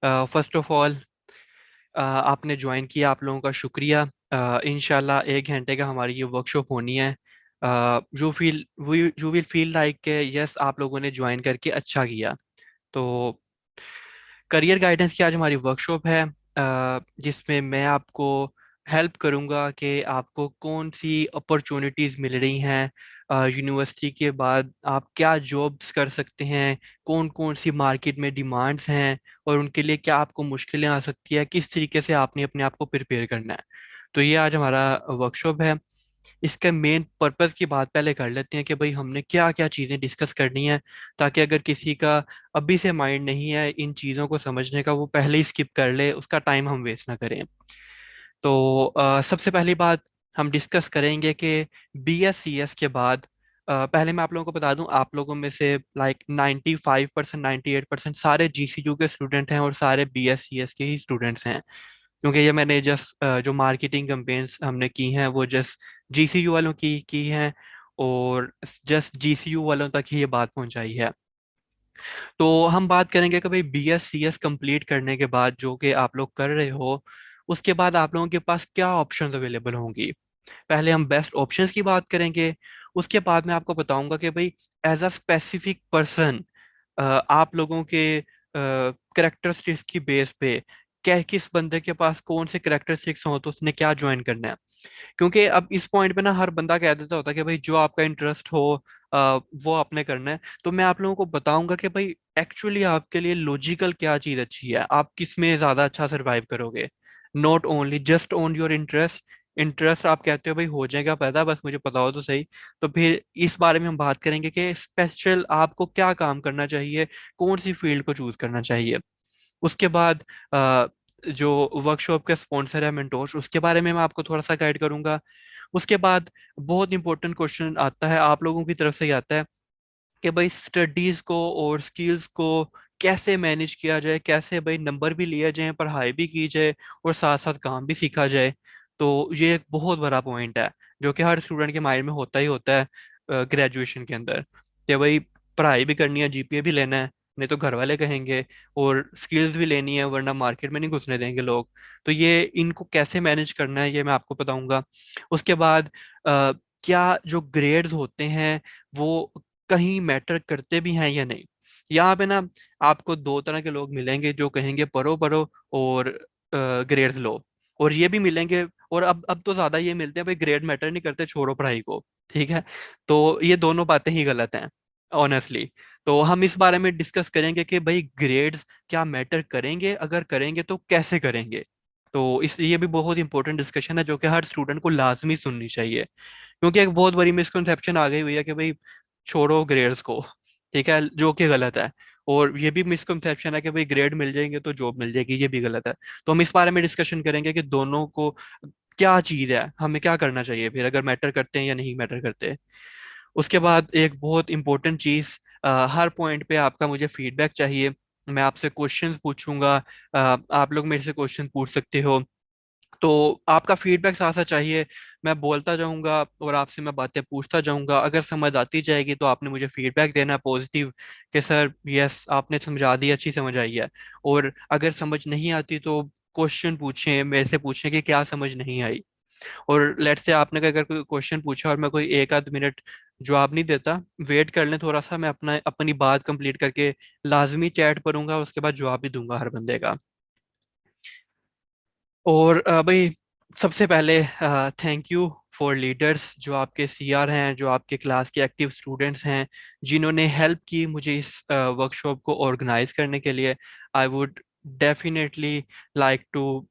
First of all आपने join किया, आप लोगों का शुक्रिया। इंशाल्लाह 1 घंटे का हमारी ये वर्कशॉप होनी है। You will feel like yes, आप लोगों ने ज्वाइन करके अच्छा किया। तो करियर गाइडेंस की आज हमारी वर्कशॉप है, जिसमें मैं आपको हेल्प करूंगा कि आपको कौन सी अपॉर्चुनिटीज़ मिल रही हैं। यूनिवर्सिटी के बाद आप क्या जॉब्स कर सकते हैं, कौन कौन सी मार्केट में डिमांड्स हैं, और उनके लिए क्या आपको मुश्किलें आ सकती है, किस तरीके से आपने अपने आप को प्रिपेयर करना है। तो ये आज हमारा वर्कशॉप है। इसके मेन पर्पस की बात पहले कर लेते हैं कि भाई हमने क्या क्या चीज़ें डिस्कस करनी है, ताकि अगर किसी का अभी से माइंड नहीं है इन चीज़ों को समझने का, वो पहले ही स्किप कर ले, उसका टाइम हम वेस्ट ना करें। तो सबसे पहली बात हम डिस्कस करेंगे कि BS CS के बाद पहले मैं आप लोगों को बता दूं, आप लोगों में से लाइक 95% 98% सारे GCU के स्टूडेंट हैं और सारे BS CS के ही स्टूडेंट्स हैं। क्योंकि ये मैंने जस्ट जो मार्केटिंग कैंपेन्स हमने की हैं वो जस्ट GCU वालों की हैं, और जस्ट GCU वालों तक ही ये बात पहुंचाई है। तो हम बात करेंगे कि भाई BS CS कंप्लीट करने के बाद जो कि आप लोग कर रहे हो, उसके बाद आप लोगों के पास क्या ऑप्शंस अवेलेबल होंगी। पहले हम बेस्ट ऑप्शंस की बात करेंगे, उसके बाद मैं आपको बताऊंगा कि भाई एज अ स्पेसिफिक पर्सन आप लोगों के करेक्टरिस्टिक्स की बेस पे क्या किस बंदे के पास कौन से करेक्टरिस्टिक्स हो तो उसने क्या ज्वाइन करना है। क्योंकि अब इस पॉइंट पे ना हर बंदा कह देता होता है कि भाई जो आपका इंटरेस्ट हो वो आपने करना है। तो मैं आप लोगों को बताऊंगा कि भाई एक्चुअली आपके लिए लॉजिकल क्या चीज़ अच्छी है, आप किस में ज़्यादा अच्छा सरवाइव करोगे। Not only just on your interest. Interest आप कहते हो भाई हो जाएगा पैदा, बस मुझे पता हो तो सही। तो फिर इस बारे में हम बात करेंगे कि स्पेशल आपको क्या काम करना चाहिए, कौन सी फील्ड को चूज करना चाहिए। उसके बाद जो वर्कशॉप के स्पॉन्सर है मेंटोर्स, उसके बारे में मैं आपको थोड़ा सा गाइड करूंगा। उसके बाद बहुत इंपॉर्टेंट क्वेश्चन आता है, आप लोगों की तरफ से ही आता है कि भाई स्टडीज को और स्किल्स को कैसे मैनेज किया जाए, कैसे भाई नंबर भी लिए जाए, पढ़ाई भी की जाए, और साथ साथ काम भी सीखा जाए। तो ये एक बहुत बड़ा पॉइंट है जो कि हर स्टूडेंट के माइंड में होता ही होता है ग्रेजुएशन के अंदर, कि भाई पढ़ाई भी करनी है, GPA भी लेना है, नहीं तो घर वाले कहेंगे, और स्किल्स भी लेनी है वरना मार्केट में नहीं घुसने देंगे लोग। तो ये इनको कैसे मैनेज करना है ये मैं आपको बताऊंगा। उसके बाद क्या जो ग्रेड्स होते हैं वो कहीं मैटर करते भी हैं या नहीं। यहाँ पे ना आपको दो तरह के लोग मिलेंगे जो कहेंगे पढ़ो पढ़ो और ग्रेड्स लो, और ये भी मिलेंगे, और अब तो ज्यादा ये मिलते हैं भाई ग्रेड मैटर नहीं करते, छोड़ो पढ़ाई को। ठीक है। तो ये दोनों बातें ही गलत हैं ऑनेस्टली। तो हम इस बारे में डिस्कस करेंगे कि भाई ग्रेड्स क्या मैटर करेंगे, अगर करेंगे तो कैसे करेंगे। तो इस ये भी बहुत इंपॉर्टेंट डिस्कशन है जो कि हर स्टूडेंट को लाजमी सुननी चाहिए। क्योंकि एक बहुत बड़ी मिसकंसेप्शन आ गई हुई है कि भाई छोड़ो ग्रेड्स को। ठीक है, जो कि गलत है। और ये भी मिसकंसेप्शन है कि भाई ग्रेड मिल जाएंगे तो जॉब मिल जाएगी, ये भी गलत है। तो हम इस बारे में डिस्कशन करेंगे कि दोनों को क्या चीज़ है, हमें क्या करना चाहिए फिर, अगर मैटर करते हैं या नहीं मैटर करते। उसके बाद एक बहुत इंपॉर्टेंट चीज़, हर पॉइंट पे आपका मुझे फीडबैक चाहिए। मैं आपसे क्वेश्चंस पूछूंगा, आप लोग मेरे से क्वेश्चन पूछ सकते हो। तो आपका फीडबैक साथ साथ चाहिए। मैं बोलता जाऊंगा और आपसे मैं बातें पूछता जाऊंगा, अगर समझ आती जाएगी तो आपने मुझे फीडबैक देना पॉजिटिव कि सर यस आपने समझा दी, अच्छी समझ आई है। और अगर समझ नहीं आती तो क्वेश्चन पूछें, मेरे से पूछें कि क्या समझ नहीं आई। और लेट से आपने अगर कोई क्वेश्चन पूछा और मैं कोई एक आध मिनट जवाब नहीं देता, वेट कर लें थोड़ा सा, मैं अपनी बात कंप्लीट करके लाजमी चैट करूंगा, उसके बाद जवाब भी दूंगा हर बंदे का। और भाई सबसे पहले थैंक यू फॉर लीडर्स, जो आपके CR हैं, जो आपके क्लास के एक्टिव स्टूडेंट्स हैं, जिन्होंने हेल्प की मुझे इस वर्कशॉप को ऑर्गेनाइज करने के लिए। I would definitely like to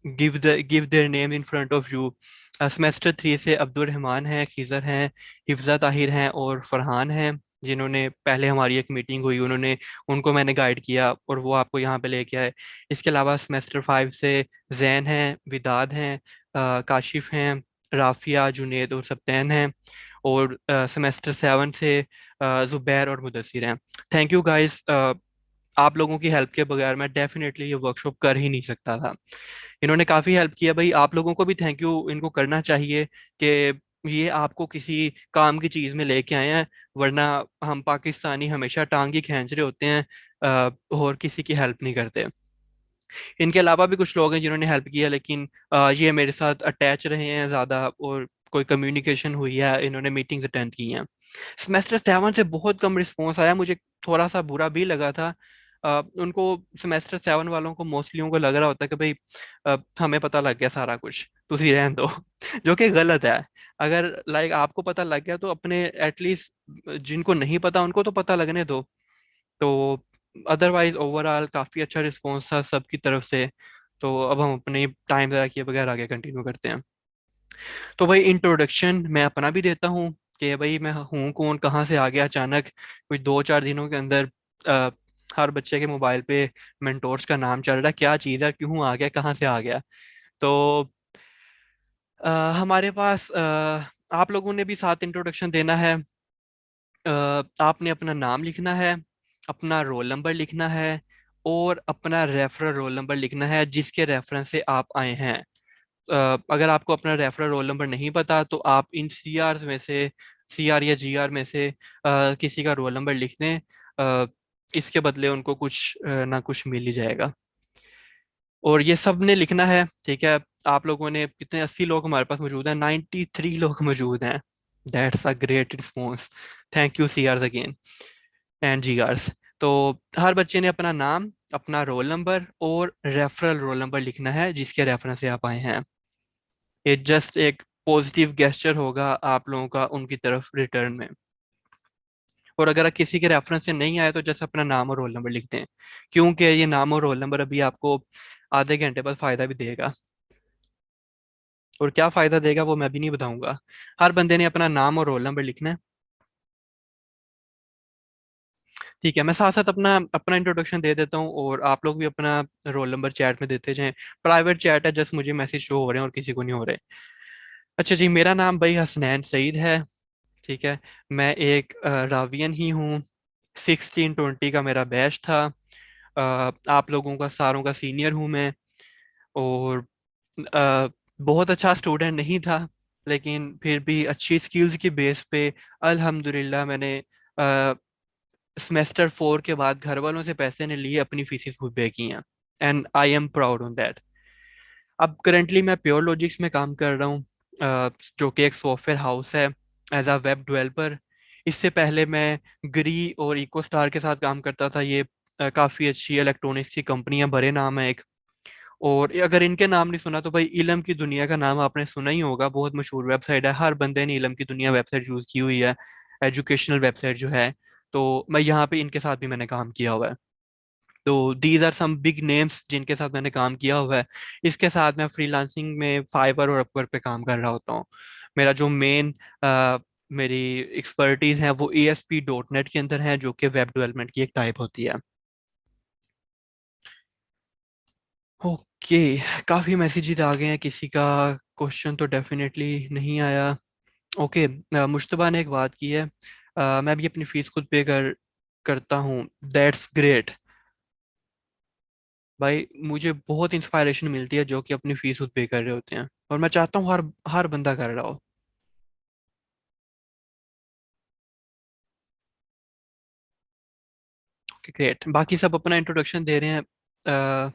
give their name in front of you. Semester 3 से अब्दुल रहमान हैं, खिजर हैं, हिफ्जा ताहिर हैं और फरहान हैं, जिन्होंने पहले हमारी एक मीटिंग हुई उन्होंने, उनको मैंने गाइड किया और वो आपको यहाँ पे लेके आए। इसके अलावा सेमेस्टर 5 से जैन हैं, विदाद हैं, काशिफ हैं, राफिया, जुनेद और सप्तैन हैं। और सेमेस्टर 7 से जुबैर और मुदस्सिर हैं। थैंक यू गाइस, आप लोगों की हेल्प के बगैर मैं डेफिनेटली ये वर्कशॉप कर ही नहीं सकता था। इन्होंने काफी हेल्प किया भाई, आप लोगों को भी थैंक यू इनको करना चाहिए कि ये आपको किसी काम की चीज में लेके आए हैं। वरना हम पाकिस्तानी हमेशा टांग ही खींच रहे होते हैं और किसी की हेल्प नहीं करते। इनके अलावा भी कुछ लोग हैं जिन्होंने हेल्प किया, लेकिन ये मेरे साथ अटैच रहे हैं ज़्यादा, और कोई कम्युनिकेशन हुई है, इन्होंने मीटिंग्स अटेंड की हैं। सेमेस्टर 7 से बहुत कम रिस्पॉन्स आया, मुझे थोड़ा सा बुरा भी लगा था। उनको, सेमेस्टर 7 वालों को मोस्टली उनको लग रहा होता है कि भाई हमें पता लग गया सारा कुछ, तुझी रहन दो जो कि गलत है। अगर लाइक आपको पता लग गया तो अपने एटलीस्ट जिनको नहीं पता उनको तो पता लगने दो। तो अदरवाइज ओवरऑल काफ़ी अच्छा रिस्पॉन्स था सबकी तरफ से। तो अब हम अपने टाइम ज़ाया किए बगैर आगे कंटिन्यू करते हैं। तो भाई इंट्रोडक्शन मैं अपना भी देता हूँ कि भाई मैं हूँ कौन, कहाँ से आ गया अचानक कुछ 2-4 दिनों के अंदर। अ, हर बच्चे के मोबाइल पे मेंटोर्स का नाम चल रहा है, क्या चीज़ है, क्यों आ गया, कहाँ से आ गया। तो हमारे पास आप लोगों ने भी साथ इंट्रोडक्शन देना है। आपने अपना नाम लिखना है, अपना रोल नंबर लिखना है, और अपना रेफरल रोल नंबर लिखना है जिसके रेफरेंस से आप आए हैं। अगर आपको अपना रेफरल रोल नंबर नहीं पता तो आप इन सीआर में से, सीआर या जीआर में से किसी का रोल नंबर लिख दें। इसके बदले उनको कुछ ना कुछ मिल ही जाएगा। और ये सब ने लिखना है, ठीक है। आप लोगों ने कितने, 80 लोग हमारे पास मौजूद हैं, 93 लोग मौजूद हैं। That's a great response. Thank you CRs again and GRs. तो हर बच्चे ने अपना नाम, अपना रोल नंबर और रेफरल रोल नंबर लिखना है जिसके रेफरेंस से आप आए हैं। ये जस्ट एक पॉजिटिव गेस्चर होगा आप लोगों का उनकी तरफ रिटर्न में। और अगर आप किसी के रेफरेंस से नहीं आए तो जस्ट अपना नाम और रोल नंबर लिख दें, क्योंकि ये नाम और रोल नंबर अभी आपको आधे घंटे बाद फायदा भी देगा। और क्या फायदा देगा वो मैं भी नहीं बताऊंगा। हर बंदे ने अपना नाम और रोल नंबर लिखना है। ठीक है, मैं साथ साथ अपना अपना इंट्रोडक्शन दे देता हूँ, और आप लोग भी अपना रोल नंबर चैट में देते जाएं। प्राइवेट चैट है, जस्ट मुझे मैसेज शो हो रहे हैं और किसी को नहीं हो रहे। अच्छा जी, मेरा नाम भाई हसनैन सईद है। ठीक है, मैं एक रावियन ही हूँ। 1620 का मेरा बैच था। आप लोगों का सारों का सीनियर हूँ मैं। और बहुत अच्छा स्टूडेंट नहीं था, लेकिन फिर भी अच्छी स्किल्स की बेस पे अल्हम्दुलिल्लाह मैंने सेमेस्टर 4 के बाद घर वालों से पैसे नहीं लिए, अपनी फीसेस खुद पे की हैं। And I am proud on that. अब करंटली मैं प्योर लॉजिक्स में काम कर रहा हूँ, जो कि एक सॉफ्टवेयर हाउस है, एज अ वेब डेवलपर। इससे पहले मैं ग्री और इको स्टार के साथ काम करता था। ये काफ़ी अच्छी इलेक्ट्रॉनिक्स की कंपनी है, बड़े नाम है एक। और अगर इनके नाम नहीं सुना तो भाई इलम की दुनिया का नाम आपने सुना ही होगा, बहुत मशहूर वेबसाइट है, हर बंदे ने इलम की दुनिया वेबसाइट यूज़ की हुई है, एजुकेशनल वेबसाइट जो है। तो मैं यहाँ पे इनके साथ भी मैंने काम किया हुआ है। तो these are some big names जिनके साथ मैंने काम किया हुआ है। इसके साथ मैं फ्रीलांसिंग में फाइवर और अपवर्क पे काम कर रहा होता हूँ। मेरा जो मेन मेरी एक्सपर्टीज है वो ASP.NET के अंदर है, जो कि वेब डेवलपमेंट की एक टाइप होती है। ओके, काफ़ी मैसेजेस आ गए हैं, किसी का क्वेश्चन तो डेफिनेटली नहीं आया। ओके, मुश्तबा ने एक बात की है, मैं भी अपनी फीस खुद पे करता हूँ। That's great. भाई मुझे बहुत इंस्पायरेशन मिलती है जो कि अपनी फीस खुद पे कर रहे होते हैं, और मैं चाहता हूँ हर हर बंदा कर रहा हो। ओके ग्रेट, बाकी सब अपना इंट्रोडक्शन दे रहे हैं।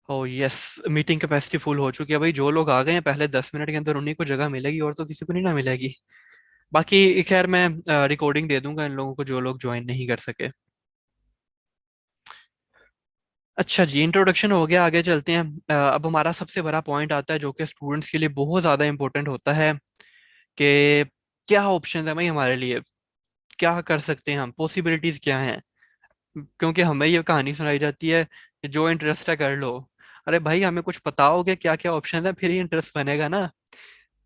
ओ यस, मीटिंग कैपेसिटी फुल हो चुकी है भाई। जो लोग आ गए हैं पहले 10 मिनट के अंदर उन्हीं को जगह मिलेगी, और तो किसी को नहीं ना मिलेगी। बाकी खैर मैं रिकॉर्डिंग दे दूंगा इन लोगों को जो लोग ज्वाइन नहीं कर सके। अच्छा जी, इंट्रोडक्शन हो गया, आगे चलते हैं। अब हमारा सबसे बड़ा पॉइंट आता है जो कि स्टूडेंट्स के लिए बहुत ज़्यादा इंपॉर्टेंट होता है, कि क्या ऑप्शन है भाई हमारे लिए, क्या कर सकते हैं हम, पॉसिबिलिटीज़ क्या हैं। क्योंकि हमें ये कहानी सुनाई जाती है कि जो इंटरेस्ट है कर लो। अरे भाई हमें कुछ पता होगा क्या क्या ऑप्शन है, फिर ही इंटरेस्ट बनेगा ना।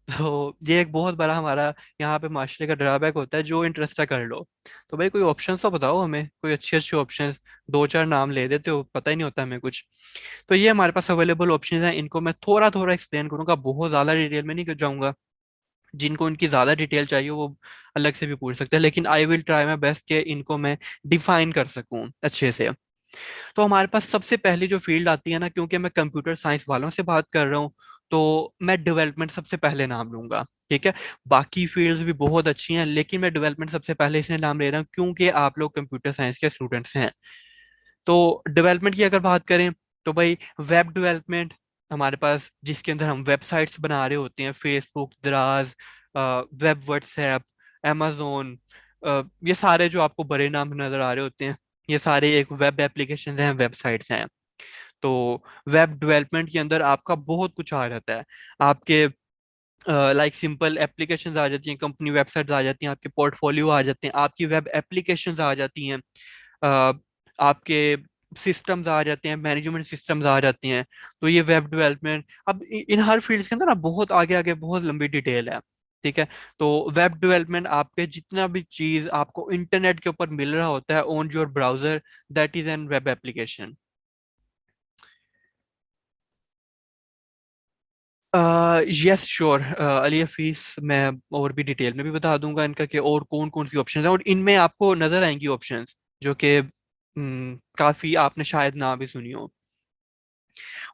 तो ये एक बहुत बड़ा हमारा यहाँ पे माशरे का ड्रॉबैक होता है, जो इंटरेस्ट है कर लो। तो भाई कोई ऑप्शन तो बताओ हमें, कोई अच्छे अच्छे ऑप्शन। दो चार नाम ले देते हो, पता ही नहीं होता हमें कुछ। तो ये हमारे पास अवेलेबल ऑप्शन है, इनको मैं थोड़ा थोड़ा एक्सप्लेन करूंगा, बहुत ज़्यादा डिटेल में नहीं जाऊंगा। जिनको इनकी ज़्यादा डिटेल चाहिए वो अलग से भी पूछ सकते हैं, लेकिन I will try my best कि इनको मैं डिफाइन कर सकूं अच्छे से। तो हमारे पास सबसे पहली जो फील्ड आती है ना, क्योंकि मैं कंप्यूटर साइंस वालों से बात कर रहा हूँ, तो मैं डेवलपमेंट सबसे पहले नाम लूंगा। ठीक है। बाकी फील्ड्स भी बहुत अच्छी हैं, लेकिन मैं डेवलपमेंट सबसे पहले इसलिए नाम ले रहा हूँ क्योंकि आप लोग कंप्यूटर साइंस के स्टूडेंट्स हैं। तो डेवलपमेंट की अगर बात करें तो भाई वेब डेवलपमेंट हमारे पास, जिसके अंदर हम वेबसाइट्स बना रहे होते हैं, फेसबुक, दराज, वेब, व्हाट्सएप, amazon, ये सारे जो आपको बड़े नाम नजर आ रहे होते हैं, ये सारे एक वेब एप्लीकेशन हैं, वेबसाइट्स हैं। तो वेब डेवलपमेंट के अंदर आपका बहुत कुछ आ जाता है। आपके लाइक सिंपल एप्लीकेशंस आ जाती हैं, कंपनी वेबसाइट्स आ जाती हैं, आपके पोर्टफोलियो आ जाते हैं, आपकी वेब एप्लीकेशंस आ जाती हैं, अ, आपके सिस्टम्स आ जाते हैं, मैनेजमेंट सिस्टम्स आ जाती हैं। तो ये वेब डेवलपमेंट, अब इन हर फील्ड के अंदर ना बहुत आगे आगे बहुत लंबी डिटेल है। ठीक है। तो वेब डेवलपमेंट आपके जितना भी चीज आपको इंटरनेट के ऊपर मिल रहा होता है on your browser, that is an web application. Yes sure Ali Hafeez, मैं और भी डिटेल में भी बता दूंगा इनका कि और कौन कौन सी ऑप्शंस हैं, और इनमें आपको नजर आएंगी ऑप्शंस जो कि काफी आपने शायद ना भी सुनी हो।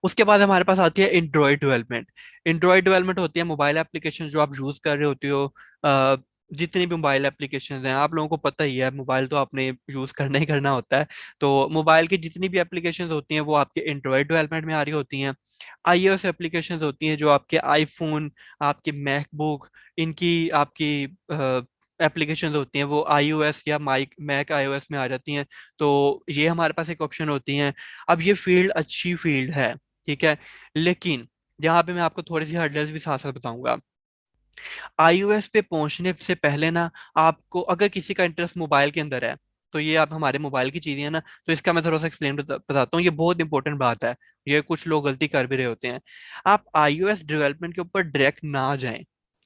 उसके बाद हमारे पास आती है एंड्रॉयड डेवलपमेंट। एंड्रॉयड डेवलपमेंट होती है मोबाइल एप्लीकेशन जो आप यूज कर रहे होते हो। अ, जितनी भी मोबाइल एप्लीकेशन हैं, आप लोगों को पता ही है, मोबाइल तो आपने यूज करना ही करना होता है। तो मोबाइल की जितनी भी एप्लीकेशन होती हैं वो आपके एंड्रॉयड डेवलपमेंट में आ रही होती हैं। आईओएस एप्लीकेशन होती हैं जो आपके आईफोन, आपके मैकबुक, इनकी आपकी एप्लीकेशन होती हैं वो आईओएस या माइक मैक आईओएस में आ जाती हैं। तो ये हमारे पास एक ऑप्शन होती हैं। अब ये फील्ड अच्छी फील्ड है, ठीक है, लेकिन यहाँ पे मैं आपको थोड़ी सी हर्डल्स भी साथ साथ बताऊंगा। आईओएस पे पहुंचने से पहले ना, आपको अगर किसी का इंटरेस्ट मोबाइल के अंदर है, तो ये आप हमारे मोबाइल की चीजें हैं ना, तो इसका मैं थोड़ा सा एक्सप्लेन बताता हूँ, ये बहुत इंपॉर्टेंट बात है। ये कुछ लोग गलती कर भी रहे होते हैं। आप आईओएस डेवलपमेंट के ऊपर डायरेक्ट ना जाएं।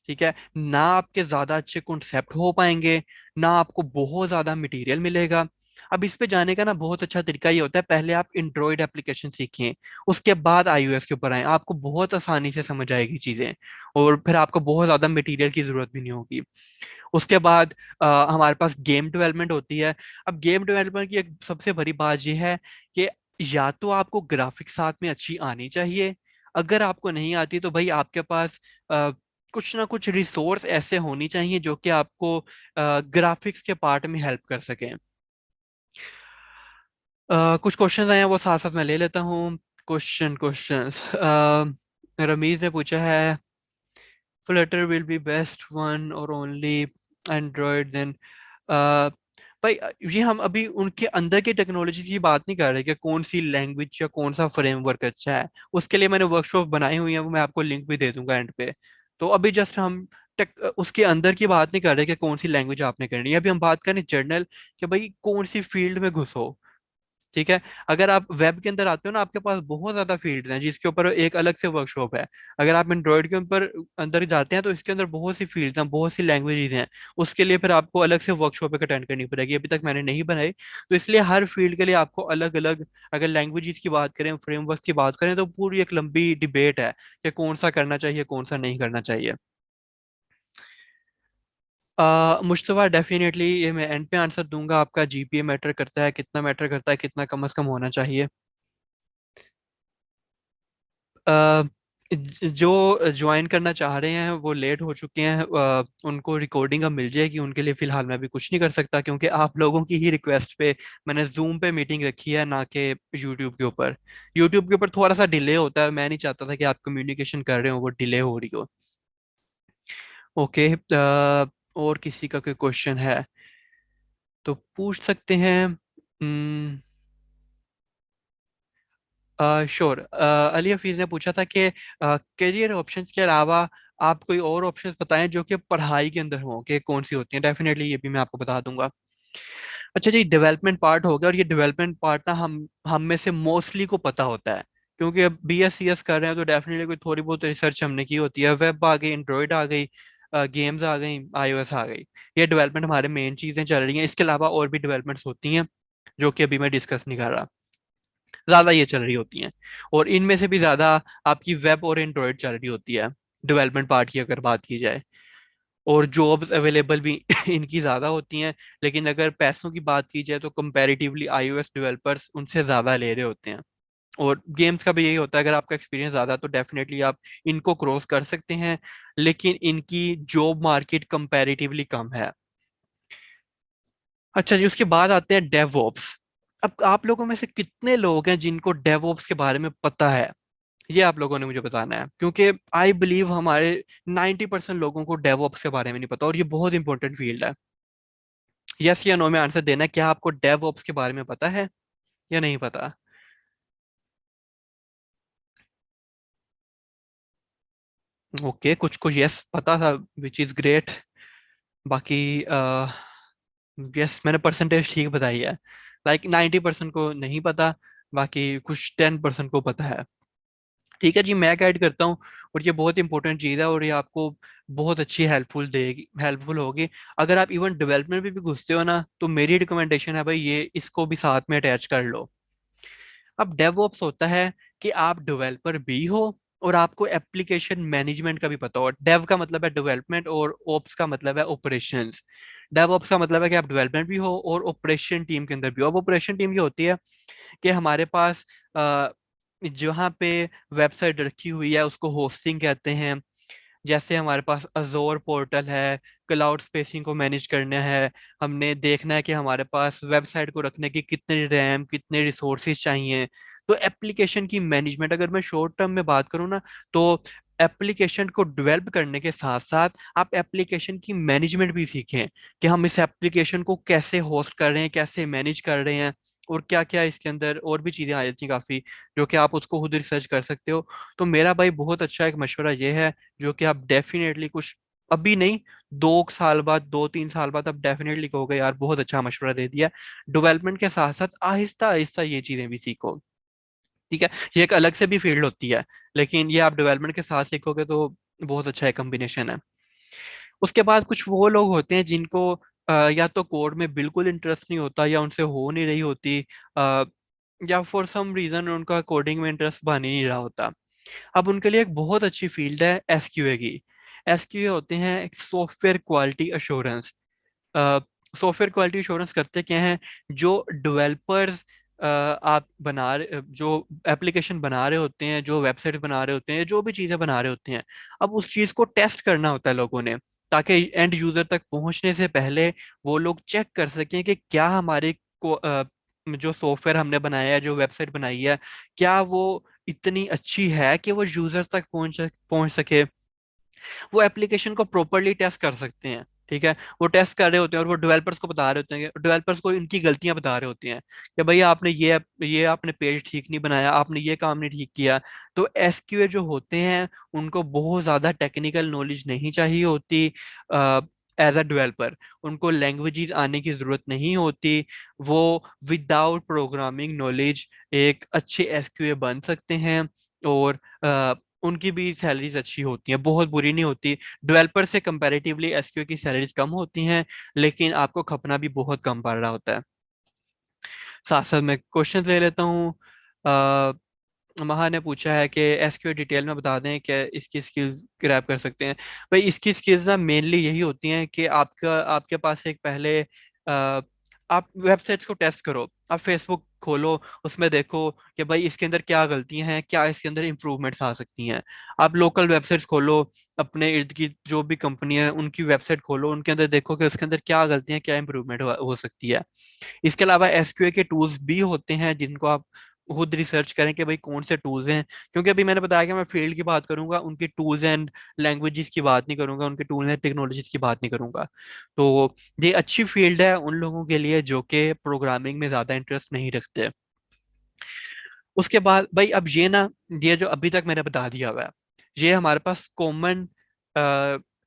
ठीक है। ना आपके ज्यादा अच्छे कॉन्सेप्ट हो पाएंगे, ना आपको बहुत ज्यादा मटेरियल मिलेगा। अब इस पे जाने का ना बहुत अच्छा तरीका ये होता है, पहले आप एंड्रॉइड एप्लीकेशन सीखें, उसके बाद आईओएस के ऊपर आए, आपको बहुत आसानी से समझ आएगी चीजें, और फिर आपको बहुत ज्यादा मटेरियल की जरूरत भी नहीं होगी। उसके बाद हमारे पास गेम डेवलपमेंट होती है। अब गेम डेवलपमेंट की एक सबसे बड़ी बात यह है कि या तो आपको ग्राफिक्स साथ में अच्छी आनी चाहिए, अगर आपको नहीं आती तो भाई आपके पास कुछ ना कुछ रिसोर्स ऐसे होनी चाहिए जो कि आपको ग्राफिक्स के पार्ट में हेल्प कर सकें। कुछ क्वेश्चंस आए हैं वो साथ साथ मैं ले लेता हूँ। क्वेश्चंस रमीज ने पूछा है, Flutter will be best one or only Android then? uh, भाई ये हम अभी उनके अंदर की टेक्नोलॉजी की बात नहीं कर रहे कि कौन सी लैंग्वेज या कौन सा फ्रेमवर्क अच्छा है। उसके लिए मैंने वर्कशॉप बनाई हुई है, वो मैं आपको लिंक भी दे दूंगा एंड पे। तो अभी जस्ट हम टेक उसके अंदर की बात नहीं कर रहे कि कौन सी लैंग्वेज आपने करनी है, अभी हम बात करें जनरल कि भाई कौन सी फील्ड में घुसो। ठीक है। अगर आप वेब के अंदर आते हो ना, आपके पास बहुत ज्यादा फील्ड्स हैं जिसके ऊपर एक अलग से वर्कशॉप है। अगर आप एंड्रॉइड के ऊपर अंदर जाते हैं तो इसके अंदर बहुत सी फील्ड्स हैं, बहुत सी लैंग्वेजेस हैं। उसके लिए फिर आपको अलग से वर्कशॉप अटेंड करनी पड़ेगी, अभी तक मैंने नहीं बनाई। तो इसलिए हर फील्ड के लिए आपको अलग अलग, अगर लैंग्वेजेस की बात करें, फ्रेमवर्क की बात करें, तो पूरी एक लंबी डिबेट है कि कौन सा करना चाहिए कौन सा नहीं करना चाहिए। मुश्तबा डेफिनेटली ये मैं एंड पे आंसर दूंगा, आपका जीपीए मैटर करता है, कितना मैटर करता है, कितना कम से कम होना चाहिए। अ, जो ज्वाइन करना चाह रहे हैं वो लेट हो चुके हैं, उनको रिकॉर्डिंग अब मिल जाएगी, उनके लिए फिलहाल मैं भी कुछ नहीं कर सकता क्योंकि आप लोगों की ही रिक्वेस्ट पे मैंने जूम पे मीटिंग रखी है, ना कि यूट्यूब के ऊपर। यूट्यूब के ऊपर थोड़ा सा डिले होता है, मैं नहीं चाहता था कि आप कम्युनिकेशन कर रहे हो वो डिले हो रही हो। ओके। और किसी का कोई क्वेश्चन है तो पूछ सकते हैं। श्योर। अली हफीज ने पूछा था कि करियर ऑप्शंस के अलावा आप कोई और ऑप्शंस बताएं जो कि पढ़ाई के अंदर हो, कि कौन सी होती हैं। डेफिनेटली ये भी मैं आपको बता दूंगा। अच्छा जी, डेवलपमेंट पार्ट हो गया, और ये डेवलपमेंट पार्ट ना हम में से मोस्टली को पता होता है क्योंकि अब BS CS कर रहे हैं, तो डेफिनेटली कोई थोड़ी बहुत रिसर्च हमने की होती है। वेब आ गई, एंड्रॉइड आ गई, गेम्स आ गई, iOS आ गई। ये डेवलपमेंट हमारे मेन चीज़ें चल रही हैं, इसके अलावा और भी डेवलपमेंट्स होती हैं जो कि अभी मैं डिस्कस नहीं कर रहा, ज्यादा ये चल रही होती हैं। और इनमें से भी ज्यादा आपकी वेब और एंड्रॉयड चल रही होती है, डेवलपमेंट पार्ट की अगर बात की जाए। और जॉब्स अवेलेबल भी इनकी ज्यादा होती हैं, लेकिन अगर पैसों की बात की जाए तो कंपैरेटिवली iOS डेवलपर्स उनसे ज्यादा ले रहे होते हैं। और गेम्स का भी यही होता है, अगर आपका एक्सपीरियंस ज़्यादा है तो डेफिनेटली आप इनको क्रॉस कर सकते हैं, लेकिन इनकी जॉब मार्केट कंपैरेटिवली कम है। अच्छा जी, उसके बाद आते हैं डेवऑप्स। अब आप लोगों में से कितने लोग हैं जिनको डेवऑप्स के बारे में पता है, ये आप लोगों ने मुझे बताना है, क्योंकि आई बिलीव हमारे 90% लोगों को डेवऑप्स के बारे में नहीं पता, और ये बहुत इंपॉर्टेंट फील्ड है। यस या नो में आंसर देना है, क्या आपको डेवऑप्स के बारे में पता है या नहीं पता? ओके, कुछ को यस पता था, विच इज ग्रेट। बाकी यस, मैंने परसेंटेज ठीक बताई है। लाइक 90% को नहीं पता, बाकी कुछ 10% को पता है। ठीक है जी, मैं गाइड करता हूँ। और ये बहुत इंपॉर्टेंट चीज़ है, और ये आपको बहुत अच्छी हेल्पफुल होगी। अगर आप इवन डेवलपमेंट में भी घुसते हो ना, तो मेरी रिकमेंडेशन है भाई, ये इसको भी साथ में अटैच कर लो। अब डेवऑप्स होता है कि आप डेवलपर भी हो और आपको एप्लीकेशन मैनेजमेंट का भी पता हो। डेव का मतलब है डेवलपमेंट, और ओप्स का मतलब है ऑपरेशंस। डेवऑप्स का मतलब है कि आप डेवलपमेंट भी हो और ऑपरेशन टीम के अंदर भी हो। अब ऑपरेशन टीम ये होती है कि हमारे पास जहाँ पे वेबसाइट रखी हुई है उसको होस्टिंग कहते हैं। जैसे हमारे पास अजोर पोर्टल है, क्लाउड स्पेसिंग को मैनेज करना है, हमने देखना है कि हमारे पास वेबसाइट को रखने की कितने रैम, कितने रिसोर्सेज चाहिए। तो एप्लीकेशन की मैनेजमेंट, अगर मैं शॉर्ट टर्म में बात करूँ ना, तो एप्लीकेशन को डेवलप करने के साथ साथ आप एप्लीकेशन की मैनेजमेंट भी सीखें, कि हम इस एप्लीकेशन को कैसे होस्ट कर रहे हैं, कैसे मैनेज कर रहे हैं, और क्या क्या इसके अंदर और भी चीज़ें आ जाती हैं काफ़ी, जो कि आप उसको खुद रिसर्च कर सकते हो। तो मेरा भाई बहुत अच्छा एक मशवरा ये है, जो कि आप डेफिनेटली कुछ, अभी नहीं, 2 साल बाद, 2-3 साल बाद आप डेफिनेटली कहोगे यार बहुत अच्छा मशवरा दे दिया। डेवलपमेंट के साथ साथ आहिस्ता आहिस्ता ये चीजें भी सीखो। ठीक है, ये एक अलग से भी फील्ड होती है, लेकिन ये आप डेवलपमेंट के साथ सीखोगे तो बहुत अच्छा है, कॉम्बिनेशन है। उसके बाद कुछ वो लोग होते हैं जिनको या तो कोड में बिल्कुल इंटरेस्ट नहीं होता, या उनसे हो नहीं रही होती, अ, या फॉर सम रीजन उनका कोडिंग में इंटरेस्ट बन ही नहीं रहा होता। अब उनके लिए एक बहुत अच्छी फील्ड है एसक्यूए की। एसक्यूए होते हैं software quality assurance. Software quality insurance करते क्या हैं, जो डेवलपर्स आप जो एप्लीकेशन बना रहे होते हैं, जो वेबसाइट बना रहे होते हैं, जो भी चीज़ें बना रहे होते हैं, अब उस चीज़ को टेस्ट करना होता है लोगों ने, ताकि एंड यूजर तक पहुंचने से पहले वो लोग चेक कर सकें कि क्या हमारे जो सॉफ्टवेयर हमने बनाया है, जो वेबसाइट बनाई है, क्या वो इतनी अच्छी है कि वो यूजर तक पहुंच सके। वो एप्लीकेशन को प्रॉपरली टेस्ट कर सकते हैं। ठीक है, वो टेस्ट कर रहे होते हैं और वो डेवलपर्स को बता रहे होते हैं, डेवलपर्स को इनकी गलतियां बता रहे होते हैं कि भाई आपने ये आपने पेज ठीक नहीं बनाया, आपने ये काम नहीं ठीक किया। तो एसक्यूए जो होते हैं, उनको बहुत ज्यादा टेक्निकल नॉलेज नहीं चाहिए होती एज अ डेवलपर। उनको लैंग्वेजेस आने की जरूरत नहीं होती। वो विदाउट प्रोग्रामिंग नॉलेज एक अच्छे एसक्यूए बन सकते हैं। और उनकी भी सैलरीज अच्छी होती हैं, बहुत बुरी नहीं होती। डेवलपर से कंपैरेटिवली एसक्यू की सैलरीज कम होती हैं, लेकिन आपको खपना भी बहुत कम पड़ रहा होता है। साथ साथ मैं क्वेश्चन ले लेता हूँ। महा ने पूछा है कि एसक्यू डिटेल में बता दें कि इसकी स्किल्स ग्रैब कर सकते हैं। भाई इसकी स्किल्स ना मेनली यही होती हैं कि आपके पास एक पहले आप वेबसाइट्स को टेस्ट करो, आप फेसबुक खोलो, उसमें देखो कि भाई इसके अंदर क्या गलतियां हैं, क्या इसके अंदर इंप्रूवमेंट्स आ सकती हैं। आप लोकल वेबसाइट्स खोलो, अपने इर्द गिर्द जो भी कंपनी है उनकी वेबसाइट खोलो, उनके अंदर देखो कि उसके अंदर क्या गलतियां, क्या इंप्रूवमेंट हो सकती है। इसके अलावा एसक्यूए के टूल्स भी होते हैं जिनको आप खुद रिसर्च करें कि भाई कौन से टूल्स हैं, क्योंकि अभी मैंने बताया कि मैं फील्ड की बात करूंगा, उनके टूल्स एंड लैंग्वेजेस की बात नहीं करूंगा, उनके टूल्स एंड टेक्नोलॉजीज की बात नहीं करूंगा। तो ये अच्छी फील्ड है उन लोगों के लिए जो कि प्रोग्रामिंग में ज्यादा इंटरेस्ट नहीं रखते। उसके बाद भाई अब ये ना, ये जो अभी तक मैंने बता दिया हुआ है, ये हमारे पास कॉमन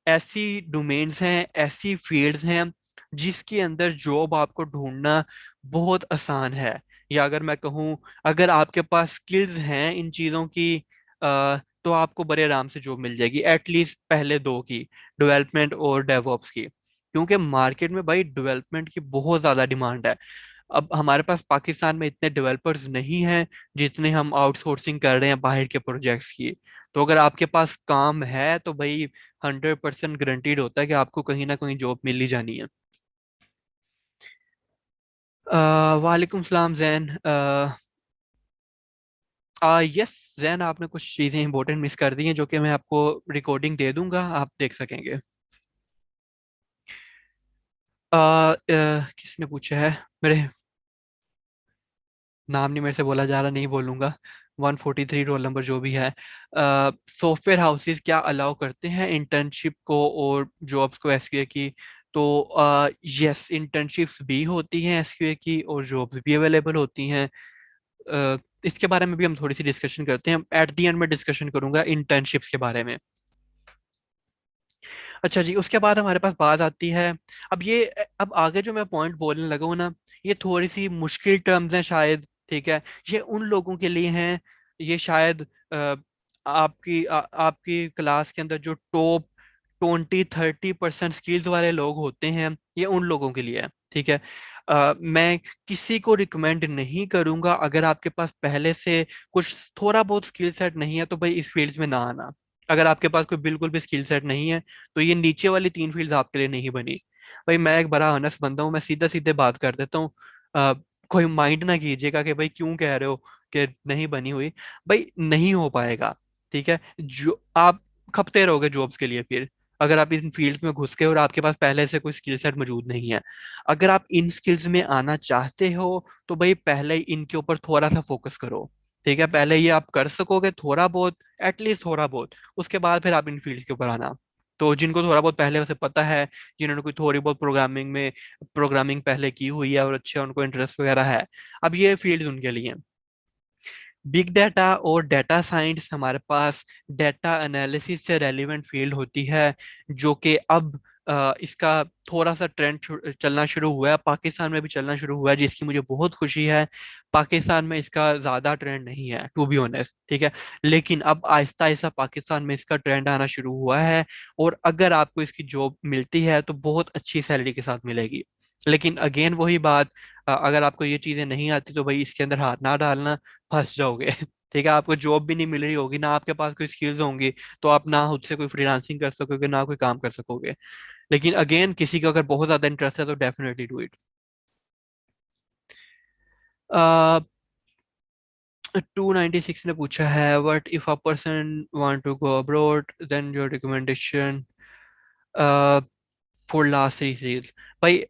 ऐसी डोमेन्स हैं, ऐसी फील्ड्स हैं जिसके अंदर जॉब आपको ढूंढना बहुत आसान है। या अगर मैं कहूँ, अगर आपके पास स्किल्स हैं इन चीज़ों की, तो आपको बड़े आराम से जॉब मिल जाएगी, एटलीस्ट पहले दो की, डेवलपमेंट और डेवऑप्स की। क्योंकि मार्केट में भाई डेवलपमेंट की बहुत ज़्यादा डिमांड है। अब हमारे पास पाकिस्तान में इतने डेवलपर्स नहीं हैं जितने हम आउटसोर्सिंग कर रहे हैं बाहर के प्रोजेक्ट्स की। तो अगर आपके पास काम है तो भाई 100% गारंटीड होता है कि आपको कहीं ना कहीं जॉब मिल ही जानी है। वालेकुम सलाम जैन। यस जैन, आपने कुछ चीज़ें इंपॉर्टेंट मिस कर दी हैं जो कि मैं आपको रिकॉर्डिंग दे दूंगा, आप देख सकेंगे। किसने पूछा है? मेरे नाम नहीं मेरे से बोला जा रहा, नहीं बोलूंगा। 143 रोल नंबर जो भी है। सॉफ्टवेयर हाउसेस क्या अलाउ करते हैं इंटर्नशिप को और जॉब्स को एसक्यूए की? तो यस, इंटर्नशिप्स भी होती हैं एसक्यूए की और जॉब्स भी अवेलेबल होती हैं। इसके बारे में भी हम थोड़ी सी डिस्कशन करते हैं, एट द एंड में डिस्कशन करूंगा इंटर्नशिप्स के बारे में। अच्छा जी, उसके बाद हमारे पास बात आती है। अब ये, अब आगे जो मैं पॉइंट बोलने लगा हूँ ना, ये थोड़ी सी मुश्किल टर्म्स हैं शायद। ठीक है, ये उन लोगों के लिए हैं, ये शायद आपकी क्लास के अंदर जो टॉप 20-30% स्किल्स वाले लोग होते हैं, ये उन लोगों के लिए है। ठीक है। मैं किसी को रिकमेंड नहीं करूंगा, अगर आपके पास पहले से कुछ थोड़ा बहुत स्किल सेट नहीं है तो भाई इस फील्ड में ना आना। अगर आपके पास कोई बिल्कुल भी स्किल सेट नहीं है तो ये नीचे वाली तीन फील्ड आपके लिए नहीं बनी। भाई मैं एक बड़ा ऑनेस्ट बंदा हूँ, मैं सीधा सीधे बात कर देता हूँ। अ, कोई माइंड ना कीजिएगा कि भाई क्यों कह रहे हो कि नहीं बनी हुई। भाई नहीं हो पाएगा। ठीक है, जो आप खपते रहोगे जॉब्स के लिए फिर, अगर आप इन फील्ड्स में घुस के और आपके पास पहले से कोई स्किल सेट मौजूद नहीं है। अगर आप इन स्किल्स में आना चाहते हो तो भाई पहले ही इनके ऊपर थोड़ा सा फोकस करो। ठीक है, पहले ये आप कर सकोगे थोड़ा बहुत, एटलीस्ट थोड़ा बहुत, उसके बाद फिर आप इन फील्ड्स के ऊपर आना। तो जिनको थोड़ा बहुत पहले से पता है, जिन्होंने कोई थोड़ी बहुत प्रोग्रामिंग पहले की हुई है और अच्छा उनको इंटरेस्ट वगैरह है, अब ये फील्ड उनके लिए हैं। बिग डाटा और डाटा साइंस हमारे पास डाटा एनालिसिस से रेलिवेंट फील्ड होती है, जो कि अब इसका थोड़ा सा ट्रेंड चलना शुरू हुआ है, पाकिस्तान में भी चलना शुरू हुआ है, जिसकी मुझे बहुत खुशी है। पाकिस्तान में इसका ज़्यादा ट्रेंड नहीं है टू बी ऑनेस्ट। ठीक है, लेकिन अब आहिस्ता आहिस्ता पाकिस्तान में इसका ट्रेंड आना शुरू हुआ है। और अगर आपको इसकी जॉब मिलती है तो बहुत अच्छी सैलरी के साथ मिलेगी। लेकिन अगेन वही बात, अगर आपको ये चीज़ें नहीं आती तो भाई इसके अंदर हाथ ना डालना, फंस जाओगे। ठीक है, आपको जॉब भी नहीं मिल रही होगी, ना आपके पास कोई स्किल्स होंगी, तो आप ना खुद से कोई फ्रीलांसिंग कर सकोगे ना कोई काम कर सकोगे। लेकिन अगेन किसी का अगर बहुत ज्यादा इंटरेस्ट है तो डेफिनेटली डू इट। 296 ने पूछा है, what if a person want to go abroad, then your recommendation for last series. भाई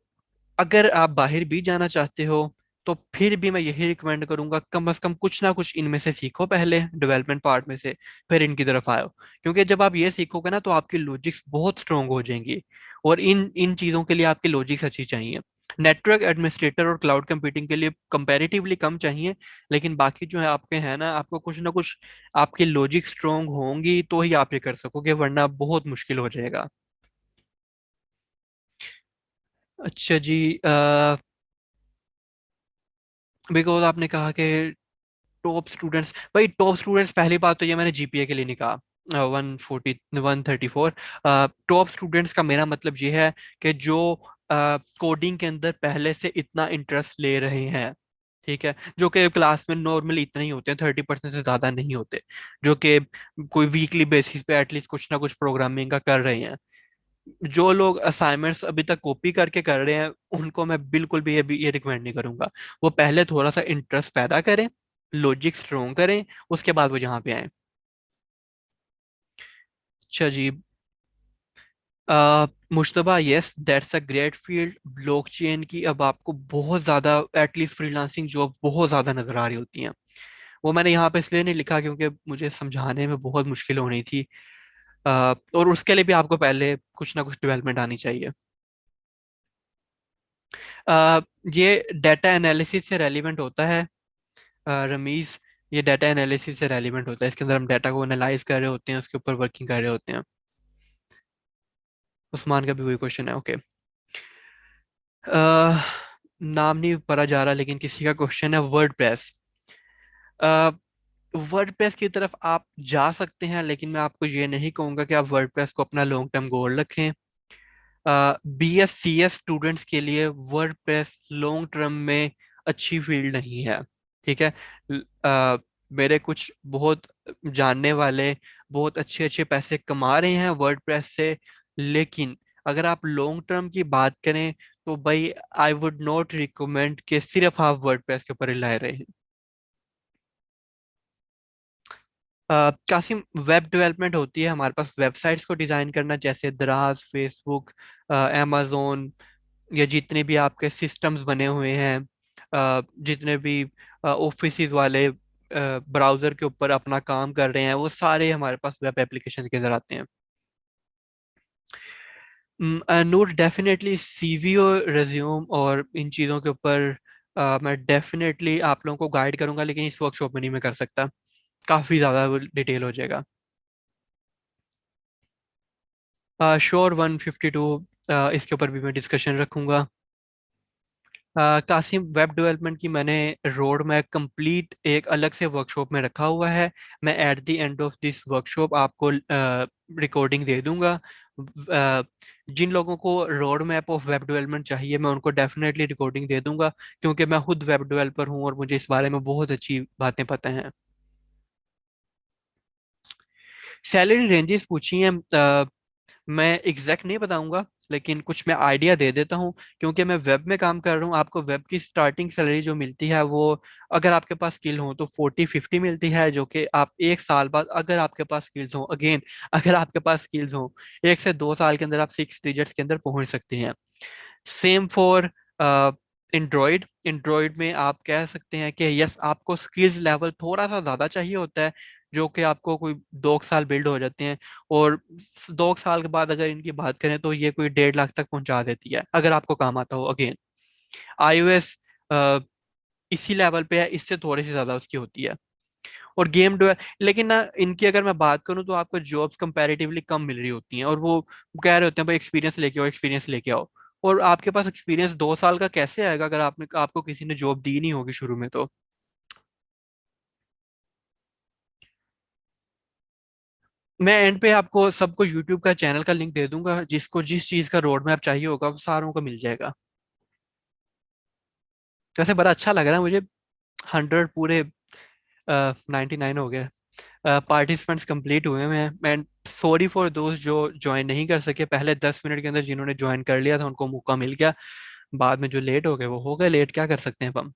अगर आप बाहर भी जाना चाहते हो तो फिर भी मैं यही रिकमेंड करूंगा, कम से कम कुछ ना कुछ इनमें से सीखो पहले, डेवलपमेंट पार्ट में से, फिर इनकी तरफ आओ। क्योंकि जब आप ये सीखोगे ना तो आपकी लॉजिक्स बहुत स्ट्रांग हो जाएंगी। और इन इन चीज़ों के लिए आपकी लॉजिक्स अच्छी चाहिए। नेटवर्क एडमिनिस्ट्रेटर और क्लाउड कंप्यूटिंग के लिए कंपैरेटिवली कम चाहिए। लेकिन बाकी जो है आपके हैं ना, आपको कुछ ना कुछ, आपकी लॉजिक स्ट्रांग होंगी तो ही आप ये कर सकोगे, वरना बहुत मुश्किल हो जाएगा। अच्छा जी, बिकॉज आपने कहा कि टॉप स्टूडेंट्स, भाई टॉप स्टूडेंट्स, पहली बात तो ये मैंने जीपीए के लिए नहीं कहा 134। टॉप स्टूडेंट्स का मेरा मतलब ये है कि जो कोडिंग के अंदर पहले से इतना इंटरेस्ट ले रहे हैं। ठीक है, जो कि क्लास में नॉर्मली इतने ही होते हैं, 30% से ज्यादा नहीं होते। जो कि कोई वीकली बेसिस पे एटलीस्ट कुछ ना कुछ प्रोग्रामिंग का कर रहे हैं। जो लोग असाइनमेंट्स अभी तक कॉपी करके कर रहे हैं उनको मैं बिल्कुल भी ये रिकमेंड नहीं करूंगा। वो पहले थोड़ा सा इंटरेस्ट पैदा करें, लॉजिक स्ट्रोंग करें, उसके बाद वो यहाँ पे आए। अच्छा जी, Mujtaba, yes that's a great field. Blockchain की अब आपको बहुत ज़्यादा, एटलीस्ट फ्रीलांसिंग जॉब बहुत ज़्यादा नज़र आ रही होती हैं। वो मैंने यहाँ पे इसलिए नहीं लिखा क्योंकि मुझे समझाने में बहुत मुश्किल होनी थी। और उसके लिए भी आपको पहले कुछ ना कुछ डेवलपमेंट आनी चाहिए। अ, ये डाटा एनालिसिस से रेलिवेंट होता है, रमीज। ये डाटा एनालिसिस से रेलिवेंट होता है, इसके अंदर हम डाटा को एनालाइज कर रहे होते हैं, उसके ऊपर वर्किंग कर रहे होते हैं। उस्मान का भी वही क्वेश्चन है, ओके। नाम नहीं पढ़ा जा रहा लेकिन किसी का क्वेश्चन है, वर्ड प्रेस। वर्ड प्रेस की तरफ आप जा सकते हैं, लेकिन मैं आपको ये नहीं कहूंगा कि आप वर्ड प्रेस को अपना लॉन्ग टर्म गोल रखें। BS CS स्टूडेंट्स के लिए वर्डप्रेस लॉन्ग टर्म में अच्छी फील्ड नहीं है। ठीक है। मेरे कुछ बहुत जानने वाले बहुत अच्छे अच्छे पैसे कमा रहे हैं वर्डप्रेस से। लेकिन अगर आप लॉन्ग टर्म की बात करें तो भाई आई वुड नॉट रिकमेंड कि सिर्फ आप वर्डप्रेस के ऊपर रिलाय रहे। कासिम, वेब डेवलपमेंट होती है हमारे पास वेबसाइट्स को डिज़ाइन करना, जैसे दराज, फेसबुक, amazon, या जितने भी आपके सिस्टम्स बने हुए हैं, जितने भी ऑफिस वाले ब्राउज़र के ऊपर अपना काम कर रहे हैं, वो सारे हमारे पास वेब एप्लीकेशन के अंदर आते हैं। नोट, डेफिनेटली सीवी और रिज्यूम और इन चीज़ों के ऊपर मैं डेफिनेटली आप लोगों को गाइड करूंगा, लेकिन इस वर्कशॉप में नहीं मैं कर सकता, काफ़ी ज़्यादा डिटेल हो जाएगा। श्योर, 152, इसके ऊपर भी मैं डिस्कशन रखूंगा। कासिम, वेब डेवलपमेंट की मैंने रोड मैप कंप्लीट एक अलग से वर्कशॉप में रखा हुआ है। मैं at the end of this workshop आपको रिकॉर्डिंग दे दूंगा। जिन लोगों को road map of web development चाहिए, मैं उनको डेफिनेटली रिकॉर्डिंग दे दूंगा, क्योंकि मैं खुद वेब डेवलपर हूं और मुझे इस बारे में बहुत अच्छी बातें पता हैं। सैलरी रेंजेस पूछी हैं, मैं एग्जैक्ट नहीं बताऊंगा, लेकिन कुछ मैं आइडिया दे देता हूँ। क्योंकि मैं वेब में काम कर रहा हूँ, आपको वेब की स्टार्टिंग सैलरी जो मिलती है वो, अगर आपके पास स्किल हो तो 40-50 मिलती है, जो कि आप एक साल बाद, अगर आपके पास स्किल्स हो, अगेन अगर आपके पास स्किल्स हो, 1 से 2 साल के अंदर आप 6 डिजिट्स के अंदर पहुंच सकते हैं। Same for Android. एंड्रॉयड में आप कह सकते हैं कि यस, आपको स्किल्स लेवल थोड़ा सा ज़्यादा चाहिए होता है, जो कि आपको कोई 2 साल बिल्ड हो जाते हैं। और 2 साल के बाद अगर इनकी बात करें तो ये कोई 1.5 लाख तक पहुंचा देती है, अगर आपको काम आता हो। अगेन iOS इसी लेवल पे है, इससे थोड़ी सी ज़्यादा उसकी होती है। और गेम डेवलप, लेकिन ना इनकी अगर मैं बात करूं तो आपको जॉब्स कंपैरेटिवली कम मिल रही होती हैं, और वो कह रहे होते हैं भाई एक्सपीरियंस लेके आओ, एक्सपीरियंस लेके आओ। और आपके पास एक्सपीरियंस 2 साल का कैसे आएगा अगर आपने आपको किसी ने जॉब दी नहीं होगी शुरू में तो। मैं एंड पे आपको सबको यूट्यूब का चैनल का लिंक दे दूंगा, जिसको जिस चीज़ का रोड मैप चाहिए होगा वो सारों को मिल जाएगा। वैसे बड़ा अच्छा लग रहा है मुझे। 100 पूरे 99 हो गए, पार्टिसिपेंट्स कंप्लीट हुए हैं। मैं सॉरी फॉर दोस्त जो ज्वाइन नहीं कर सके पहले 10 मिनट के अंदर, जिन्होंने ज्वाइन कर लिया था उनको मौका मिल गया। बाद में जो लेट हो गए वो हो गए लेट, क्या कर सकते हैं अब हम।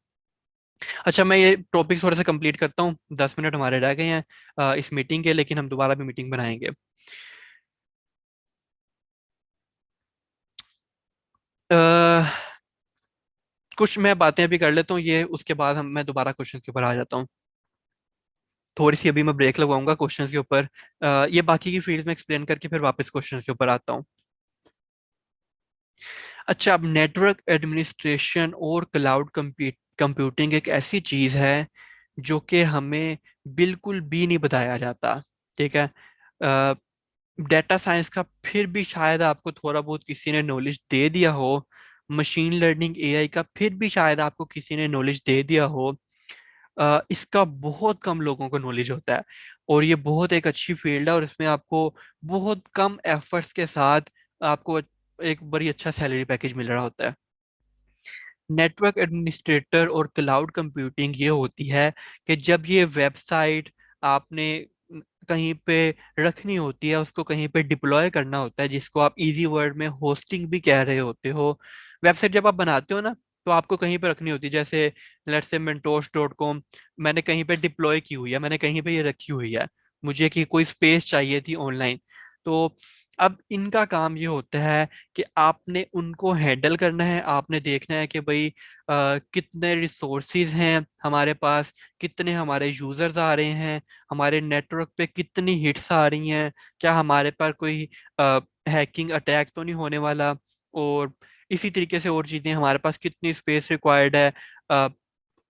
अच्छा, मैं ये टॉपिक थोड़ा सा कंप्लीट करता हूँ, 10 मिनट हमारे रह गए हैं इस मीटिंग के, लेकिन हम दोबारा भी मीटिंग बनाएंगे। अह, कुछ मैं बातें अभी कर लेता हूँ ये, उसके बाद मैं दोबारा क्वेश्चन के ऊपर आ जाता हूँ। थोड़ी सी अभी मैं ब्रेक लगवाऊंगा क्वेश्चन के ऊपर, ये बाकी की फील्ड में एक्सप्लेन करके फिर वापस क्वेश्चन के ऊपर आता हूँ। अच्छा, अब नेटवर्क एडमिनिस्ट्रेशन और क्लाउड कंप्यूटिंग एक ऐसी चीज़ है जो कि हमें बिल्कुल भी नहीं बताया जाता। ठीक है, डेटा साइंस का फिर भी शायद आपको थोड़ा बहुत किसी ने नॉलेज दे दिया हो, मशीन लर्निंग एआई का फिर भी शायद आपको किसी ने नॉलेज दे दिया हो। इसका बहुत कम लोगों को नॉलेज होता है, और ये बहुत एक अच्छी फील्ड है, और इसमें आपको बहुत कम एफर्ट्स के साथ आपको एक बड़ी अच्छा सैलरी पैकेज मिल रहा होता है। नेटवर्क एडमिनिस्ट्रेटर और क्लाउड कंप्यूटिंग ये होती है कि जब ये वेबसाइट आपने कहीं पे रखनी होती है, उसको कहीं पे डिप्लॉय करना होता है, जिसको आप इजी वर्ड में होस्टिंग भी कह रहे होते हो। वेबसाइट जब आप बनाते हो ना, तो आपको कहीं पे रखनी होती है, जैसे लेट्स से mentos.com, मैंने कहीं पे डिप्लॉय की हुई है, मैंने कहीं पे ये रखी हुई है, मुझे कि कोई स्पेस चाहिए थी ऑनलाइन। तो अब इनका काम ये होता है कि आपने उनको हैंडल करना है, आपने देखना है कि भाई कितने रिसोर्सिज हैं हमारे पास, कितने हमारे यूजर्स आ रहे हैं, हमारे नेटवर्क पे कितनी हिट्स आ रही हैं, क्या हमारे पर कोई हैकिंग अटैक तो नहीं होने वाला, और इसी तरीके से और चीज़ें, हमारे पास कितनी स्पेस रिक्वायर्ड है। अ,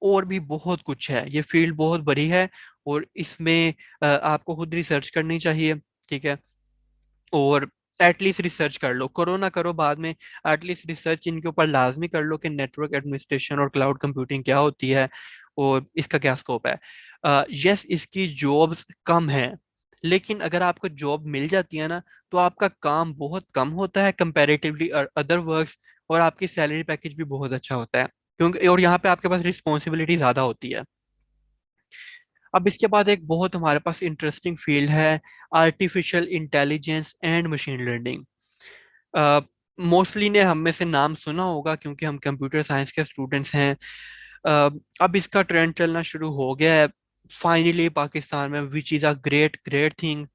और भी बहुत कुछ है, ये फील्ड बहुत बड़ी है, और इसमें आपको खुद रिसर्च करनी चाहिए। ठीक है, और एटलीस्ट रिसर्च कर लो, करो ना करो बाद में, एटलीस्ट रिसर्च इनके ऊपर लाजमी कर लो कि नेटवर्क एडमिनिस्ट्रेशन और क्लाउड कंप्यूटिंग क्या होती है और इसका क्या स्कोप है। यस, इसकी जॉब्स कम हैं, लेकिन अगर आपको जॉब मिल जाती है ना, तो आपका काम बहुत कम होता है कंपैरेटिवली अदर वर्क्स, और आपकी सैलरी पैकेज भी बहुत अच्छा होता है, क्योंकि और यहाँ पे आपके पास रिस्पॉन्सिबिलिटी ज़्यादा होती है। अब इसके बाद एक बहुत हमारे पास इंटरेस्टिंग फील्ड है, artificial intelligence and machine learning. Mostly ने हम में से नाम सुना होगा, क्योंकि हम कंप्यूटर साइंस के स्टूडेंट्स हैं। अब इसका ट्रेंड चलना शुरू हो गया है। फाइनली पाकिस्तान में, which is a great great thing.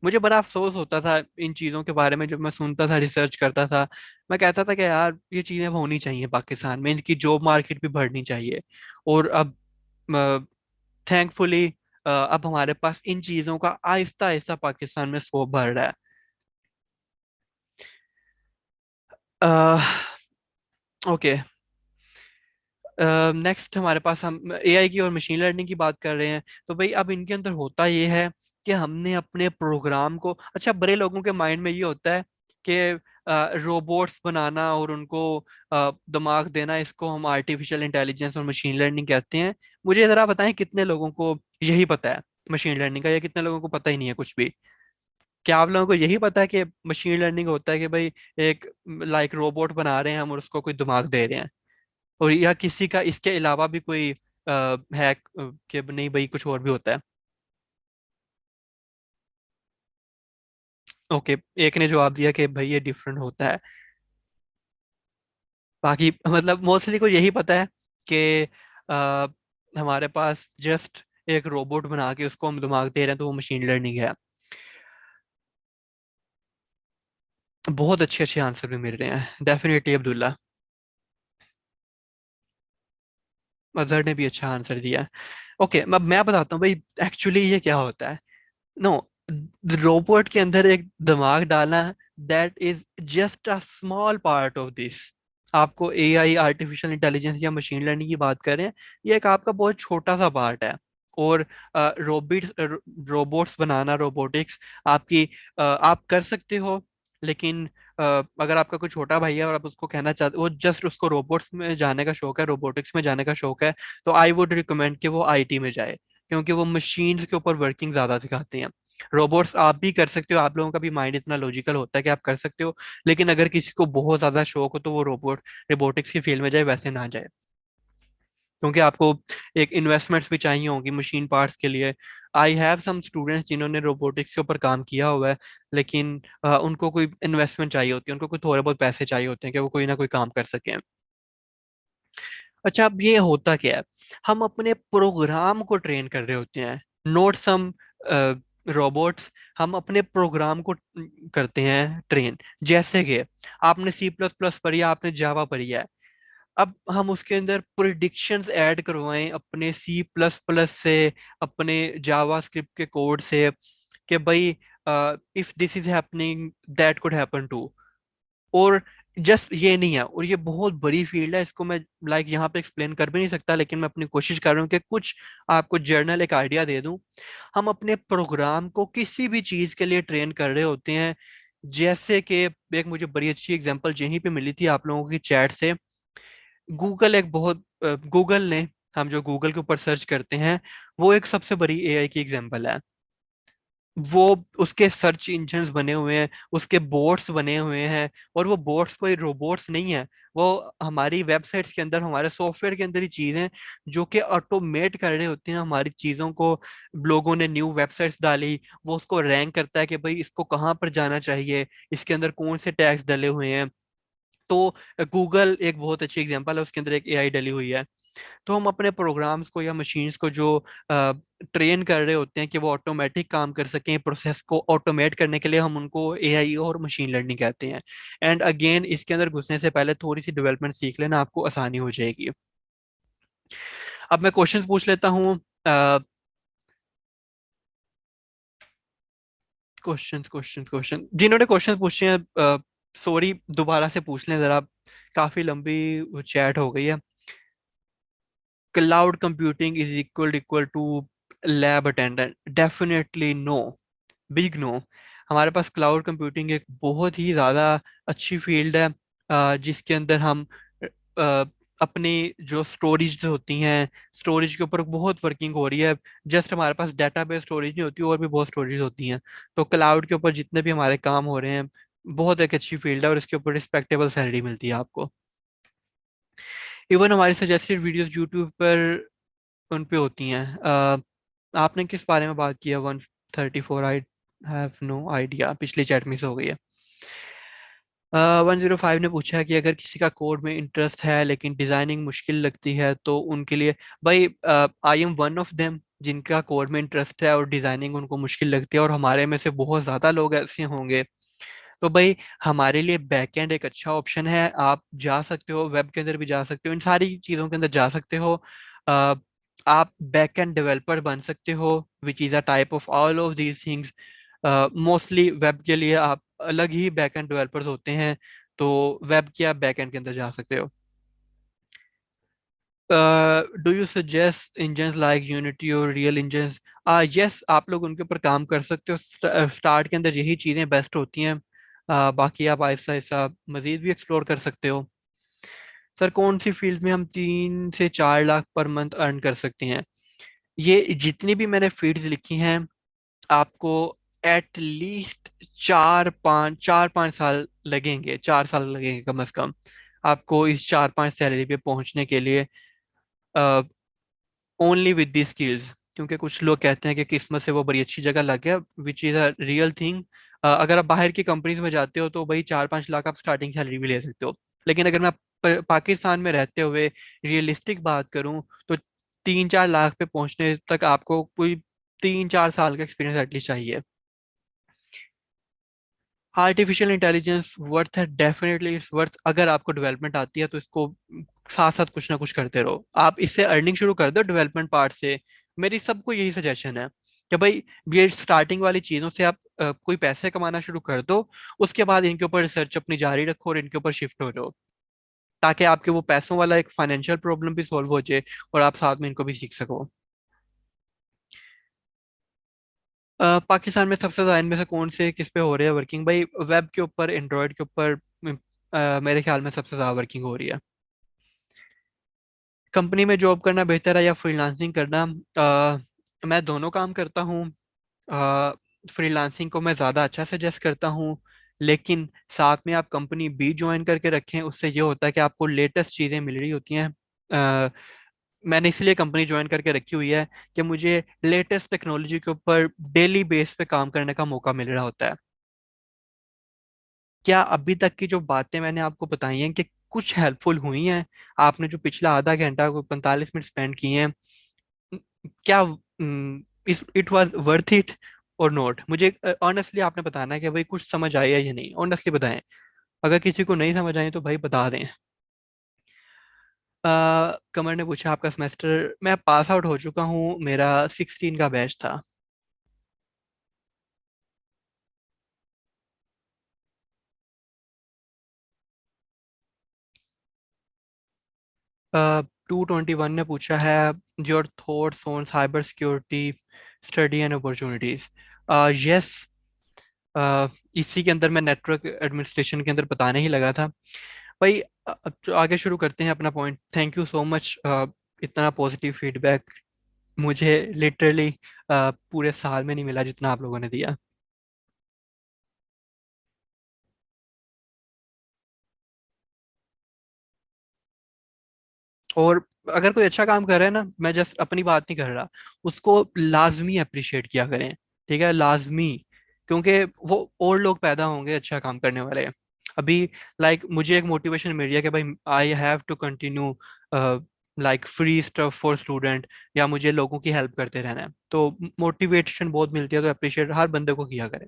मुझे बड़ा अफसोस होता था इन चीज़ों के बारे में, जब मैं सुनता था, रिसर्च करता था। मैं कहता था कि यार ये चीज़ें होनी चाहिए पाकिस्तान में, इनकी जॉब मार्केट भी बढ़नी चाहिए। और अब थैंकफुली अब हमारे पास इन चीज़ों का आहिस्ता आहिस्ता पाकिस्तान में स्कोप बढ़ रहा है। ओके, नेक्स्ट हमारे पास हम एआई की और मशीन लर्निंग की बात कर रहे हैं। तो भाई अब इनके अंदर होता ये है कि हमने अपने प्रोग्राम को, अच्छा बड़े लोगों के माइंड में ये होता है कि रोबोट्स बनाना और उनको दिमाग देना, इसको हम आर्टिफिशियल इंटेलिजेंस और मशीन लर्निंग कहते हैं। मुझे ज़रा बताएं कितने लोगों को यही पता है मशीन लर्निंग का, या कितने लोगों को पता ही नहीं है कुछ भी। क्या आप लोगों को यही पता है कि मशीन लर्निंग होता है कि भाई एक लाइक रोबोट बना रहे हैं हम और उसको कोई दिमाग दे रहे हैं, और या किसी का इसके अलावा भी कोई है कि नहीं भाई कुछ और भी होता है? ओके, एक ने जवाब दिया कि भाई ये डिफरेंट होता है। बाकी मतलब मोस्टली को यही पता है कि अ, हमारे पास जस्ट एक रोबोट बना के उसको हम दिमाग दे रहे हैं तो वो मशीन लर्निंग है। बहुत अच्छे अच्छे आंसर भी मिल रहे हैं डेफिनेटली अब्दुल्ला। अजहर ने भी अच्छा आंसर दिया। ओके, अब मैं बताता हूँ भाई एक्चुअली ये क्या होता है। नो, रोबोट के अंदर एक दिमाग डालना, that is just a small part of this. आपको एआई, आर्टिफिशियल इंटेलिजेंस या मशीन लर्निंग की बात करें, ये एक आपका बहुत छोटा सा पार्ट है। और रोबोट रोबोट्स बनाना, रोबोटिक्स आपकी आप कर सकते हो, लेकिन अगर आपका कोई छोटा भाई है और आप उसको कहना चाहते, वो जस्ट उसको रोबोट्स में जाने का शौक है, रोबोटिक्स में जाने का शौक है, तो आई वुड रिकमेंड कि वो आईटी में जाए, क्योंकि वो मशीन्स के ऊपर वर्किंग ज्यादा सिखाते हैं। रोबोट्स आप भी कर सकते हो, आप लोगों का भी माइंड इतना लॉजिकल होता है कि आप कर सकते हो, लेकिन अगर किसी को बहुत ज्यादा शौक हो तो वो रोबोटिक्स की फील्ड में जाए, वैसे ना जाए। क्योंकि आपको एक इन्वेस्टमेंट्स भी चाहिए होंगी मशीन पार्ट्स के लिए। आई हैव सम स्टूडेंट्स जिन्होंने रोबोटिक्स के ऊपर काम किया हुआ है, लेकिन उनको कोई इन्वेस्टमेंट चाहिए होती है, उनको कोई थोड़े बहुत पैसे चाहिए होते हैं कि वो कोई ना कोई काम कर सकें। अच्छा, अब ये होता क्या है, हम अपने प्रोग्राम को ट्रेन कर रहे होते हैं, नोट सम रोबोट्स। हम अपने प्रोग्राम को करते हैं ट्रेन। जैसे कि आपने सी प्लस प्लस पढ़ी है, आपने जावा पढ़ी है। अब हम उसके अंदर प्रिडिक्शंस ऐड करवाएं अपने सी प्लस प्लस से, अपने जावा स्क्रिप्ट के कोड से, कि भाई if this is happening that could happen too. और जस्ट ये नहीं है, और ये बहुत बड़ी फील्ड है, इसको मैं लाइक यहाँ पे एक्सप्लेन कर भी नहीं सकता, लेकिन मैं अपनी कोशिश कर रहा हूँ कि कुछ आपको जर्नल एक आइडिया दे दूं। हम अपने प्रोग्राम को किसी भी चीज के लिए ट्रेन कर रहे होते हैं। जैसे कि एक मुझे बड़ी अच्छी एग्जांपल यहीं पे मिली थी आप लोगों की चैट से। गूगल एक बहुत गूगल ने, हम जो गूगल के ऊपर सर्च करते हैं, वो एक सबसे बड़ी एआई की एग्जांपल है। वो उसके सर्च इंजन्स बने हुए हैं, उसके बोट्स बने हुए हैं, और वो बोट्स कोई रोबोट्स नहीं है। वो हमारी वेबसाइट्स के अंदर, हमारे सॉफ्टवेयर के अंदर ही चीजें हैं जो कि ऑटोमेट कर रहे होते हैं हमारी चीजों को। लोगों ने न्यू वेबसाइट्स डाली, वो उसको रैंक करता है कि भाई इसको कहाँ पर जाना चाहिए, इसके अंदर कौन से टैग्स डले हुए हैं। तो गूगल एक बहुत अच्छी एग्जांपल है, उसके अंदर एक एआई डली हुई है। तो हम अपने प्रोग्राम्स को या मशीन्स को जो ट्रेन कर रहे होते हैं कि वो ऑटोमेटिक काम कर सकें, प्रोसेस को ऑटोमेट करने के लिए, हम उनको एआई और मशीन लर्निंग कहते हैं। एंड अगेन, इसके अंदर घुसने से पहले थोड़ी सी डेवलपमेंट सीख लेना, आपको आसानी हो जाएगी। अब मैं क्वेश्चंस पूछ लेता हूँ। क्वेश्चन जिन्होंने क्वेश्चन पूछे हैं, सॉरी, दोबारा से पूछ लें जरा, काफी लंबी चैट हो गई है। Cloud computing is equal to lab attendant? Definitely no, big no. हमारे पास क्लाउड कंप्यूटिंग एक बहुत ही ज़्यादा अच्छी फील्ड है, जिसके अंदर हम अ, अपनी जो स्टोरेज होती हैं, स्टोरेज के ऊपर बहुत वर्किंग हो रही है। जस्ट हमारे पास डेटाबेस स्टोरेज नहीं होती, और भी बहुत स्टोरेज होती हैं। तो क्लाउड के ऊपर जितने भी हमारे काम हो रहे हैं, बहुत एक अच्छी फील्ड है, और इसके ऊपर रिस्पेक्टेबल सैलरी मिलती है आपको। इवन हमारी सजेस्टेड वीडियोस यूट्यूब पर उन पे होती हैं। आपने किस बारे में बात किया? 134, आई हैव नो आइडिया, पिछली चैट मिस हो गई है। 105 ने पूछा है कि अगर किसी का कोड में इंटरेस्ट है लेकिन डिजाइनिंग मुश्किल लगती है तो उनके लिए, भाई, I am one of them जिनका कोड में इंटरेस्ट है और डिजाइनिंग उनको मुश्किल लगती है, और हमारे में से बहुत ज्यादा लोग ऐसे होंगे। तो भाई, हमारे लिए बैकएंड एक अच्छा ऑप्शन है। आप जा सकते हो, वेब के अंदर भी जा सकते हो, इन सारी चीज़ों के अंदर जा सकते हो। अ, आप बैकएंड डेवलपर बन सकते हो, which is a type of all of these things. Mostly web के लिए आप अलग ही बैकएंड डेवलपर्स होते हैं, तो वेब के आप बैकएंड के अंदर जा सकते हो। Do you suggest engine like unity और रियल इंजन? यस, आप लोग उनके ऊपर काम कर सकते हो। स्टार्ट के अंदर यही चीज़ें बेस्ट होती हैं। बाकी आप आहिस्ता आहिस्ता मजीद भी एक्सप्लोर कर सकते हो। सर, कौन सी फील्ड में हम 3 से 4 लाख पर मंथ अर्न कर सकते हैं? ये जितनी भी मैंने फील्ड्स लिखी हैं, आपको एट लीस्ट 4-5 साल लगेंगे, 4 साल लगेंगे कम से कम आपको इस 4-5 सैलरी पे पहुंचने के लिए, ओनली विद दी स्किल्स। क्योंकि कुछ लोग कहते हैं कि किस्मत से वो बड़ी अच्छी जगह लग गया, which is a real thing. अगर आप बाहर की कंपनीज में जाते हो तो भाई 4-5 लाख आप स्टार्टिंग सैलरी भी ले सकते हो। लेकिन अगर मैं पाकिस्तान में रहते हुए रियलिस्टिक बात करूं, तो 3-4 लाख पे पहुंचने तक आपको कोई 3-4 साल का एक्सपीरियंस एटलीस्ट चाहिए। आर्टिफिशियल इंटेलिजेंस वर्थ है, डेफिनेटली इट्स वर्थ। अगर आपको डेवलपमेंट आती है तो इसको साथ साथ कुछ ना कुछ करते रहो। आप इससे अर्निंग शुरू कर दो डेवलपमेंट पार्ट से। मेरी सबको यही सजेशन है कि भाई, ये स्टार्टिंग वाली चीज़ों से आप कोई पैसे कमाना शुरू कर दो। उसके बाद इनके ऊपर रिसर्च अपनी जारी रखो और इनके ऊपर शिफ्ट हो जाओ, ताकि आपके वो पैसों वाला एक फाइनेंशियल प्रॉब्लम भी सॉल्व हो जाए और आप साथ में इनको भी सीख सको। पाकिस्तान में सबसे ज्यादा इनमें से कौन से किस पे हो रही है वर्किंग? भाई, वेब के ऊपर, एंड्रॉयड के ऊपर मेरे ख्याल में सबसे ज्यादा वर्किंग हो रही है। कंपनी में जॉब करना बेहतर है या फ्रीलांसिंग करना? मैं दोनों काम करता हूँ। फ्रीलांसिंग को मैं ज़्यादा अच्छा सजेस्ट करता हूँ, लेकिन साथ में आप कंपनी भी ज्वाइन करके रखें। उससे ये होता है कि आपको लेटेस्ट चीज़ें मिल रही होती हैं। अ, मैंने इसलिए कंपनी ज्वाइन करके रखी हुई है कि मुझे लेटेस्ट टेक्नोलॉजी के ऊपर डेली बेस पे काम करने का मौका मिल रहा होता है। क्या अभी तक की जो बातें मैंने आपको बताई हैं कि कुछ हेल्पफुल हुई हैं? आपने जो पिछला आधा घंटा को 45 मिनट स्पेंड किए हैं, क्या इट वाज वर्थ इट और नॉट? मुझे ऑनेस्टली आपने बताना है कि भाई कुछ समझ आया या नहीं। ऑनेस्टली बताएं। अगर किसी को नहीं समझ आई तो भाई बता दें। कमर ने पूछा आपका सेमेस्टर, मैं पास आउट हो चुका हूँ, मेरा 16 का बैच था। 221 ने पूछा है your thoughts on cyber security study and opportunities. Yes, इसी के अंदर मैं नेटवर्क एडमिनिस्ट्रेशन के अंदर बताने ही लगा था। भाई, तो आगे शुरू करते हैं अपना point. Thank you so much. इतना पॉजिटिव फीडबैक मुझे लिटरली पूरे साल में नहीं मिला जितना आप लोगों ने दिया। और अगर कोई अच्छा काम कर रहा है ना, मैं जस्ट अपनी बात नहीं कर रहा, उसको लाजमी अप्रिशिएट किया करें। ठीक है, लाजमी। क्योंकि वो और लोग पैदा होंगे अच्छा काम करने वाले। अभी, मुझे एक मोटिवेशन मिल रही है कि भाई I have to continue free stuff for student, या मुझे लोगों की हेल्प करते रहना है। तो मोटिवेशन बहुत मिलती है, तो अप्रिशिएट हर बंदे को किया करें।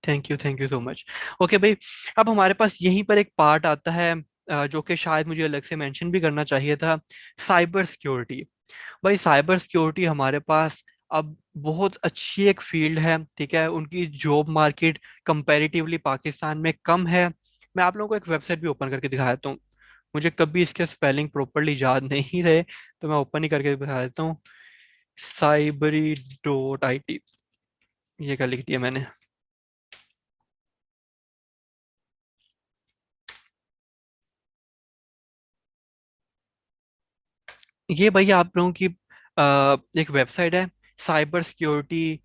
Thank you so much. Okay भाई, अब हमारे पास यहीं पर एक पार्ट आता है, जो कि शायद मुझे अलग से मेंशन भी करना चाहिए था। Cyber security. भाई, साइबर सिक्योरिटी हमारे पास अब बहुत अच्छी एक फील्ड है। ठीक है, उनकी जॉब मार्केट कंपैरेटिवली पाकिस्तान में कम है। मैं आप लोगों को एक वेबसाइट भी ओपन करके दिखा देता हूँ। मुझे कभी इसके स्पेलिंग प्रॉपरली याद नहीं रहे, तो मैं ओपन ही करके दिखा देता हूँ। साइबरी.IT, ये क्या लिख दिया मैंने? ये भैया आप लोगों की एक वेबसाइट है, cyber security,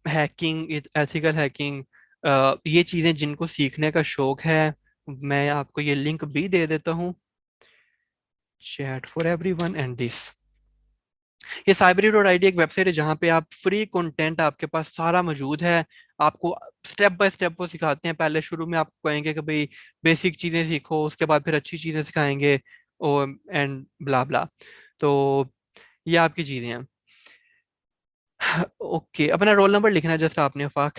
hacking, ethical hacking, ये चीज़ें जिनको सीखने का शौक है, मैं आपको ये लिंक भी दे देता हूँ। Chat for everyone and this. ये साइबरी.आईडी एक वेबसाइट है जहाँ पे आप फ्री कंटेंट, आपके पास सारा मौजूद है। आपको स्टेप बाय स्टेप वो सिखाते हैं। पहले शुरू में आपको कहेंगे कि भाई बेसिक चीजें सीखो, उसके बाद फिर अच्छी चीजें सिखाएंगे, और एंड ब्ला ब्ला। तो ये आपकी चीजें हैं। ओके, अपना रोल नंबर लिखना है जैसे आपने, आफाक।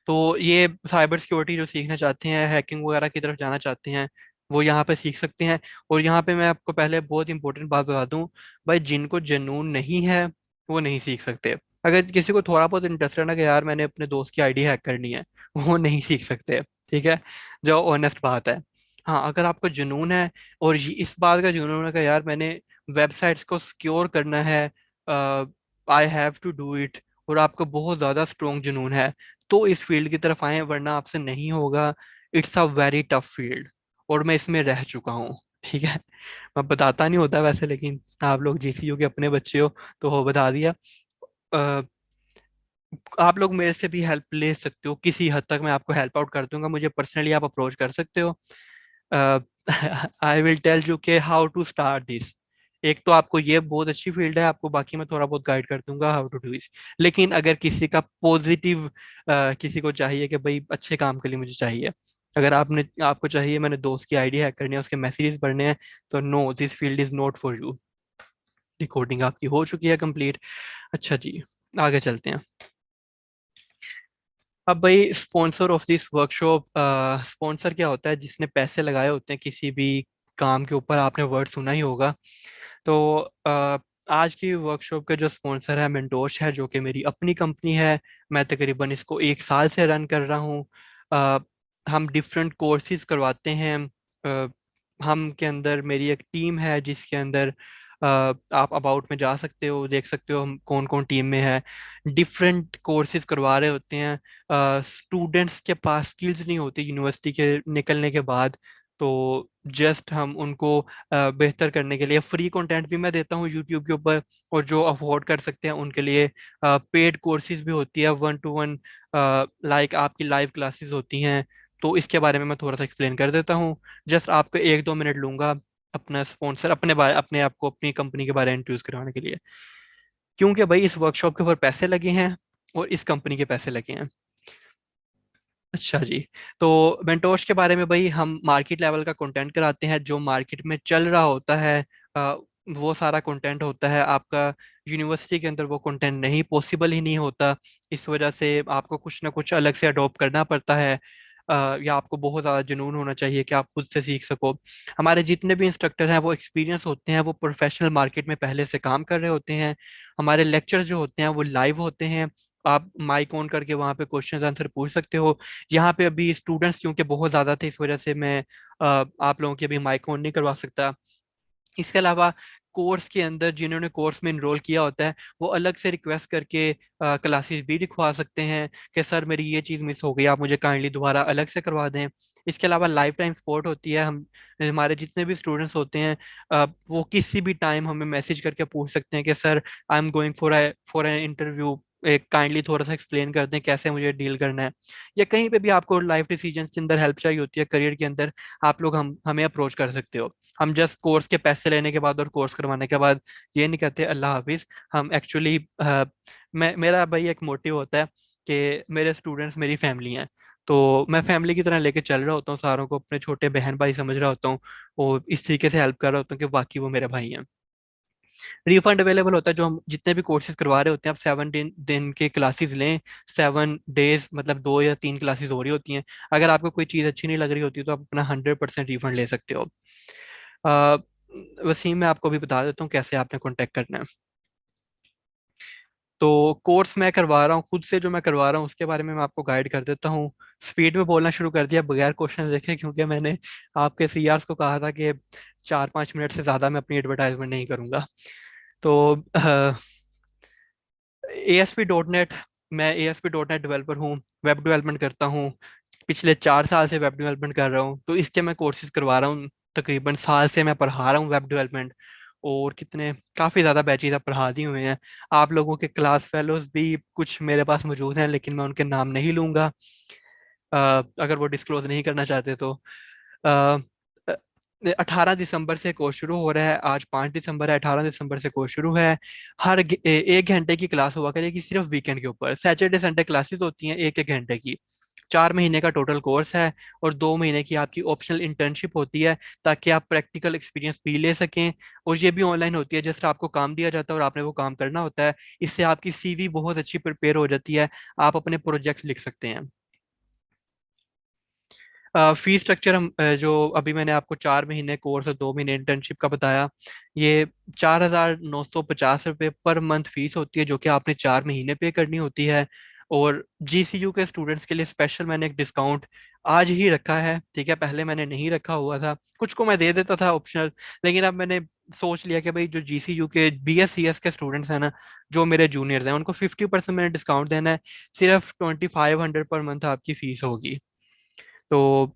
तो ये साइबर सिक्योरिटी जो सीखना चाहते हैं, हैकिंग वगैरह की तरफ जाना चाहते हैं, वो यहाँ पे सीख सकते हैं। और यहाँ पे मैं आपको पहले बहुत इंपॉर्टेंट बात बता दूं, भाई जिनको जुनून नहीं है वो नहीं सीख सकते। अगर किसी को थोड़ा बहुत इंटरेस्ट है ना कि यार मैंने अपने दोस्त की आईडी हैक करनी है, वो नहीं सीख सकते। ठीक है, जो ऑनेस्ट बात है। हाँ, अगर आपको जुनून है, और इस बात का जुनून है कि यार मैंने वेबसाइट्स को सिक्योर करना है, I have to do it, और आपको बहुत ज़्यादा स्ट्रॉन्ग जुनून है, तो इस फील्ड की तरफ आए, वरना आपसे नहीं होगा। It's a very tough field, और मैं इसमें रह चुका हूँ। ठीक है, मैं बताता नहीं होता वैसे, लेकिन आप लोग जीसीयू के अपने बच्चे हो तो हो बता दिया। अ, आप लोग मेरे से भी हेल्प ले सकते हो, किसी हद तक मैं आपको हेल्प आउट कर दूंगा, मुझे पर्सनली आप अप्रोच कर सकते हो। आई विल टेल यू के हाउ टू स्टार्ट दिस। एक तो आपको ये बहुत अच्छी फील्ड है, आपको बाकी मैं थोड़ा बहुत गाइड कर दूंगा हाउ टू डू दिस। लेकिन अगर किसी का पॉजिटिव, किसी को चाहिए कि भाई अच्छे काम के लिए मुझे चाहिए, अगर आपको चाहिए मैंने दोस्त की आईडी हैक करनी है, उसके मैसेजेस पढ़ने हैं, तो no, this field is not for you. Recording आपकी हो चुकी है कंप्लीट। अच्छा जी, आगे चलते हैं। अब भाई sponsor of this workshop, sponsor क्या होता है? जिसने पैसे लगाए होते हैं किसी भी काम के ऊपर, आपने वर्ड सुना ही होगा। तो आज की वर्कशॉप के जो स्पॉन्सर है मेंटोर्स है, जो कि मेरी अपनी कंपनी है। मैं तकरीबन इसको 1 साल से रन कर रहा हूँ। अ, हम डिफरेंट कोर्सेज करवाते हैं। अ, हम के अंदर मेरी एक टीम है जिसके अंदर आप अबाउट में जा सकते हो, देख सकते हो हम कौन कौन टीम में है। डिफरेंट कोर्सेज करवा रहे होते हैं। स्टूडेंट्स के पास स्किल्स नहीं होती यूनिवर्सिटी के निकलने के बाद, तो जस्ट हम उनको बेहतर करने के लिए फ्री कंटेंट भी मैं देता हूँ यूट्यूब के ऊपर। और जो अफोर्ड कर सकते हैं उनके लिए पेड कोर्सेज भी होती है, 1 to 1, लाइक आपकी लाइव क्लासेस होती हैं। तो इसके बारे में मैं थोड़ा सा एक्सप्लेन कर देता हूँ। जस्ट आपको 1-2 मिनट लूंगा अपना स्पॉन्सर, अपने आप को अपनी कंपनी के बारे में इंट्रोड्यूस करवाने के लिए। क्योंकि भाई इस वर्कशॉप के ऊपर पैसे लगे हैं, और इस कंपनी के पैसे लगे हैं। अच्छा जी। तो मेंटोर्स के बारे में भाई, हम मार्केट लेवल का कंटेंट कराते हैं, जो मार्केट में चल रहा होता है। अ, वो सारा कंटेंट होता है आपका। यूनिवर्सिटी के अंदर वो कंटेंट नहीं पॉसिबल ही नहीं होता। इस वजह से आपको कुछ ना कुछ अलग से अडॉप्ट करना पड़ता है। या आपको बहुत ज़्यादा जुनून होना चाहिए कि आप खुद से सीख सको। हमारे जितने भी इंस्ट्रक्टर हैं वो एक्सपीरियंस होते हैं, वो प्रोफेशनल मार्केट में पहले से काम कर रहे होते हैं। हमारे लेक्चर जो होते हैं वो लाइव होते हैं। आप माइक ऑन करके वहाँ पे क्वेश्चन आंसर पूछ सकते हो। यहाँ पे अभी स्टूडेंट्स क्योंकि बहुत ज़्यादा थे, इस वजह से मैं आप लोगों की अभी माइक ऑन नहीं करवा सकता। इसके अलावा कोर्स के अंदर जिन्होंने कोर्स में इनरोल किया होता है, वो अलग से रिक्वेस्ट करके क्लासेस भी लिखवा सकते हैं कि सर मेरी ये चीज़ मिस हो गई, आप मुझे काइंडली दोबारा अलग से करवा दें। इसके अलावा लाइफ टाइम सपोर्ट होती है। हम हमारे जितने भी स्टूडेंट्स होते हैं, वो किसी भी टाइम हमें मैसेज करके पूछ सकते हैं कि sir I am going for an interview, एक काइंडली थोड़ा सा एक्सप्लेन कर दें कैसे मुझे डील करना है। या कहीं पे भी आपको लाइफ डिसीजंस के अंदर हेल्प चाहिए होती है करियर के अंदर, आप लोग हमें अप्रोच कर सकते हो। हम जस्ट कोर्स के पैसे लेने के बाद और कोर्स करवाने के बाद ये नहीं कहते अल्लाह हाफिज। हम एक्चुअली, मेरा भाई एक मोटिव होता है कि मेरे स्टूडेंट्स मेरी फैमिली हैं। तो मैं फैमिली की तरह लेके चल रहा होता हूँ, सारों को अपने छोटे बहन भाई समझ रहा होता हूँ, और इस तरीके से हेल्प कर रहा होता हूँ कि बाकी वो मेरे भाई हैं। रिफंड अवेलेबल होता है, जो हम जितने भी कोर्सेज करवा रहे होते हैं, आप 7 दिन के क्लासेस लें। 7 डेज मतलब 2 या 3 क्लासेस हो रही होती हैं। अगर आपको कोई चीज़ अच्छी नहीं लग रही होती तो आप अपना 100% रिफंड ले सकते हो। अ, वसीम, मैं आपको भी बता देता हूँ कैसे आपने कांटेक्ट करना है। तो कोर्स मैं करवा रहा हूँ खुद से, जो मैं करवा रहा हूँ उसके बारे में मैं आपको गाइड कर देता हूँ। स्पीड में बोलना शुरू कर दिया बगैर क्वेश्चन देखे, क्योंकि मैंने आपके सीआरस को कहा था कि 4-5 मिनट से ज़्यादा मैं अपनी एडवर्टाइजमेंट नहीं करूँगा। तो ASP.NET, मैं ASP.NET डेवलपर हूँ, वेब डेवलपमेंट करता हूँ। पिछले 4 साल से वेब डेवलपमेंट कर रहा हूँ, तो इसके मैं कोर्सेज करवा रहा हूँ। तकरीबन साल से मैं पढ़ा रहा हूँ वेब डेवलपमेंट। और कितने काफ़ी ज़्यादा बैचेज आप पढ़ा दिए हुए हैं। आप लोगों के क्लास फेलोज भी कुछ मेरे पास मौजूद हैं, लेकिन मैं उनके नाम नहीं लूँगा, अगर वो डिस्क्लोज नहीं करना चाहते तो। 18 दिसंबर से कोर्स शुरू हो रहा है। आज 5 दिसंबर है, 18 दिसंबर से कोर्स शुरू है। एक घंटे की क्लास हुआ करेगी सिर्फ वीकेंड के ऊपर। सैटरडे संडे क्लासेस होती हैं एक एक घंटे की। 4 महीने का टोटल कोर्स है। और 2 महीने की आपकी ऑप्शनल इंटर्नशिप होती है, ताकि आप प्रैक्टिकल एक्सपीरियंस भी ले सकें। और ये भी ऑनलाइन होती है, जस्ट आपको काम दिया जाता है और आपने वो काम करना होता है। इससे आपकी सीवी बहुत अच्छी प्रिपेयर हो जाती है। आप अपने प्रोजेक्ट्स लिख सकते हैं। फी स्ट्रक्चर हम जो अभी मैंने आपको 4 महीने कोर्स और 2 महीने इंटर्नशिप का बताया, ये 4,950 रुपये पर मंथ फीस होती है, जो कि आपने 4 महीने पे करनी होती है। और जीसीयू के स्टूडेंट्स के लिए स्पेशल मैंने एक डिस्काउंट आज ही रखा है, ठीक है। पहले मैंने नहीं रखा हुआ था, कुछ को मैं दे देता था ऑप्शनल, लेकिन अब मैंने सोच लिया कि भाई जो जीसीयू के बीएससीएस के स्टूडेंट्स हैं ना, जो मेरे जूनियर्स हैं, उनको 50% मैंने डिस्काउंट देना है। सिर्फ 2500 पर मंथ आपकी फीस होगी। तो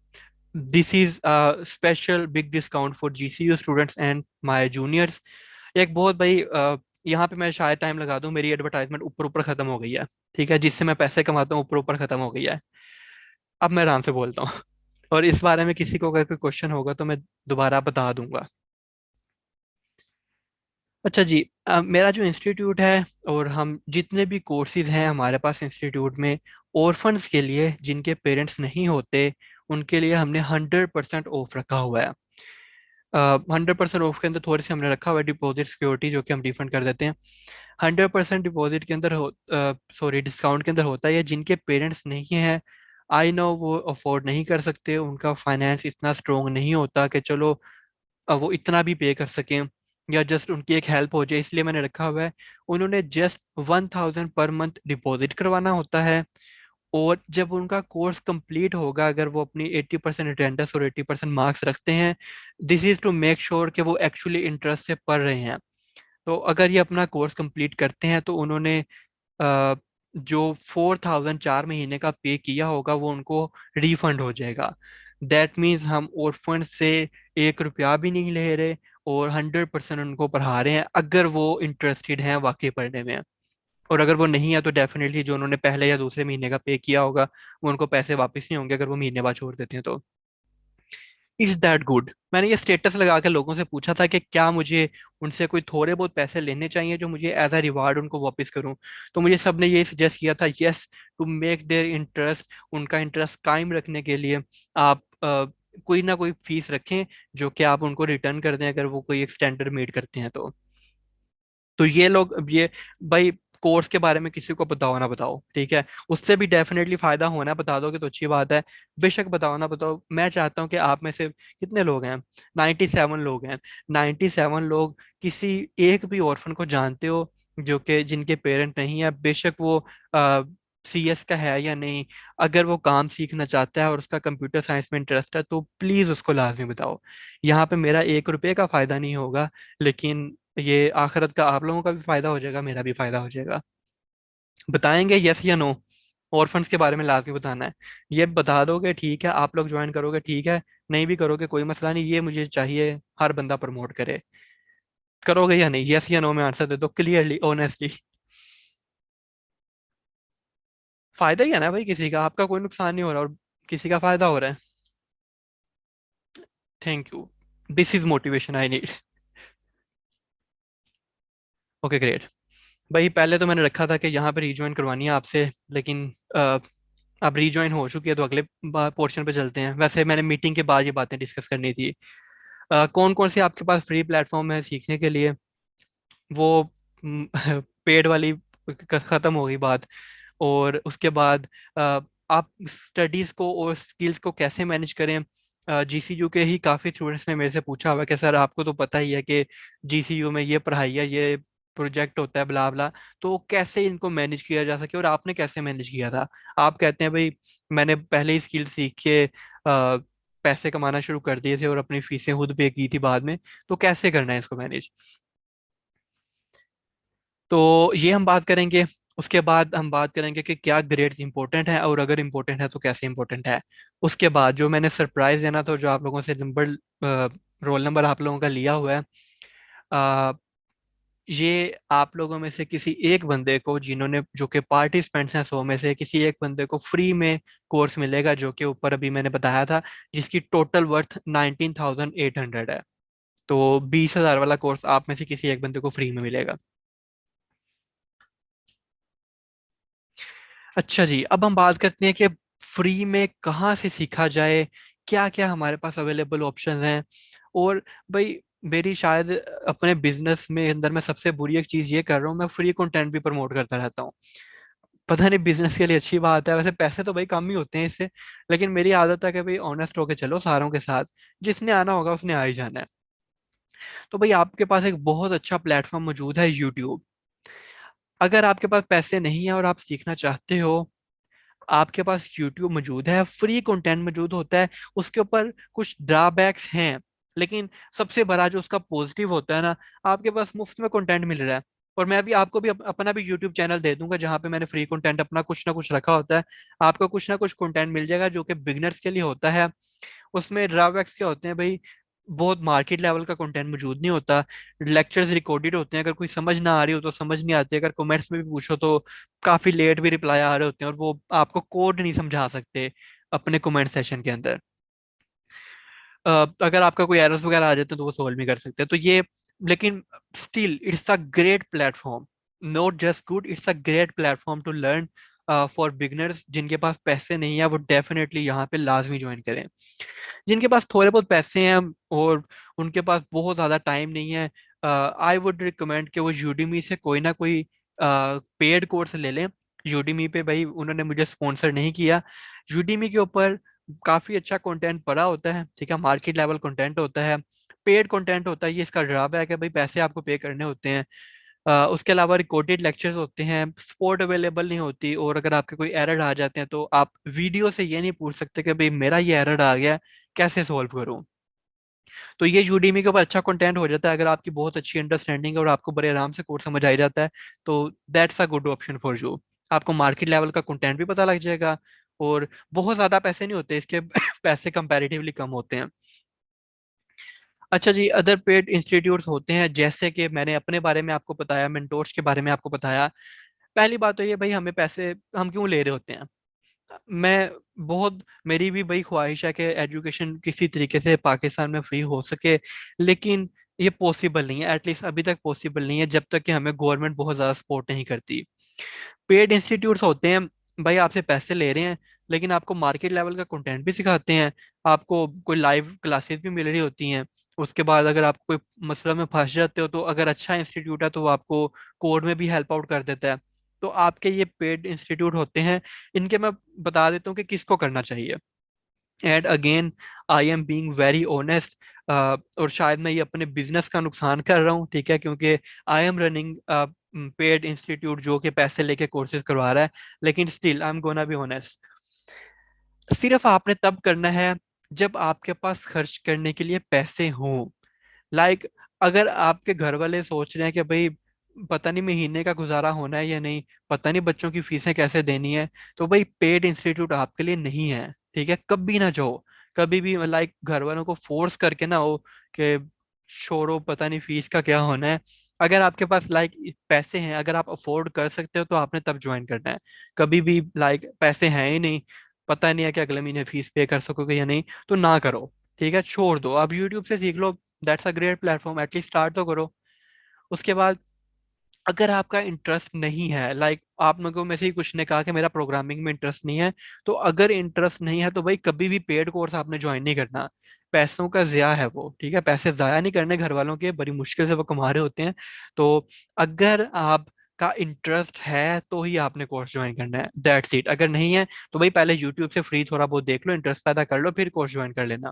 this is special big discount for GCU students and my juniors. एक बहुत भाई यहाँ पे मैं शायद टाइम लगा दूं, मेरी एडवर्टाइजमेंट ऊपर ऊपर खत्म हो गई है, ठीक है। जिससे मैं पैसे कमाता हूँ ऊपर ऊपर खत्म हो गई है। अब मैं आराम से बोलता हूँ। और इस बारे में किसी को अगर कोई क्वेश्चन होगा तो मैं दोबारा बता दूंगा। अच्छा जी, मेरा जो इंस्टीट्यूट है, और हम जितने भी कोर्सेज हैं हमारे पास इंस्टीट्यूट में, ऑर्फन्स के लिए जिनके पेरेंट्स नहीं होते, उनके लिए हमने 100% ऑफ रखा हुआ है। 100% ऑफ के अंदर थोड़ी सी हमने रखा हुआ है डिपॉजिट सिक्योरिटी, जो कि हम रिफंड कर देते हैं। 100% डिपॉजिट के अंदर हो, सॉरी, डिस्काउंट के अंदर होता है ये जिनके पेरेंट्स नहीं हैं। आई नो वो अफोर्ड नहीं कर सकते, उनका फाइनेंस इतना स्ट्रोंग नहीं होता कि चलो वो इतना भी पे कर सकें, या जस्ट उनकी एक हेल्प हो जाए, इसलिए मैंने रखा हुआ है। उन्होंने जस्ट 1,000 पर मंथ डिपॉजिट करवाना होता है। और जब उनका कोर्स कंप्लीट होगा, अगर वो अपनी 80% अटेंडेंस और 80% मार्क्स रखते हैं, this is to make sure कि वो एक्चुअली इंटरेस्ट से पढ़ रहे हैं। तो अगर ये अपना कोर्स कंप्लीट करते हैं तो उन्होंने जो 4,000 4 महीने का पे किया होगा वो उनको रिफंड हो जाएगा। दैट मीन्स हम orphan से 1 रुपया भी नहीं ले रहे, और 100% उनको पढ़ा रहे हैं, अगर वो इंटरेस्टेड हैं वाकई पढ़ने में। और अगर वो नहीं है तो डेफिनेटली जो उन्होंने पहले या दूसरे महीने का पे किया होगा, वो उनको पैसे वापस नहीं होंगे अगर वो महीने बाद छोड़ देते हैं तो। Is that good? मैंने ये स्टेटस लगा के लोगों से पूछा था कि क्या मुझे उनसे कोई थोड़े बहुत पैसे लेने चाहिए जो मुझे एज अ रिवार्ड उनको वापस करूं। तो मुझे सबने ये सजेस्ट किया था, yes, to make their interest, उनका इंटरेस्ट कायम रखने के लिए आप कोई ना कोई फीस रखें, जो कि आप उनको रिटर्न कर दें अगर वो कोई एक स्टैंडर्ड मीट करते हैं तो ये लोग, अब ये भाई, कोर्स के बारे में किसी को बताओ ना बताओ, ठीक है। उससे भी डेफिनेटली फायदा होना है, बता दोगे तो अच्छी बात है। बेशक बताओ ना बताओ, मैं चाहता हूँ कि आप में से कितने लोग हैं, 97 लोग हैं। 97 लोग किसी एक भी ऑर्फन को जानते हो जो कि जिनके पेरेंट नहीं है, बेशक वो सीएस का है या नहीं। अगर वो काम सीखना चाहता है और उसका कंप्यूटर साइंस में इंटरेस्ट है, तो प्लीज उसको लाजमी बताओ। यहाँ पे मेरा 1 रुपये का फायदा नहीं होगा, लेकिन ये आखिरत का आप लोगों का भी फायदा हो जाएगा, मेरा भी फायदा हो जाएगा। बताएंगे यस या नो? ऑर्फन्स के बारे में लाजमी बताना है। ये बता दोगे ठीक है, आप लोग ज्वाइन करोगे ठीक है, नहीं भी करोगे कोई मसला नहीं, ये मुझे चाहिए हर बंदा प्रमोट करे। करोगे या नहीं? यस या नो में आंसर दे दो क्लियरली, ऑनेस्टली। फायदा ही है ना भाई, किसी का आपका कोई नुकसान नहीं हो रहा और किसी का फायदा हो रहा है। Thank you. This is motivation I need. Okay great. भाई पहले तो मैंने रखा था कि यहाँ पे रिज्वाइन करवानी है आपसे, लेकिन अब रीजॉइन हो चुकी है, तो अगले पोर्शन पे चलते हैं। वैसे मैंने मीटिंग के बाद ये बातें डिस्कस करनी थी। कौन कौन से आपके पास फ्री प्लेटफॉर्म है सीखने के लिए? वो पेड वाली खत्म हो गई बात। और उसके बाद आप स्टडीज को और स्किल्स को कैसे मैनेज करें? जीसीयू के ही काफ़ी स्टूडेंट्स ने मेरे से पूछा हुआ है कि सर आपको तो पता ही है कि जीसीयू में ये पढ़ाई है, ये प्रोजेक्ट होता है, ब्ला ब्ला, तो कैसे इनको मैनेज किया जा सके, और आपने कैसे मैनेज किया था? आप कहते हैं भाई मैंने पहले ही स्किल सीख के पैसे कमाना शुरू कर दिए थे और अपनी फीसें खुद पे की थी बाद में, तो कैसे करना है इसको मैनेज? तो ये हम बात करेंगे। उसके बाद हम बात करेंगे कि क्या ग्रेड्स इंपॉर्टेंट है, और अगर इंपॉर्टेंट है तो कैसे इंपॉर्टेंट है। उसके बाद जो मैंने सरप्राइज देना था, जो आप लोगों से नंबर, रोल नंबर आप लोगों का लिया हुआ है, ये आप लोगों में से किसी एक बंदे को, जिन्होंने जो कि पार्टिसिपेंट्स हैं 100 में से किसी एक बंदे को फ्री में कोर्स मिलेगा, जो कि ऊपर अभी मैंने बताया था, जिसकी टोटल वर्थ 19,800 है। तो 20,000 वाला कोर्स आप में से किसी एक बंदे को फ्री में मिलेगा। अच्छा जी, अब हम बात करते हैं कि फ्री में कहाँ से सीखा जाए, क्या क्या हमारे पास अवेलेबल ऑप्शंस हैं। और भाई, मेरी शायद अपने बिजनेस में अंदर मैं सबसे बुरी एक चीज़ ये कर रहा हूँ, मैं फ्री कंटेंट भी प्रमोट करता रहता हूँ। पता नहीं बिजनेस के लिए अच्छी बात है, वैसे पैसे तो भाई कम ही होते हैं इससे, लेकिन मेरी आदत है कि भाई ऑनेस्ट होके चलो सारों के साथ, जिसने आना होगा उसने आ ही जाना है। तो भाई आपके पास एक बहुत अच्छा प्लेटफॉर्म मौजूद है, यूट्यूब। अगर आपके पास पैसे नहीं है और आप सीखना चाहते हो, आपके पास यूट्यूब मौजूद है, फ्री कंटेंट मौजूद होता है। उसके ऊपर कुछ ड्रॉबैक्स हैं, लेकिन सबसे बड़ा जो उसका पॉजिटिव होता है ना, आपके पास मुफ्त में कंटेंट मिल रहा है। और मैं भी आपको भी अपना भी यूट्यूब चैनल दे दूंगा, जहाँ पे मैंने फ्री कंटेंट अपना कुछ ना कुछ रखा होता है। आपको कुछ ना कुछ कंटेंट मिल जाएगा जो कि बिगनर्स के लिए होता है। उसमें ड्रॉबैक्स क्या होते हैं भाई, बहुत मार्केट लेवल का कंटेंट मौजूद नहीं होता। लेक्चर्स रिकॉर्डेड होते हैं, अगर कोई समझ ना आ रही हो तो समझ नहीं आती, अगर कमेंट्स में भी पूछो तो काफी लेट भी रिप्लाई आ रहे होते हैं, और वो आपको कोड नहीं समझा सकते अपने कमेंट सेशन के अंदर। अगर आपका कोई एरर्स वगैरह आ जाते हैं तो वो सॉल्व नहीं कर सकते, तो ये, लेकिन still it's a great platform. Not just good, it's a great platform to learn for beginners. जिनके पास पैसे नहीं है वो डेफिनेटली यहाँ पे लाजमी ज्वाइन करें। जिनके पास थोड़े बहुत पैसे हैं और उनके पास बहुत ज़्यादा टाइम नहीं है, आई वुड रिकमेंड कि वो यूडीमी से कोई ना कोई पेड कोर्स ले लें। यूडीमी पे भाई उन्होंने मुझे स्पॉन्सर नहीं किया। यूडीमी के ऊपर काफ़ी अच्छा कंटेंट पड़ा होता है, ठीक है, मार्केट लेवल कंटेंट होता है, पेड कंटेंट होता है। ये इसका ड्रॉबैक है भाई, पैसे आपको पे करने होते हैं। उसके अलावा रिकॉर्डेड लेक्चर्स होते हैं, सपोर्ट अवेलेबल नहीं होती, और अगर आपके कोई एरर आ जाते हैं तो आप वीडियो से ये नहीं पूछ सकते कि भाई मेरा ये एरर आ गया, कैसे सॉल्व करूं। तो ये यूडीमी के ऊपर अच्छा कंटेंट हो जाता है, अगर आपकी बहुत अच्छी अंडरस्टैंडिंग है और आपको बड़े आराम से कोर्स समझ आ ही जाता है, तो that's a good option for you. आपको मार्केट लेवल का कंटेंट भी पता लग जाएगा, और बहुत ज़्यादा पैसे नहीं होते इसके पैसे कंपैरेटिवली कम होते हैं। अच्छा जी, अदर पेड इंस्टीट्यूट्स होते हैं, जैसे कि मैंने अपने बारे में आपको बताया, मेंटोर्स के बारे में आपको बताया। पहली बात तो ये भाई, हमें पैसे हम क्यों ले रहे होते हैं। मैं बहुत, मेरी भी भाई ख्वाहिश है कि एजुकेशन किसी तरीके से पाकिस्तान में फ्री हो सके, लेकिन ये पॉसिबल नहीं है, एटलीस्ट अभी तक पॉसिबल नहीं है, जब तक कि हमें गवर्नमेंट बहुत ज़्यादा सपोर्ट नहीं करती। पेड इंस्टीट्यूट्स होते हैं, भाई आपसे पैसे ले रहे हैं, लेकिन आपको मार्केट लेवल का कंटेंट भी सिखाते हैं, आपको कोई लाइव क्लासेस भी मिल रही होती हैं। उसके बाद अगर आप कोई मसला में फंस जाते हो, तो अगर अच्छा इंस्टीट्यूट है तो वो आपको कोड में भी हेल्प आउट कर देता है। तो आपके ये पेड इंस्टीट्यूट होते हैं, इनके मैं बता देता हूँ कि किसको करना चाहिए। And again, I am being very honest, और शायद मैं ये अपने बिजनेस का नुकसान कर रहा हूँ, ठीक है, क्योंकि I am running paid institute जो कि पैसे लेके कोर्सेज करवा रहा है, लेकिन still I am gonna be honest. सिर्फ आपने तब करना है जब आपके पास खर्च करने के लिए पैसे हों। लाइक, अगर आपके घर वाले सोच रहे हैं कि भाई पता नहीं महीने का गुजारा होना है या नहीं, पता नहीं बच्चों की फीसें कैसे देनी है, तो भाई पेड इंस्टीट्यूट आपके लिए नहीं है, ठीक है। कभी ना जाओ, कभी भी, लाइक घर वालों को फोर्स करके ना हो कि छोड़ो पता नहीं फीस का क्या होना है। अगर आपके पास लाइक पैसे हैं, अगर आप अफोर्ड कर सकते हो, तो आपने तब ज्वाइन करना है। कभी भी लाइक पैसे हैं ही नहीं, पता नहीं है कि अगले महीने फीस पे कर सकोगे या नहीं, तो ना करो, ठीक है, छोड़ दो। आप यूट्यूब से सीख लो, that's a great platform, at least start तो करो। उसके बाद अगर आपका इंटरेस्ट नहीं है, लाइक आप लोगों में से ही कुछ ने कहा कि मेरा प्रोग्रामिंग में इंटरेस्ट नहीं है, तो अगर इंटरेस्ट नहीं है तो भाई कभी भी पेड कोर्स आपने ज्वाइन नहीं करना। पैसों का ज़िया है वो, ठीक है, पैसे ज़ाया नहीं करने घर वालों के, बड़ी मुश्किल से वो कमा रहे होते हैं। तो अगर आप का इंटरेस्ट है तो ही आपने कोर्स ज्वाइन करना है, दैट्स इट। अगर नहीं है तो भाई पहले यूट्यूब से फ्री थोड़ा बहुत देख लो, इंटरेस्ट पैदा कर लो, फिर कोर्स ज्वाइन कर लेना।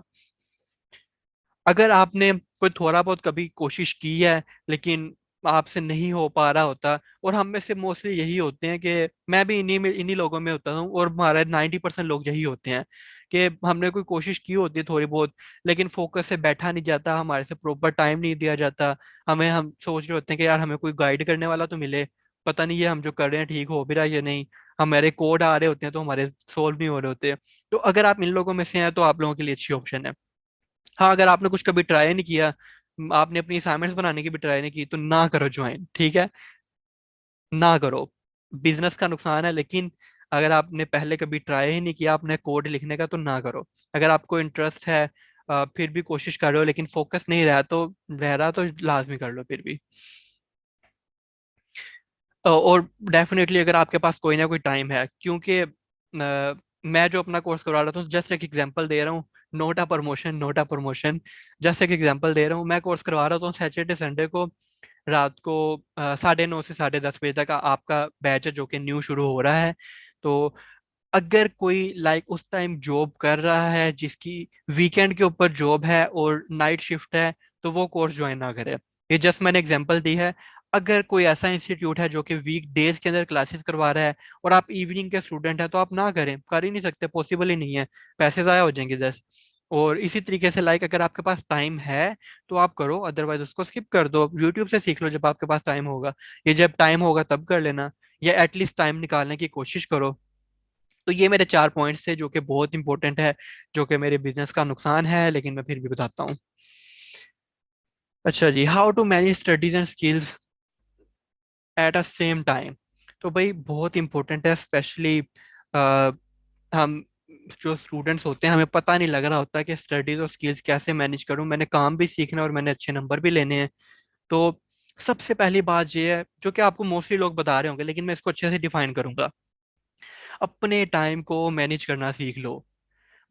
अगर आपने कोई थोड़ा बहुत कभी कोशिश की है, लेकिन आपसे नहीं हो पा रहा होता, और हम में से मोस्टली यही होते हैं कि मैं भी इन्हीं लोगों में होता हूँ, और हमारे 90% लोग यही होते हैं कि हमने कोई कोशिश की होती है थोड़ी बहुत, लेकिन फोकस से बैठा नहीं जाता, हमारे से प्रॉपर टाइम नहीं दिया जाता। हम सोच रहे होते हैं कि यार हमें कोई गाइड करने वाला तो मिले, पता नहीं ये हम जो कर रहे हैं ठीक हो भी रहा है या नहीं। हमारे कोड आ रहे होते हैं तो हमारे सोल्व नहीं हो रहे होते। तो अगर आप इन लोगों में से हैं तो आप लोगों के लिए अच्छी ऑप्शन है। हाँ, अगर आपने कुछ कभी ट्राई नहीं किया, आपने अपनी असाइनमेंट्स बनाने की भी ट्राई नहीं की तो ना करो ज्वाइन, ठीक है, ना करो। बिजनेस का नुकसान है, लेकिन अगर आपने पहले कभी ट्राई ही नहीं किया आपने कोड लिखने का तो ना करो। अगर आपको इंटरेस्ट है, फिर भी कोशिश कर रहे हो लेकिन फोकस नहीं रह रहा तो लाजमी कर लो फिर भी। और डेफिनेटली अगर आपके पास कोई ना कोई टाइम है, क्योंकि मैं जो अपना कोर्स करवा रहा हूँ, जस्ट एक एग्जांपल दे रहा हूँ, नोट अ प्रमोशन, नोट अ प्रमोशन, जस्ट एक एग्जांपल दे रहा हूँ। मैं कोर्स करवा रहा हूँ सैटरडे संडे को रात को 9:30 से 10:30 बजे तक आपका बैच है जो कि न्यू शुरू हो रहा है। तो अगर कोई उस टाइम जॉब कर रहा है, जिसकी वीकेंड के ऊपर जॉब है और नाइट शिफ्ट है, तो वो कोर्स ज्वाइन ना करे। ये जस्ट मैंने एग्जांपल दी है। अगर कोई ऐसा इंस्टीट्यूट है जो कि वीक डेज के अंदर क्लासेस करवा रहा है और आप इवनिंग के स्टूडेंट हैं, तो आप ना करें, कर ही नहीं सकते, पॉसिबल ही नहीं है, पैसे ज़ाया हो जाएंगे जस्ट। और इसी तरीके से अगर आपके पास टाइम है तो आप करो, अदरवाइज उसको स्किप कर दो, यूट्यूब से सीख लो जब आपके पास टाइम होगा। ये जब टाइम होगा तब कर लेना, या एटलीस्ट टाइम निकालने की कोशिश करो। तो ये मेरे 4 पॉइंट्स थे जो कि बहुत इंपॉर्टेंट है, जो कि मेरे बिजनेस का नुकसान है, लेकिन मैं फिर भी बताता हूँ। अच्छा जी, how to manage studies and skills at a same time. तो भाई बहुत इंपॉर्टेंट है, स्पेशली हम जो स्टूडेंट्स होते हैं, हमें पता नहीं लग रहा होता कि स्टडीज और स्किल्स कैसे मैनेज करूँ, मैंने काम भी सीखना है और मैंने अच्छे नंबर भी लेने हैं। तो सबसे पहली बात ये है, जो कि आपको मोस्टली लोग बता रहे होंगे लेकिन मैं इसको अच्छे से डिफाइन करूंगा, अपने टाइम को मैनेज करना सीख लो।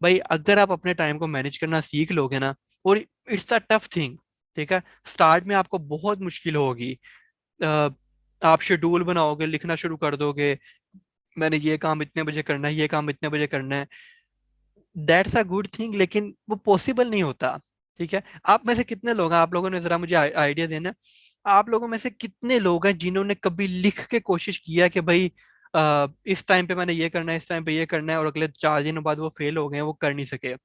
भाई अगर आप अपने टाइम को मैनेज करना सीख लोगे ना, और इट्स अ टफ थिंग, ठीक है, स्टार्ट में आपको बहुत मुश्किल होगी। अ, आप शेड्यूल बनाओगे, लिखना शुरू कर दोगे, मैंने ये काम इतने बजे करना है, ये काम इतने बजे करना है, दैट्स अ गुड थिंग, लेकिन वो पॉसिबल नहीं होता। ठीक है, आप में से कितने लोग हैं, आप लोगों ने जरा मुझे आइडिया देना। आप लोगों में से कितने लोग हैं जिन्होंने कभी लिख के कोशिश किया कि भाई इस टाइम पे मैंने ये करना है, इस टाइम पे ये करना है, और अगले 4 दिनों बाद वो फेल हो गए हैं, वो कर नहीं सके।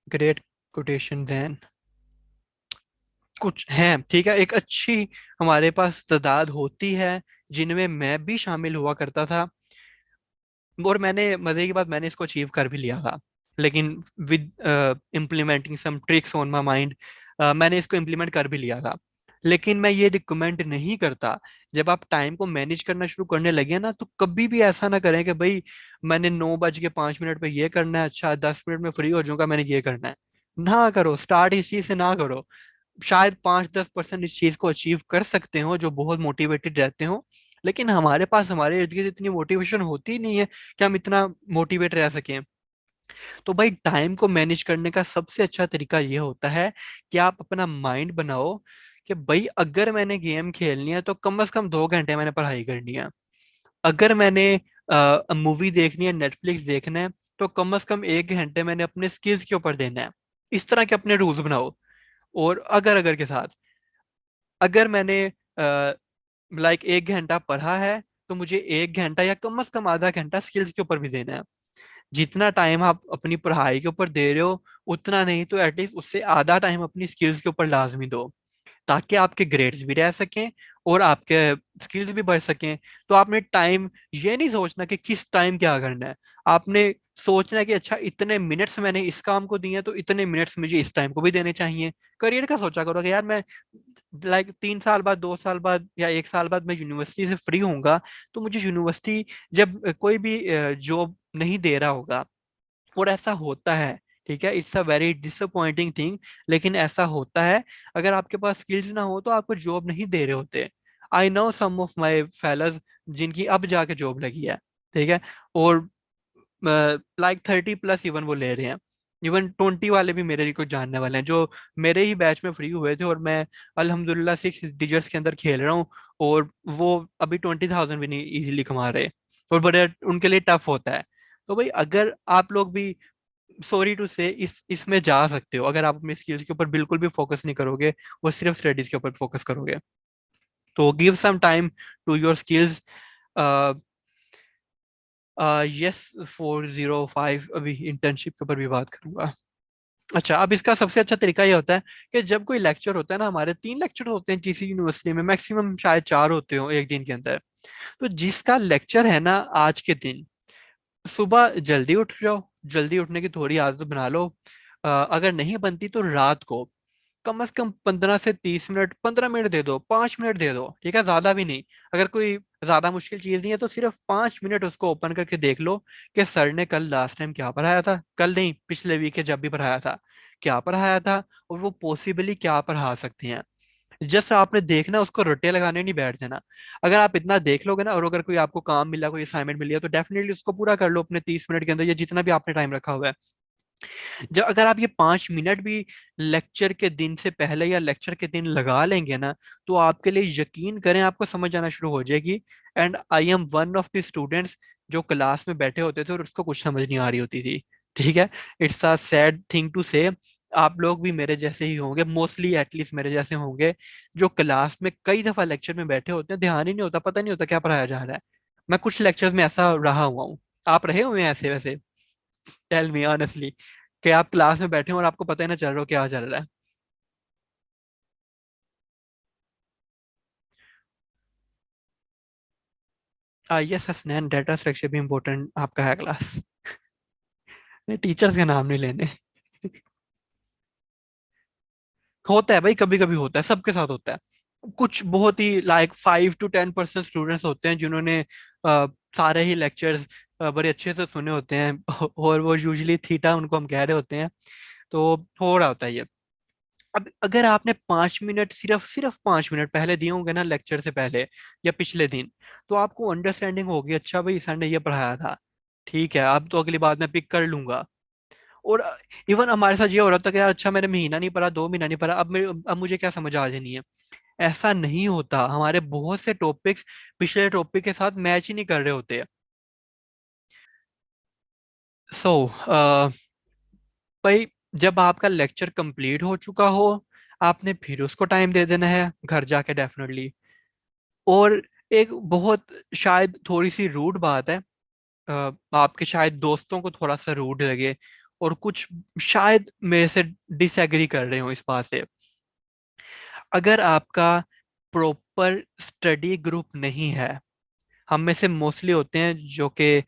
Great quotation then. कुछ हैं, ठीक है, एक अच्छी हमारे पास तादाद होती है जिनमें मैं भी शामिल हुआ करता था, और मैंने मजे की बात, मैंने इसको अचीव कर भी लिया था, लेकिन with implementing some tricks on my mind मैंने इसको इम्प्लीमेंट कर भी लिया था। लेकिन मैं ये रिकमेंड नहीं करता, जब आप टाइम को मैनेज करना शुरू करने लगे ना, तो कभी भी ऐसा ना करें कि भाई मैंने 9:05 पे ये करना है, अच्छा 10 मिनट में फ्री हो जाऊंगा, मैंने ये करना है। ना करो, स्टार्ट इस चीज से ना करो। शायद 5-10% इस चीज को अचीव कर सकते हो जो बहुत मोटिवेटेड रहते हो, लेकिन हमारे पास हमारे इर्द गिर्द इतनी मोटिवेशन होती नहीं है कि हम इतना मोटिवेट रह सकें। तो भाई टाइम को मैनेज करने का सबसे अच्छा तरीका ये होता है कि आप अपना माइंड बनाओ कि भाई अगर मैंने गेम खेलनी है तो कम से कम 2 घंटे मैंने पढ़ाई करनी है। अगर मैंने मूवी देखनी है, नेटफ्लिक्स देखना है, तो कम से कम 1 घंटे मैंने अपने स्किल्स के ऊपर देना है। इस तरह के अपने रूल्स बनाओ। और अगर अगर के साथ, अगर मैंने 1 घंटा पढ़ा है, तो मुझे 1 घंटा या कम से कम आधा घंटा स्किल्स के ऊपर भी देना है। जितना टाइम आप अपनी पढ़ाई के ऊपर दे रहे हो, उतना नहीं तो एटलीस्ट उससे आधा टाइम अपनी स्किल्स के ऊपर लाजमी दो, ताकि आपके ग्रेड्स भी रह सकें और आपके स्किल्स भी बढ़ सकें। तो आपने टाइम ये नहीं सोचना कि किस टाइम क्या करना है, आपने सोचना है कि अच्छा इतने मिनट्स मैंने इस काम को दिए हैं, तो इतने मिनट्स मुझे इस टाइम को भी देने चाहिए। करियर का सोचा करो कि यार मैं 3 साल बाद, 2 साल बाद, या 1 साल बाद मैं यूनिवर्सिटी से फ्री होऊंगा, तो मुझे यूनिवर्सिटी जब कोई भी जॉब नहीं दे रहा होगा, और ऐसा होता है, ठीक है, it's a very disappointing thing, लेकिन ऐसा होता है। अगर आपके पास स्किल्स ना हो तो आपको जॉब नहीं दे रहे होते। I know some of my failures जिनकी अब जाके जॉब लगी है, ठीक है, और 30+ इवन वो ले रहे हैं। इवन 20 वाले भी मेरे को जानने वाले हैं जो मेरे ही बैच में फ्री हुए थे, और मैं अल्हम्दुलिल्लाह 6 डिजिट्स के अंदर खेल रहा हूँ, और वो अभी 20,000 भी नहीं इजीली कमा रहे, और बड़े उनके लिए टफ होता है। तो भाई अगर आप लोग भी, सॉरी टू से, इसमें जा सकते हो अगर आप अपने स्किल्स के ऊपर बिल्कुल भी फोकस नहीं करोगे, वो सिर्फ स्टडीज के ऊपर फोकस करोगे। तो give some time to your skills. Yes, 405 अभी इंटर्नशिप के ऊपर भी बात करूंगा। अच्छा, अब इसका सबसे अच्छा तरीका ये होता है कि जब कोई लेक्चर होता है ना, हमारे 3 लेक्चर होते हैं किसी यूनिवर्सिटी में, मैक्सिमम शायद 4 होते हो एक दिन के अंदर। तो जिसका लेक्चर है ना आज के दिन, सुबह जल्दी उठ जाओ, जल्दी उठने की थोड़ी आदत बना लो। अगर नहीं बनती तो रात को कम से कम 15 से 30 मिनट, 15 मिनट दे दो, 5 मिनट दे दो, ठीक है, ज्यादा भी नहीं। अगर कोई ज्यादा मुश्किल चीज नहीं है तो सिर्फ 5 मिनट उसको ओपन करके देख लो कि सर ने कल लास्ट टाइम क्या पढ़ाया था, कल नहीं पिछले वीक के जब भी पढ़ाया था क्या पढ़ाया था, और वो पॉसिबली क्या पढ़ा सकते हैं। जस्ट आपने देखना, उसको रट्टे लगाने नहीं बैठ जाना। अगर आप इतना देख लोगे ना, और अगर कोई आपको काम मिला, कोई असाइनमेंट मिली है, तो डेफिनेटली उसको पूरा कर लो अपने 30 मिनट के अंदर, या जितना भी आपने टाइम रखा हुआ है। जब अगर आप ये 5 मिनट भी लेक्चर के दिन से पहले या लेक्चर के दिन लगा लेंगे ना, तो आपके लिए यकीन करें आपको समझ आना शुरू हो जाएगी। And I am one of the students जो क्लास में बैठे होते थे और उसको कुछ समझ नहीं आ रही होती थी। ठीक है, it's a sad thing to say, आप लोग भी मेरे जैसे ही होंगे, मोस्टली एटलीस्ट मेरे जैसे होंगे, जो क्लास में कई दफा लेक्चर में बैठे होते हैं, ध्यान ही नहीं होता, पता नहीं होता क्या पढ़ाया जा रहा है। मैं कुछ लेक्चर्स में ऐसा रहा हुआ हूँ। आप रहे हुए हैं ऐसे वैसे? टेल मी ऑनेस्टली, कि आप क्लास में बैठे हो और आपको पता ही ना चल रहा हो क्या चल रहा है। यस हसनैन, डाटा स्ट्रक्चर भी इम्पोर्टेंट आपका है क्लास। नहीं, टीचर्स के नाम नहीं लेने। होता है भाई, कभी कभी होता है, सबके साथ होता है। कुछ बहुत ही लाइक 5 to 10% स्टूडेंट्स होते हैं जिन्होंने सारे ही लेक्चर्स बड़े अच्छे से सुने होते हैं और वो यूजुअली थीटा उनको हम कह रहे होते हैं। तो हो रहा होता है ये। अब अगर आपने 5 मिनट, सिर्फ सिर्फ 5 मिनट पहले दिए होंगे ना लेक्चर से पहले या पिछले दिन, तो आपको अंडरस्टैंडिंग होगी, अच्छा भाई सर ने ये पढ़ाया था, ठीक है, अब तो अगली बात मैं पिक कर लूंगा। और इवन हमारे साथ ये हो रहा था कि यार अच्छा मैंने महीना नहीं पढ़ा, 2 महीना नहीं पढ़ा, अब मुझे क्या समझ आ जानी है। ऐसा नहीं होता, हमारे बहुत से टॉपिक्स पिछले टॉपिक के साथ मैच ही नहीं कर रहे होते। सो भाई, जब आपका लेक्चर कंप्लीट हो चुका हो, आपने फिर उसको टाइम दे देना है घर जाके डेफिनेटली। और एक बहुत शायद थोड़ी सी रूड बात है, आपके शायद दोस्तों को थोड़ा सा रूड लगे, और कुछ शायद मेरे से डिसएग्री कर रहे हो इस बात से। अगर आपका प्रॉपर स्टडी ग्रुप नहीं है, हम में से मोस्टली होते हैं जो कि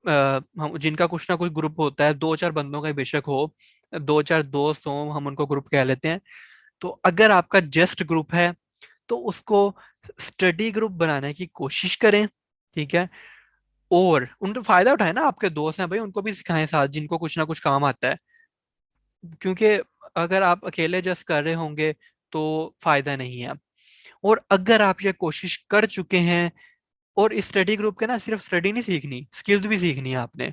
हम जिनका कुछ ना कुछ ग्रुप होता है, 2 4 बंदों का ही बेशक हो, 2 4 दोस्त हों, हम उनको ग्रुप कह लेते हैं। तो अगर आपका जस्ट ग्रुप है तो उसको स्टडी ग्रुप बनाने की कोशिश करें, ठीक है। और उनका फायदा उठाए ना, आपके दोस्त हैं भाई, उनको भी सिखाएं साथ, जिनको कुछ ना कुछ काम आता है। क्योंकि अगर आप अकेले जस्ट कर रहे होंगे तो फायदा नहीं है। और अगर आप ये कोशिश कर चुके हैं, और इस स्टडी ग्रुप के ना सिर्फ स्टडी नहीं सीखनी, स्किल्स भी सीखनी है आपने।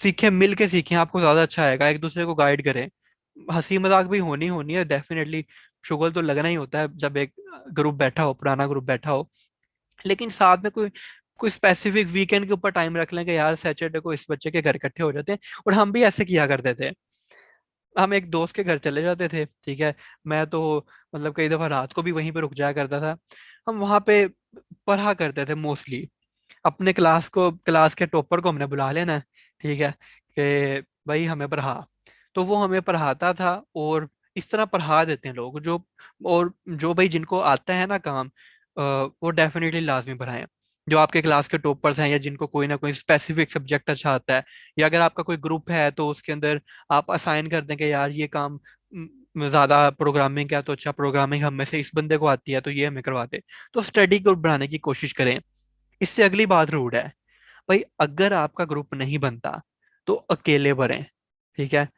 सीखे, मिल के सीखें, आपको ज्यादा अच्छा आएगा, एक दूसरे को गाइड करें। हंसी मजाक भी होनी होनी है डेफिनेटली, शुगल तो लगना ही होता है जब एक ग्रुप बैठा हो, पुराना ग्रुप बैठा हो। लेकिन साथ में कोई कोई स्पेसिफिक वीकेंड के ऊपर टाइम रख लें कि यार सैटरडे को इस बच्चे के घर इकट्ठे हो जाते हैं। और हम भी ऐसे किया करते थे, हम एक दोस्त के घर चले जाते थे, ठीक है। मैं तो मतलब कई दफा रात को भी वहीं पे रुक जाया करता था। हम वहां पे पढ़ा करते थे मोस्टली। अपने क्लास के टॉपर को हमने बुला लेना है, ठीक है, कि भाई हमें पढ़ा। तो वो हमें पढ़ाता था, और इस तरह पढ़ा देते हैं लोग जो, और जो भाई जिनको आता है ना काम, वो डेफिनेटली लाजमी पढ़ाएं। जो आपके क्लास के टॉपर्स हैं, या जिनको कोई ना कोई स्पेसिफिक सब्जेक्ट अच्छा आता है, या अगर आपका कोई ग्रुप है तो उसके अंदर आप असाइन कर दें कि यार ये काम ज्यादा प्रोग्रामिंग का, तो अच्छा प्रोग्रामिंग हम में से इस बंदे को आती है तो ये हमें करवाते। तो स्टडी ग्रुप बनाने की कोशिश करें। इससे अगली बात रूड है भाई, अगर आपका ग्रुप नहीं बनता तो अकेले बढ़ें, ठीक है।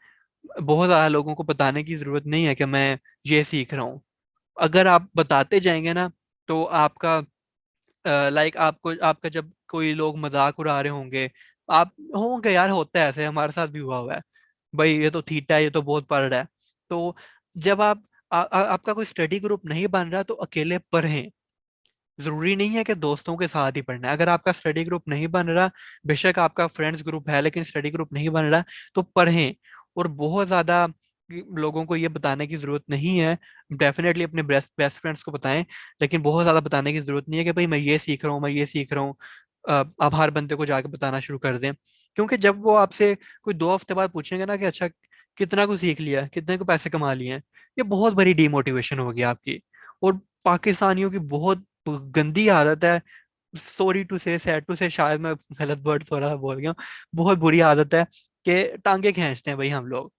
बहुत ज्यादा लोगों को बताने की जरूरत नहीं है कि मैं ये सीख रहा हूँ। अगर आप बताते जाएंगे ना, तो आपका लाइक आपको, आपका जब कोई लोग मजाक उड़ा रहे होंगे, आप होंगे यार, होता है ऐसे, हमारे साथ भी हुआ हुआ है भाई, ये तो थीटा है, ये तो बहुत पढ़ रहा है। तो जब आपका कोई स्टडी ग्रुप नहीं बन रहा तो अकेले पढ़ें। जरूरी नहीं है कि दोस्तों के साथ ही पढ़ना है। अगर आपका स्टडी ग्रुप नहीं बन रहा, बेशक आपका फ्रेंड्स ग्रुप है लेकिन स्टडी ग्रुप नहीं बन रहा, तो पढ़ें। और बहुत ज्यादा लोगों को ये बताने की जरूरत नहीं है, डेफिनेटली अपने बेस्ट बेस्ट फ्रेंड्स को बताएं, लेकिन बहुत ज्यादा बताने की जरूरत नहीं है कि भाई मैं ये सीख रहा हूँ, मैं ये सीख रहा हूँ। आप हर बंदे को जाके बताना शुरू कर दें। क्योंकि जब वो आपसे कोई 2 हफ्ते बाद पूछेंगे ना कि अच्छा कितना कुछ सीख लिया, कितने को पैसे कमा लिए हैं, ये बहुत बड़ी डीमोटिवेशन होगी आपकी। और पाकिस्तानियों की बहुत गंदी आदत है, सॉरी टू से, सैड टू से, शायद मैं गलत वर्ड थोड़ा सा बोल गया हूँ, बहुत बुरी आदत है कि टांगे खींचते हैं भाई हम लोग।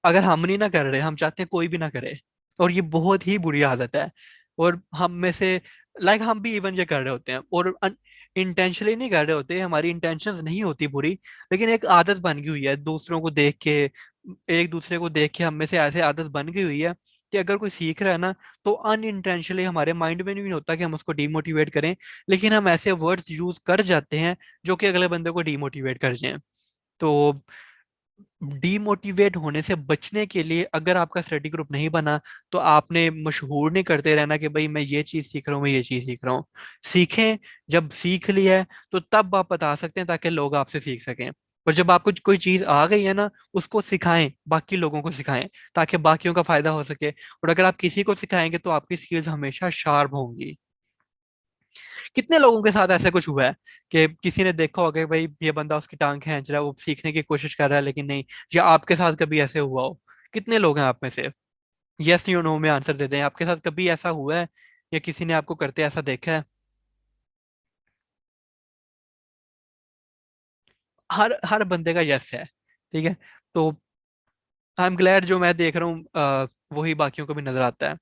अगर हम नहीं ना कर रहे, हम चाहते हैं कोई भी ना करे, और ये बहुत ही बुरी आदत है। और हम में से, लाइक हम भी इवन ये कर रहे होते हैं, और इंटेंशनली नहीं कर रहे होते, हमारी इंटेंशंस नहीं होती बुरी, लेकिन एक आदत बन गई हुई है दूसरों को देख के, एक दूसरे को देख के हम में से ऐसे आदत बन गई हुई है कि अगर कोई सीख रहा है ना, तो अनइंटेंशनली हमारे माइंड में नहीं होता कि हम उसको डीमोटिवेट करें, लेकिन हम ऐसे वर्ड्स यूज कर जाते हैं जो कि अगले बंदे को डीमोटिवेट कर जाएं। तो डीमोटिवेट होने से बचने के लिए, अगर आपका स्टडी ग्रुप नहीं बना, तो आपने मशहूर नहीं करते रहना कि भाई मैं ये चीज सीख रहा हूँ, मैं ये चीज सीख रहा हूँ। सीखें। जब सीख लिया है तो तब आप बता सकते हैं, ताकि लोग आपसे सीख सकें। और जब आपको कोई चीज आ गई है ना, उसको सिखाएं, बाकी लोगों को सिखाएं, ताकि बाकियों का फायदा हो सके। और अगर आप किसी को सिखाएंगे तो आपकी स्किल्स हमेशा शार्प होंगी। कितने लोगों के साथ ऐसा कुछ हुआ है कि किसी ने देखा होगा कि भाई ये बंदा उसकी टांग खींच रहा है, वो सीखने की कोशिश कर रहा है लेकिन नहीं, या आपके साथ कभी ऐसे हुआ हो? कितने लोग हैं आप में से? यस यू नो में आंसर देते हैं, आपके साथ कभी ऐसा हुआ है या किसी ने आपको करते ऐसा देखा है? हर हर बंदे का यस है। ठीक है। तो आई एम ग्लैड जो मैं देख रहा हूँ वही बाकियों को भी नजर आता है।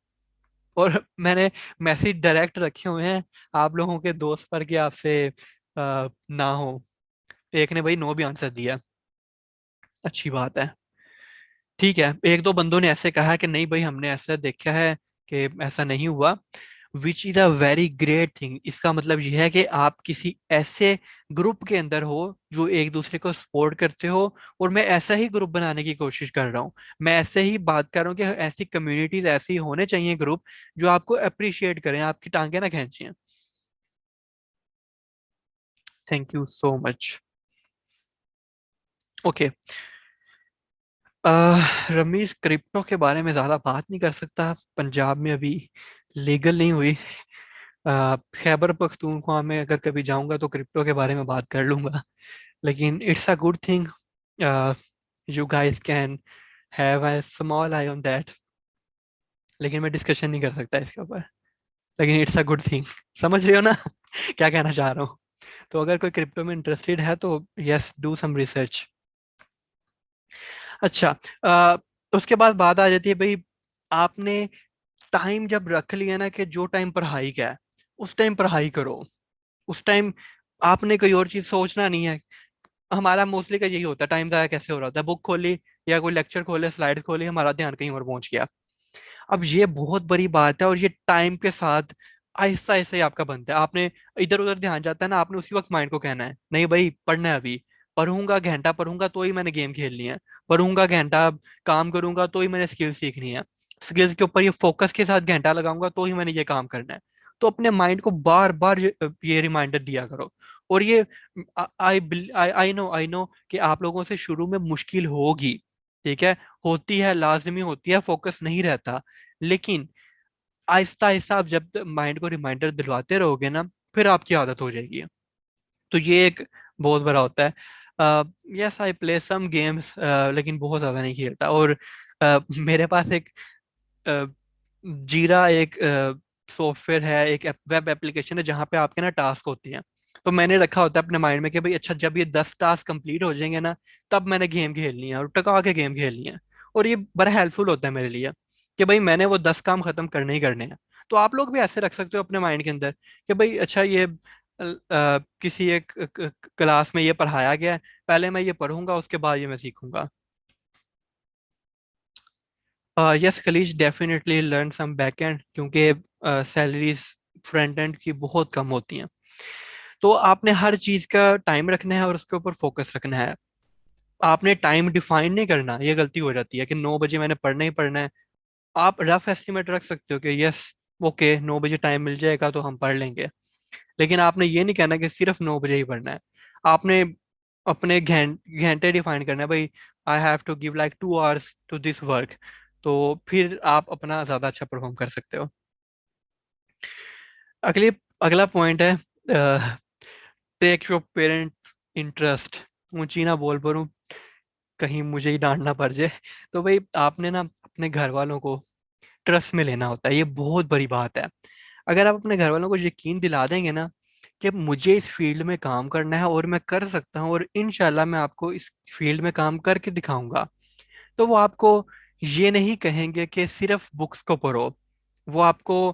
और मैंने मैसेज डायरेक्ट रखे हुए हैं आप लोगों के दोस्त पर कि आपसे ना हो। एक ने भाई नो भी आंसर दिया। अच्छी बात है। ठीक है, एक दो बंदों ने ऐसे कहा कि नहीं भाई हमने ऐसा देखा है कि ऐसा नहीं हुआ, which is a very great thing. इसका मतलब यह है कि आप किसी ऐसे ग्रुप के अंदर हो जो एक दूसरे को सपोर्ट करते हो, और मैं ऐसा ही ग्रुप बनाने की कोशिश कर रहा हूँ। मैं ऐसे ही बात कर रहा हूँ कि ऐसी कम्युनिटीज, ऐसी होने चाहिए ग्रुप जो आपको अप्रिशिएट करें, आपकी टांगे ना खींचें। Thank you so much. Okay. Rameez, crypto के बारे में ज्यादा बात नहीं कर सकता, पंजाब में अभी लीगल नहीं हुई। खैबर पख्तूनख्वा में अगर कभी जाऊंगा तो क्रिप्टो के बारे में बात कर लूंगा, लेकिन it's a good thing. You guys can have a small I on that, लेकिन मैं डिस्कशन नहीं कर सकता इसके ऊपर। लेकिन इट्स अ गुड थिंग। समझ रहे हो ना क्या कहना चाह रहा हूँ? तो अगर कोई क्रिप्टो में इंटरेस्टेड है तो यस, डू सम रिसर्च। अच्छा। अ, उसके बाद बात आ जाती है भाई, आपने टाइम जब रख लिया ना कि जो टाइम पढ़ाई का है उस टाइम पढ़ाई करो। उस टाइम आपने कोई और चीज सोचना नहीं है। हमारा मोस्टली का यही होता है, टाइम ज़ाया कैसे हो रहा होता है, बुक खोली या कोई लेक्चर खोले, स्लाइड खोली, हमारा ध्यान कहीं और पहुंच गया। अब ये बहुत बड़ी बात है, और ये टाइम के साथ आहिस्ता आहिस्ता ही आपका बनता है। आपने इधर उधर ध्यान जाता है ना, आपने उसी वक्त माइंड को कहना है नहीं भाई पढ़ना है अभी, पढ़ूंगा घंटा पढ़ूंगा तो ही मैंने गेम खेलनी है, पढ़ूंगा घंटा काम करूंगा तो ही मैंने स्किल सीखनी है, स्किल्स के ऊपर ये फोकस के साथ घंटा लगाऊंगा तो ही मैंने ये काम करना है। तो अपने माइंड को बार बार ये रिमाइंडर दिया करो। और ये आई आई नो कि आप लोगों से शुरू में मुश्किल होगी। ठीक है, होती है, लाजमी होती है, फोकस नहीं रहता, लेकिन आहिस्ता आहिस्ता आप जब माइंड को रिमाइंडर दिलवाते रहोगे ना, फिर आपकी आदत हो जाएगी। तो ये एक बहुत बड़ा होता है। Yes, I play some games, लेकिन बहुत ज्यादा नहीं खेलता। और मेरे पास एक जीरा एक सॉफ्टवेयर है, एक वेब एप्लीकेशन है जहाँ पे आपके ना टास्क होते हैं। तो मैंने रखा होता है अपने माइंड में कि भाई अच्छा, जब ये 10 टास्क कंप्लीट हो जाएंगे ना, तब मैंने गेम खेलनी है, और टका के गेम खेलनी है। और ये बड़ा हेल्पफुल होता है मेरे लिए कि भाई मैंने वो 10 काम खत्म करने ही करने हैं। तो आप लोग भी ऐसे रख सकते हो अपने माइंड के अंदर कि भाई अच्छा, ये किसी एक क्लास में ये पढ़ाया गया है, पहले मैं ये पढ़ूंगा उसके बाद ये मैं सीखूंगा। Yes Khaleej, definitely learn some back end, क्योंकि सैलरीज फ्रंट एंड की बहुत कम होती हैं। तो आपने हर चीज का टाइम रखना है और उसके ऊपर फोकस रखना है। आपने टाइम डिफाइन नहीं करना, ये गलती हो जाती है कि 9 बजे मैंने पढ़ना ही पढ़ना है। आप रफ एस्टिमेट रख सकते हो कि यस, ओके 9 बजे टाइम मिल जाएगा तो हम पढ़ लेंगे, लेकिन आपने ये नहीं कहना कि सिर्फ 9 बजे ही पढ़ना है। आपने अपने घंटे डिफाइन करना है भाई, I have to give like 2 hours to this work. तो फिर आप अपना ज्यादा अच्छा परफॉर्म कर सकते हो। अगले अगला पॉइंट है, टेक योर पेरेंट इंटरेस्ट। ऊंची ना बोल परूं, कहीं मुझे ही डांटना पड़ जाए। तो भाई आपने ना अपने घर वालों को ट्रस्ट में लेना होता है, ये बहुत बड़ी बात है। अगर आप अपने घर वालों को यकीन दिला देंगे ना, कि मुझे इस फील्ड में काम करना है और मैं कर सकता हूँ, और इंशाल्लाह मैं आपको इस फील्ड में काम करके दिखाऊंगा, तो वो आपको ये नहीं कहेंगे कि सिर्फ बुक्स को पढ़ो। वो आपको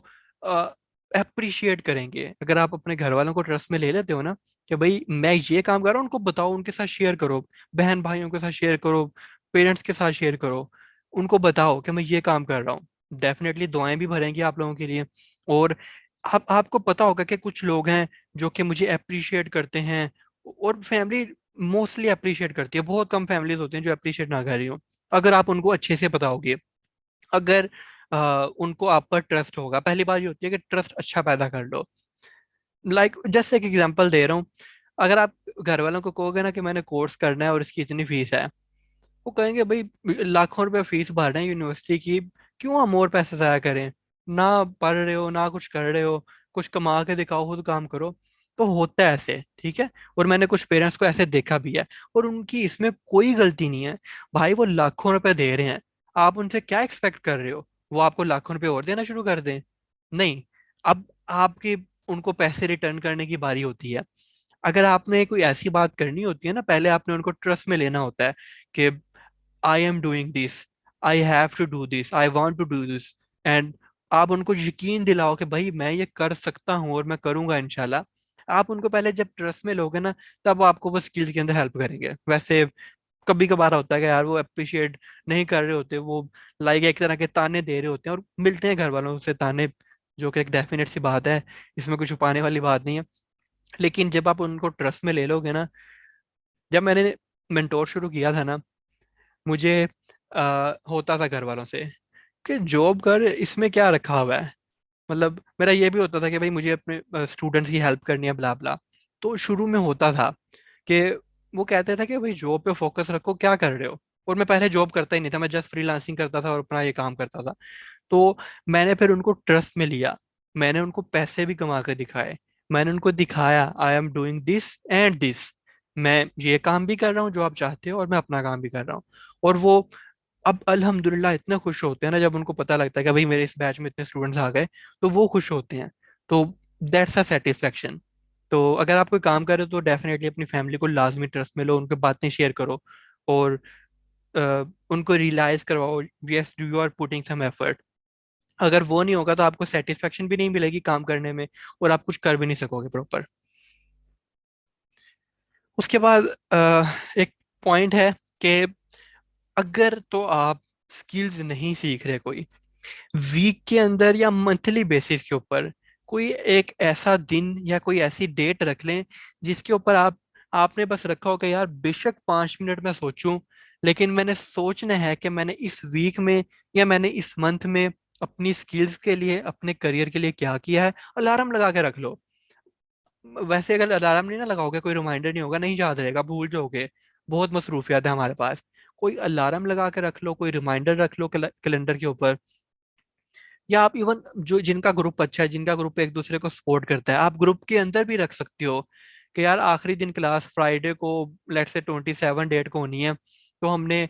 अप्रिशिएट करेंगे। अगर आप अपने घर वालों को ट्रस्ट में ले लेते हो ना, कि भाई मैं ये काम कर रहा हूँ, उनको बताओ, उनके साथ शेयर करो, बहन भाइयों के साथ शेयर करो, पेरेंट्स के साथ शेयर करो, उनको बताओ कि मैं ये काम कर रहा हूँ, डेफिनेटली दुआएं भी भरेंगी आप लोगों के लिए। और आपको पता होगा कि कुछ लोग हैं जो कि मुझे अप्रिशिएट करते हैं, और फैमिली मोस्टली अप्रिशिएट करती है, बहुत कम फैमिलीज होती हैं जो अप्रिशिएट ना कर रही हो। अगर आप उनको अच्छे से बताओगे, अगर उनको आप पर ट्रस्ट होगा, पहली बात ये होती है कि ट्रस्ट अच्छा पैदा कर लो। जैसे एक एग्जांपल दे रहा हूँ, अगर आप घर वालों को कहोगे ना कि मैंने कोर्स करना है और इसकी इतनी फीस है, वो कहेंगे भाई लाखों रुपए फीस भर रहे हैं यूनिवर्सिटी की, क्यों हम और पैसे जाया करें, ना पढ़ रहे हो ना कुछ कर रहे हो, कुछ कमा के दिखाओ, खुद काम करो। तो होता है ऐसे, ठीक है, और मैंने कुछ पेरेंट्स को ऐसे देखा भी है, और उनकी इसमें कोई गलती नहीं है। भाई वो लाखों रुपए दे रहे हैं, आप उनसे क्या एक्सपेक्ट कर रहे हो, वो आपको लाखों रुपए और देना शुरू कर दें? नहीं। अब आपकी उनको पैसे रिटर्न करने की बारी होती है। अगर आपने कोई ऐसी बात करनी होती है ना, पहले आपने उनको ट्रस्ट में लेना होता है कि I am doing this, I have to do this, I want to do this, and आप उनको यकीन दिलाओ कि भाई मैं ये कर सकता हूँ और मैं करूंगा इंशाल्लाह। आप उनको पहले जब ट्रस्ट में लोगे ना, तब वो आपको वो स्किल्स के अंदर हेल्प करेंगे। वैसे कभी कभार होता है कि यार वो अप्रिशिएट नहीं कर रहे होते, वो लाइक एक तरह के ताने दे रहे होते हैं, और मिलते हैं घर वालों से ताने, जो कि एक डेफिनेट सी बात है, इसमें कुछ छुपाने वाली बात नहीं है। लेकिन जब आप उनको ट्रस्ट में ले लोगे ना, जब मैंने मेंटोर शुरू किया था ना, मुझे होता था घर वालों से कि जॉब कर, इसमें क्या रखा हुआ है। मतलब मेरा ये भी होता था कि भाई मुझे अपने स्टूडेंट्स की हेल्प करनी है, ब्ला ब्ला। तो शुरू में होता था कि वो कहते थे कि भाई जॉब पे फोकस रखो, क्या कर रहे हो। और मैं पहले जॉब करता ही नहीं था, मैं जस्ट फ्रीलांसिंग करता था और अपना ये काम करता था। तो मैंने फिर उनको ट्रस्ट में लिया, मैंने उनको पैसे भी कमा कर दिखाए, मैंने उनको दिखाया आई am doing this and this, मैं ये काम भी कर रहा हूँ जो आप चाहते हो, और मैं अपना काम भी कर रहा हूँ। और वो अब अल्हम्दुलिल्लाह इतने खुश होते हैं ना, जब उनको पता लगता है कि भाई मेरे इस बैच में इतने स्टूडेंट्स आ गए, तो वो खुश होते हैं। तो दैट्स अ सेटिस्फेक्शन। तो अगर आप कोई काम कर रहे हो तो डेफिनेटली अपनी फैमिली को लाजमी ट्रस्ट में लो, उनके बातें शेयर करो, और उनको रियलाइज करवाओ yes you are putting some effort. अगर वो नहीं होगा तो आपको सेटिस्फेक्शन भी नहीं मिलेगी काम करने में, और आप कुछ कर भी नहीं सकोगे प्रॉपर। उसके बाद एक पॉइंट है कि अगर तो आप स्किल्स नहीं सीख रहे कोई, वीक के अंदर या मंथली बेसिस के ऊपर कोई एक ऐसा दिन या कोई ऐसी डेट रख लें, जिसके ऊपर आपने बस रखा हो कि यार बेशक 5 मिनट में सोचूं, लेकिन मैंने सोचना है कि मैंने इस वीक में या मैंने इस मंथ में अपनी स्किल्स के लिए, अपने करियर के लिए क्या किया है। अलार्म लगा के रख लो। वैसे अगर अलार्म नहीं ना लगाओगे, कोई रिमाइंडर नहीं होगा, नहीं याद रहेगा, भूल जाओगे, बहुत मसरूफियत है हमारे पास। कोई अलार्म लगा के रख लो, कोई रिमाइंडर रख लो कैलेंडर के ऊपर। या आप इवन जो जिनका ग्रुप अच्छा है, जिनका ग्रुप एक दूसरे को सपोर्ट करता है, आप ग्रुप के अंदर भी रख सकते हो कि यार आखिरी दिन क्लास फ्राइडे को, लेट्स से 27 डेट को होनी है, तो हमने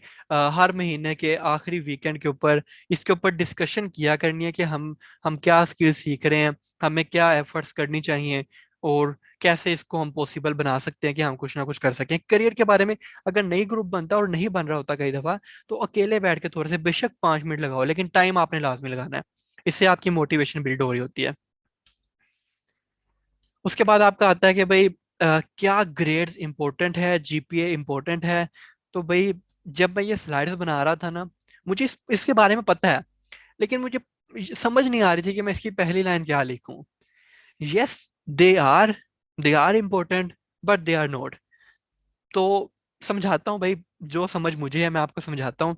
हर महीने के आखिरी वीकेंड के ऊपर इसके ऊपर डिस्कशन किया करनी है कि हम क्या स्किल सीख रहे हैं, हमें क्या एफर्ट्स करनी चाहिए, और कैसे इसको हम पॉसिबल बना सकते हैं कि हम कुछ ना कुछ कर सकें करियर के बारे में। अगर नई ग्रुप बनता और नहीं बन रहा होता कई दफा, तो अकेले बैठ के थोड़े से बेशक 5 मिनट लगाओ, लेकिन टाइम आपने लाजमी लगाना है। इससे आपकी मोटिवेशन बिल्ड हो रही होती है। उसके बाद आपका आता है कि भाई क्या ग्रेड्स इंपॉर्टेंट है, जीपीए इंपॉर्टेंट है। तो भाई जब मैं ये स्लाइड्स बना रहा था ना, मुझे इसके बारे में पता है, लेकिन मुझे समझ नहीं आ रही थी कि मैं इसकी पहली लाइन क्या लिखूं। Yes, they are important, but they are not. तो समझाता हूँ भाई, जो समझ मुझे है मैं आपको समझाता हूँ।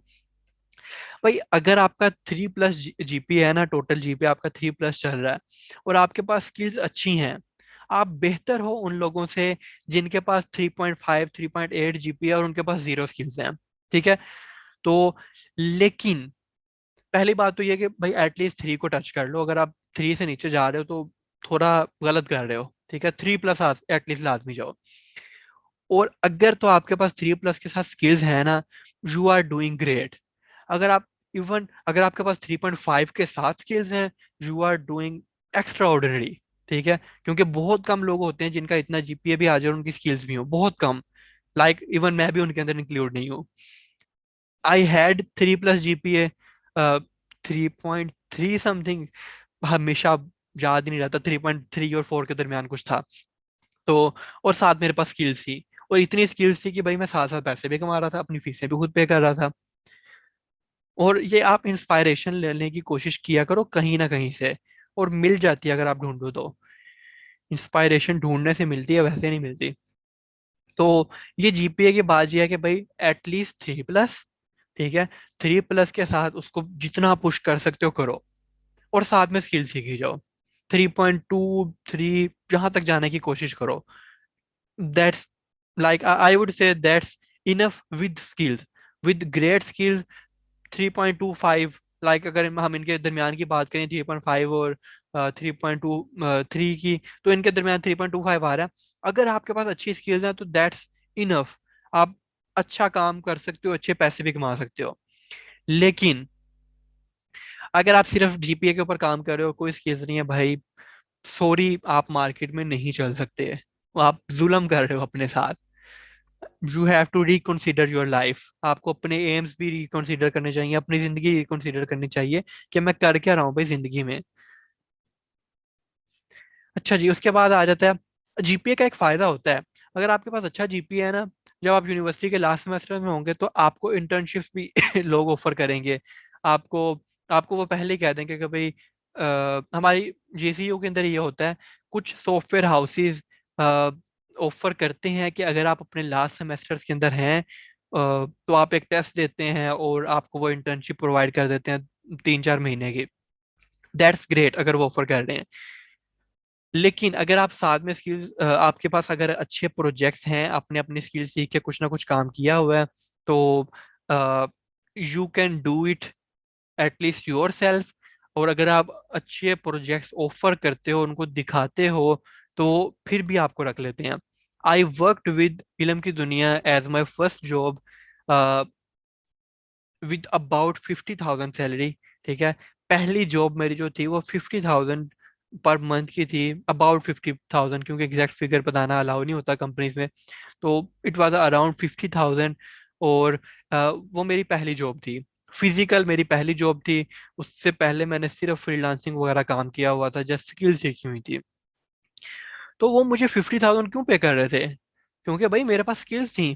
भाई अगर आपका 3+ जीपी है ना, टोटल जीपी आपका 3+ चल रहा है, और आपके पास स्किल्स अच्छी हैं, आप बेहतर हो उन लोगों से जिनके पास 3.5 3.8 जीपी है और उनके पास जीरो स्किल्स हैं। ठीक है। तो लेकिन पहली बात तो ये कि भाई एटलीस्ट 3 को टच कर लो। अगर आप 3 से नीचे जा रहे हो तो थोड़ा गलत कर रहे हो। ठीक है, 3+ एटलीस्ट लाजमी जाओ। और अगर तो आपके पास 3+ के साथ स्किल्स है ना, यू आर डूइंग ग्रेट। अगर आप इवन अगर आपके पास 3.5 के साथ स्किल्स हैं, you are doing extraordinary. ठीक है, क्योंकि बहुत कम लोग होते हैं जिनका इतना जीपीए भी आ जाए और उनकी स्किल्स भी हो, बहुत कम। लाइक इवन मैं भी उनके अंदर इंक्लूड नहीं हूँ। आई हैड 3+ जीपीए, 3.3 समथिंग, हमेशा याद ही नहीं रहता, 3.3 और 4 के दरमियान कुछ था। तो और साथ मेरे पास स्किल्स थी, और इतनी स्किल्स थी कि भाई मैं साथ साथ पैसे भी कमा रहा था, अपनी फीसें भी खुद पे कर रहा था। और ये आप इंस्पायरेशन लेने की कोशिश किया करो कहीं ना कहीं से, और मिल जाती है अगर आप ढूंढो तो। इंस्पायरेशन ढूंढने से मिलती है, वैसे नहीं मिलती। तो ये जीपीए की बात ये है कि भाई एटलीस्ट 3+, ठीक है, 3+ के साथ उसको जितना पुश कर सकते हो करो, और साथ में स्किल सीखी जाओ। 3.2, 3 जहां तक जाने की कोशिश करो। That's like I would say that's enough with skills, with great skills. 3.25, like अगर हम इनके दरमियान की बात करें, 3.5 और 3.23 की, तो इनके दरमियान 3.25 आ रहा है। अगर आपके पास अच्छी स्किल्स हैं तो दैट्स इनफ। आप अच्छा काम कर सकते हो, अच्छे पैसे भी कमा सकते हो। लेकिन अगर आप सिर्फ जीपीए के ऊपर काम कर रहे हो, कोई स्किल्स नहीं है भाई, सॉरी, आप मार्केट में नहीं चल सकते। आप जुल्म कर रहे हो अपने साथ। You have to reconsider your life. आपको अपने एम्स भी रिकंसिडर करने चाहिए, अपनी जिंदगी रिकंसिडर करनी चाहिए कि मैं कर क्या रहा हूँ भाई जिंदगी में। अच्छा जी, उसके बाद आ जाता है जीपीए का एक फायदा होता है। अगर आपके पास अच्छा जीपीए है ना, जब आप यूनिवर्सिटी के लास्ट सेमेस्टर में होंगे तो आपको इंटर्नशिप्स भी लोग ऑफर करेंगे। आपको आपको वो पहले ही कह देंगे कि भाई हमारी जेसीयू के अंदर ये होता है, कुछ सॉफ्टवेयर हाउसेज ऑफर करते हैं कि अगर आप अपने लास्ट सेमेस्टर्स के अंदर हैं, तो आप एक टेस्ट देते हैं और आपको वो इंटर्नशिप प्रोवाइड कर देते हैं 3-4 महीने की। दैट्स ग्रेट अगर वो ऑफर कर रहे हैं। लेकिन अगर आप साथ में स्किल्स, आपके पास अगर अच्छे प्रोजेक्ट्स हैं, आपने अपनी स्किल्स सीख के कुछ ना कुछ काम किया हुआ है, तो you can do it at least your self. और अगर आप अच्छे प्रोजेक्ट्स ऑफर करते हो, उनको दिखाते हो, तो फिर भी आपको रख लेते हैं। आई वर्कड विद फिल्म की दुनिया as my first job with about 50,000 salary. ठीक है, पहली जॉब मेरी जो थी वो 50,000 पर मंथ की थी, अबाउट 50,000, क्योंकि एग्जैक्ट फिगर बताना अलाउ नहीं होता कंपनीज में। तो इट वाज अराउंड 50,000। और वो मेरी पहली जॉब थी, फिजिकल मेरी पहली जॉब थी। उससे पहले मैंने सिर्फ फ्रीलांसिंग वगैरह काम किया हुआ था, जस्ट स्किल सीखी हुई थी। तो वो मुझे 50,000 क्यों पे कर रहे थे? क्योंकि भाई मेरे पास स्किल्स थी।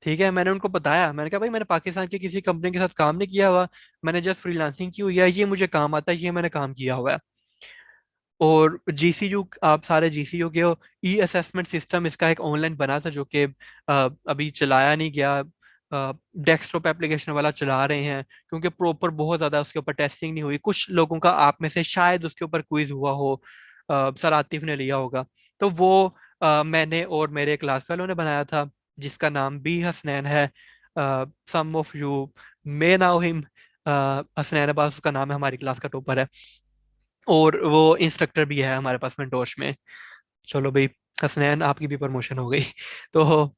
ठीक है, मैंने उनको बताया, मैंने कहा भाई मैंने पाकिस्तान की किसी कंपनी के साथ काम नहीं किया हुआ, मैंने जस्ट फ्रीलांसिंग की हुई है, ये मुझे काम आता है, ये मैंने काम किया हुआ है। और जीसीयू, आप सारे जीसीयू के हो, ई असेसमेंट सिस्टम इसका एक ऑनलाइन बना था जो कि अभी चलाया नहीं गया। डेस्कटॉप एप्लीकेशन वाला चला रहे हैं, क्योंकि प्रॉपर बहुत ज़्यादा उसके ऊपर टेस्टिंग नहीं हुई। कुछ लोगों का आप में से शायद उसके ऊपर क्विज हुआ हो, सर आतिफ ने लिया होगा। तो वो मैंने और मेरे क्लास वालों ने बनाया था, जिसका नाम भी हसनैन है। Some of you may know him. Hasnain Abbas उसका नाम है, हमारी क्लास का टॉपर है, और वो इंस्ट्रक्टर भी है हमारे पास मेंटोर्स में। चलो भाई, हसनैन आपकी भी प्रमोशन हो गई। तो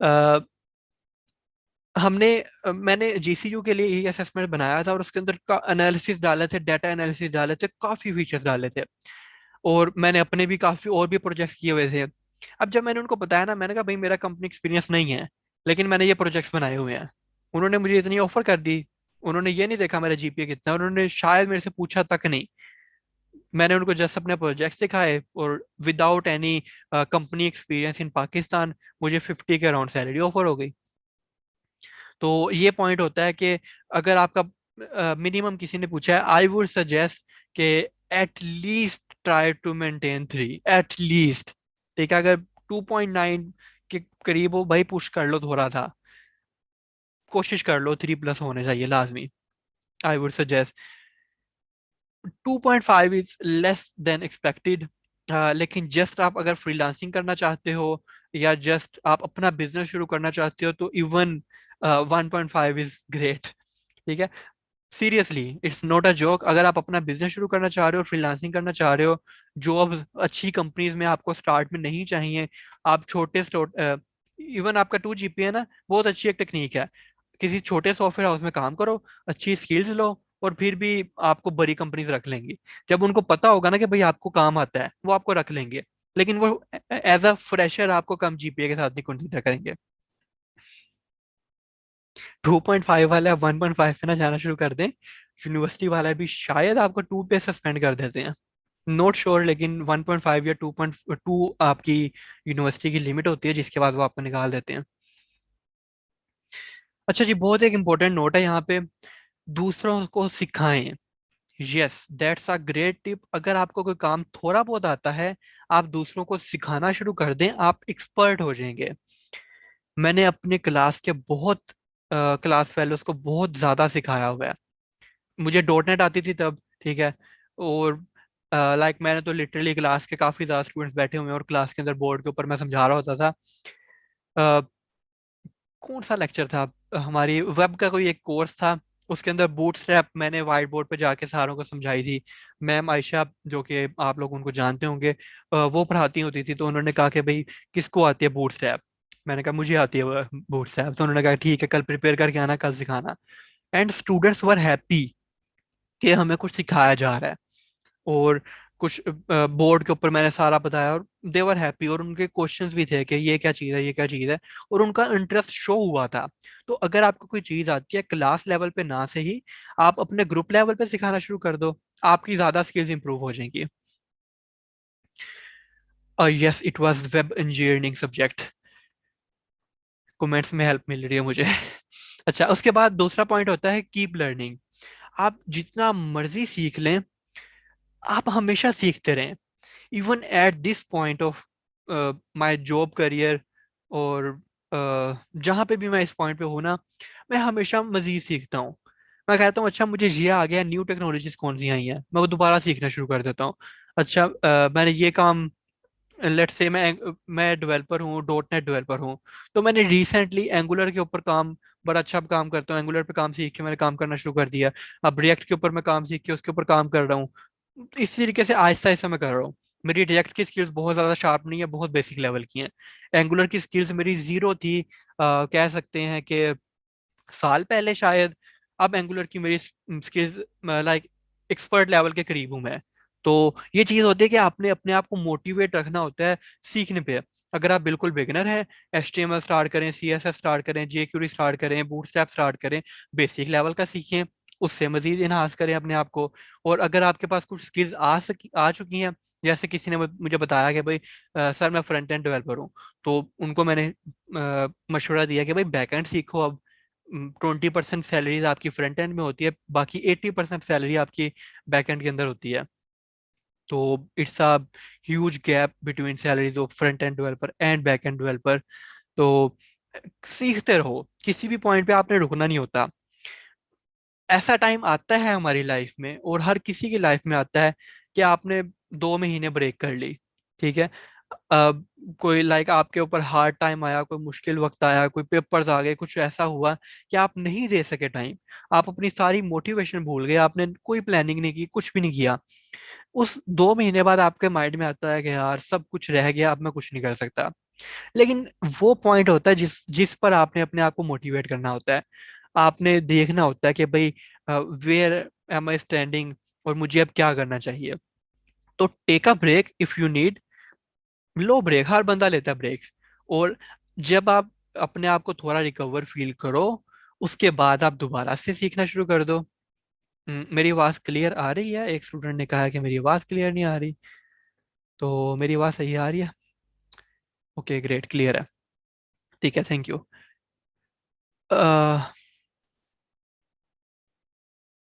अ, मैंने जीसीयू के लिए ये असेसमेंट बनाया था, और उसके अंदर का एनालिसिस डाले थे, डाटा एनालिसिस डाले थे, काफी फीचर्स डाले थे। और मैंने अपने भी काफी और भी प्रोजेक्ट्स किए हुए थे। अब जब मैंने उनको बताया ना, मैंने कहा भाई मेरा कंपनी एक्सपीरियंस नहीं है, लेकिन मैंने ये प्रोजेक्ट्स बनाए हुए हैं। उन्होंने मुझे इतनी ऑफर कर दी। उन्होंने ये नहीं देखा मेरा जीपीए कितना है, उन्होंने शायद मेरे से पूछा तक नहीं। मैंने उनको जस्ट अपने प्रोजेक्ट दिखाए, और without any company experience in Pakistan मुझे 50 के अराउंड सैलरी ऑफर हो गई। तो ये पॉइंट होता है कि अगर आपका मिनिमम किसी ने पूछा है, आई वुड सजेस्ट कि at least try to maintain 3, at least. ठीक है, अगर 2.9 के करीब हो भाई, पुश कर लो थोड़ा सा, कोशिश कर लो, 3+ होने चाहिए लाजमी। आई would suggest 2.5 is less than expected. लेकिन जस्ट आप अगर फ्रीलांसिंग करना चाहते हो, या जस्ट आप अपना बिजनेस शुरू करना चाहते हो, तो इवन 1.5 इज ग्रेट। ठीक है, seriously it's not a joke. अगर आप अपना बिजनेस शुरू करना चाह रहे हो, फ्रीलांसिंग करना चाह रहे हो, जॉब्स अच्छी कंपनीज में आपको स्टार्ट में नहीं चाहिए, आप छोटे इवन आपका 2 जीपी है ना, बहुत अच्छी एक टेक्निक है। किसी छोटे सॉफ्टवेयर हाउस में काम करो, अच्छी स्किल्स लो, और फिर भी आपको बड़ी कंपनीज रख लेंगी। जब उनको पता होगा ना कि भाई आपको काम आता है, वो आपको रख लेंगे। लेकिन वो एज अ फ्रेशर आपको कम जीपीए के साथ नहीं कंसीडर करेंगे। 2.5 वाला 1.5 पे ना जाना शुरू कर दें, यूनिवर्सिटी वाला भी शायद आपको 2 पे सस्पेंड कर देते हैं। नोट श्योर, लेकिन 1.5 या 2.2 आपकी यूनिवर्सिटी की लिमिट होती है, जिसके बाद वो आपको निकाल देते हैं। अच्छा जी, बहुत एक इंपॉर्टेंट नोट है यहाँ पे, दूसरों को सिखाएं। Yes, that's a great tip. अगर आपको कोई काम थोड़ा बहुत आता है, आप दूसरों को सिखाना शुरू कर दें, आप एक्सपर्ट हो जाएंगे। मैंने अपने क्लास के बहुत क्लास फेलोज को बहुत ज्यादा सिखाया हुआ है। मुझे डॉट नेट आती थी तब, ठीक है। और लाइक मैंने तो लिटरली क्लास के काफी ज्यादा स्टूडेंट्स बैठे हुए हैं, और क्लास के अंदर बोर्ड के ऊपर मैं समझा रहा होता था। अ, कौन सा लेक्चर था, हमारी वेब का कोई एक कोर्स था, उसके अंदर बूटस्ट्रैप मैंने व्हाइट बोर्ड पे जाके सारों को समझाई थी। मैम आयशा, जो कि आप लोग उनको जानते होंगे, वो पढ़ाती होती थी। तो उन्होंने कहा कि भाई किसको आती है बूटस्ट्रैप। मैंने कहा मुझे आती है बूटस्ट्रैप। तो उन्होंने कहा ठीक है, कल प्रिपेयर करके आना, कल सिखाना। एंड स्टूडेंट्स वर हैप्पी कि हमें कुछ सिखाया जा रहा है। और कुछ बोर्ड के ऊपर मैंने सारा बताया, और दे वर हैप्पी, और उनके क्वेश्चंस भी थे कि ये क्या चीज़ है, ये क्या चीज़ है। और उनका इंटरेस्ट शो हुआ था। तो अगर आपको कोई चीज़ आती है क्लास लेवल पे ना से ही, आप अपने ग्रुप लेवल पे सिखाना शुरू कर दो, आपकी ज़्यादा स्किल्स इंप्रूव हो जाएंगी। Yes, it was web engineering subject. Comments में हेल्प मिल रही है मुझे। अच्छा, उसके बाद दूसरा पॉइंट होता है कीप लर्निंग। आप जितना मर्जी सीख लें, आप हमेशा सीखते रहें। Even at this point of my job career, और जहाँ पे भी मैं इस पॉइंट पे हूँ ना, मैं हमेशा मजीद सीखता हूँ। मैं कहता हूँ अच्छा मुझे ये आ गया, न्यू टेक्नोलॉजीज कौन सी आई हैं, मैं वो दोबारा सीखना शुरू कर देता हूँ। अच्छा, मैंने ये काम, लेट्स से मैं डेवलपर हूँ, डॉट नेट डेवलपर हूँ। तो मैंने रिसेंटली एंगुलर के ऊपर काम, बड़ा अच्छा काम करता हूँ एंगुलर पे, काम सीख के मैंने काम करना शुरू कर दिया। अब रिएक्ट के ऊपर मैं काम सीख के उसके ऊपर काम कर रहा हूँ। इस तरीके से आहिस्ता आहिस्ता मैं कर रहा हूँ। मेरी रिएक्ट की स्किल्स बहुत ज्यादा शार्प नहीं है, बहुत बेसिक लेवल की हैं। एंगुलर की स्किल्स मेरी जीरो थी, कह सकते हैं कि साल पहले शायद। अब एंगुलर की मेरी स्किल्स लाइक एक्सपर्ट लेवल के करीब हूँ मैं। तो ये चीज होती है कि आपने अपने आप को मोटिवेट रखना होता है सीखने पे। अगर आप बिल्कुल बिगिनर हैं, HTML स्टार्ट करें, CSS स्टार्ट करें, jQuery स्टार्ट करें, बूटस्ट्रैप स्टार्ट करें, बेसिक लेवल का सीखें, उससे मजीद इनहांस करें अपने आप को। और अगर आपके पास कुछ स्किल्स आ चुकी हैं, जैसे किसी ने मुझे बताया कि भाई सर मैं फ्रंट एंड डेवलपर हूँ, तो उनको मैंने मशवरा दिया कि भाई बैकएंड सीखो अब। 20% सैलरीज आपकी फ्रंट एंड में होती है, बाकी 80% सैलरी आपकी बैक एंड के अंदर होती है। तो it's a huge gap between salaries of front end developer and back end developer. तो सीखते रहो, किसी भी पॉइंट पे आपने रुकना नहीं होता। ऐसा टाइम आता है हमारी लाइफ में, और हर किसी की लाइफ में आता है, कि आपने 2 महीने ब्रेक कर ली, ठीक है। अब कोई लाइक आपके ऊपर हार्ड टाइम आया, कोई मुश्किल वक्त आया, कोई पेपर्स आ गए, कुछ ऐसा हुआ कि आप नहीं दे सके टाइम। आप अपनी सारी मोटिवेशन भूल गए, आपने कोई प्लानिंग नहीं की, कुछ भी नहीं किया। उस 2 महीने बाद आपके माइंड में आता है कि यार सब कुछ रह गया, अब मैं कुछ नहीं कर सकता। लेकिन वो पॉइंट होता है जिस जिस पर आपने अपने आप को मोटिवेट करना होता है। आपने देखना होता है कि भाई वेयर एम आई स्टैंडिंग, और मुझे अब क्या करना चाहिए। तो take a break if you need, लो ब्रेक, हर बंदा लेता है ब्रेक्स। और जब आप अपने आप को थोड़ा रिकवर फील करो, उसके बाद आप दोबारा से सीखना शुरू कर दो। मेरी आवाज़ क्लियर आ रही है? एक स्टूडेंट ने कहा है कि मेरी आवाज़ क्लियर नहीं आ रही। तो मेरी आवाज़ सही आ रही है? ओके ग्रेट, क्लियर है। ठीक है, थैंक यू।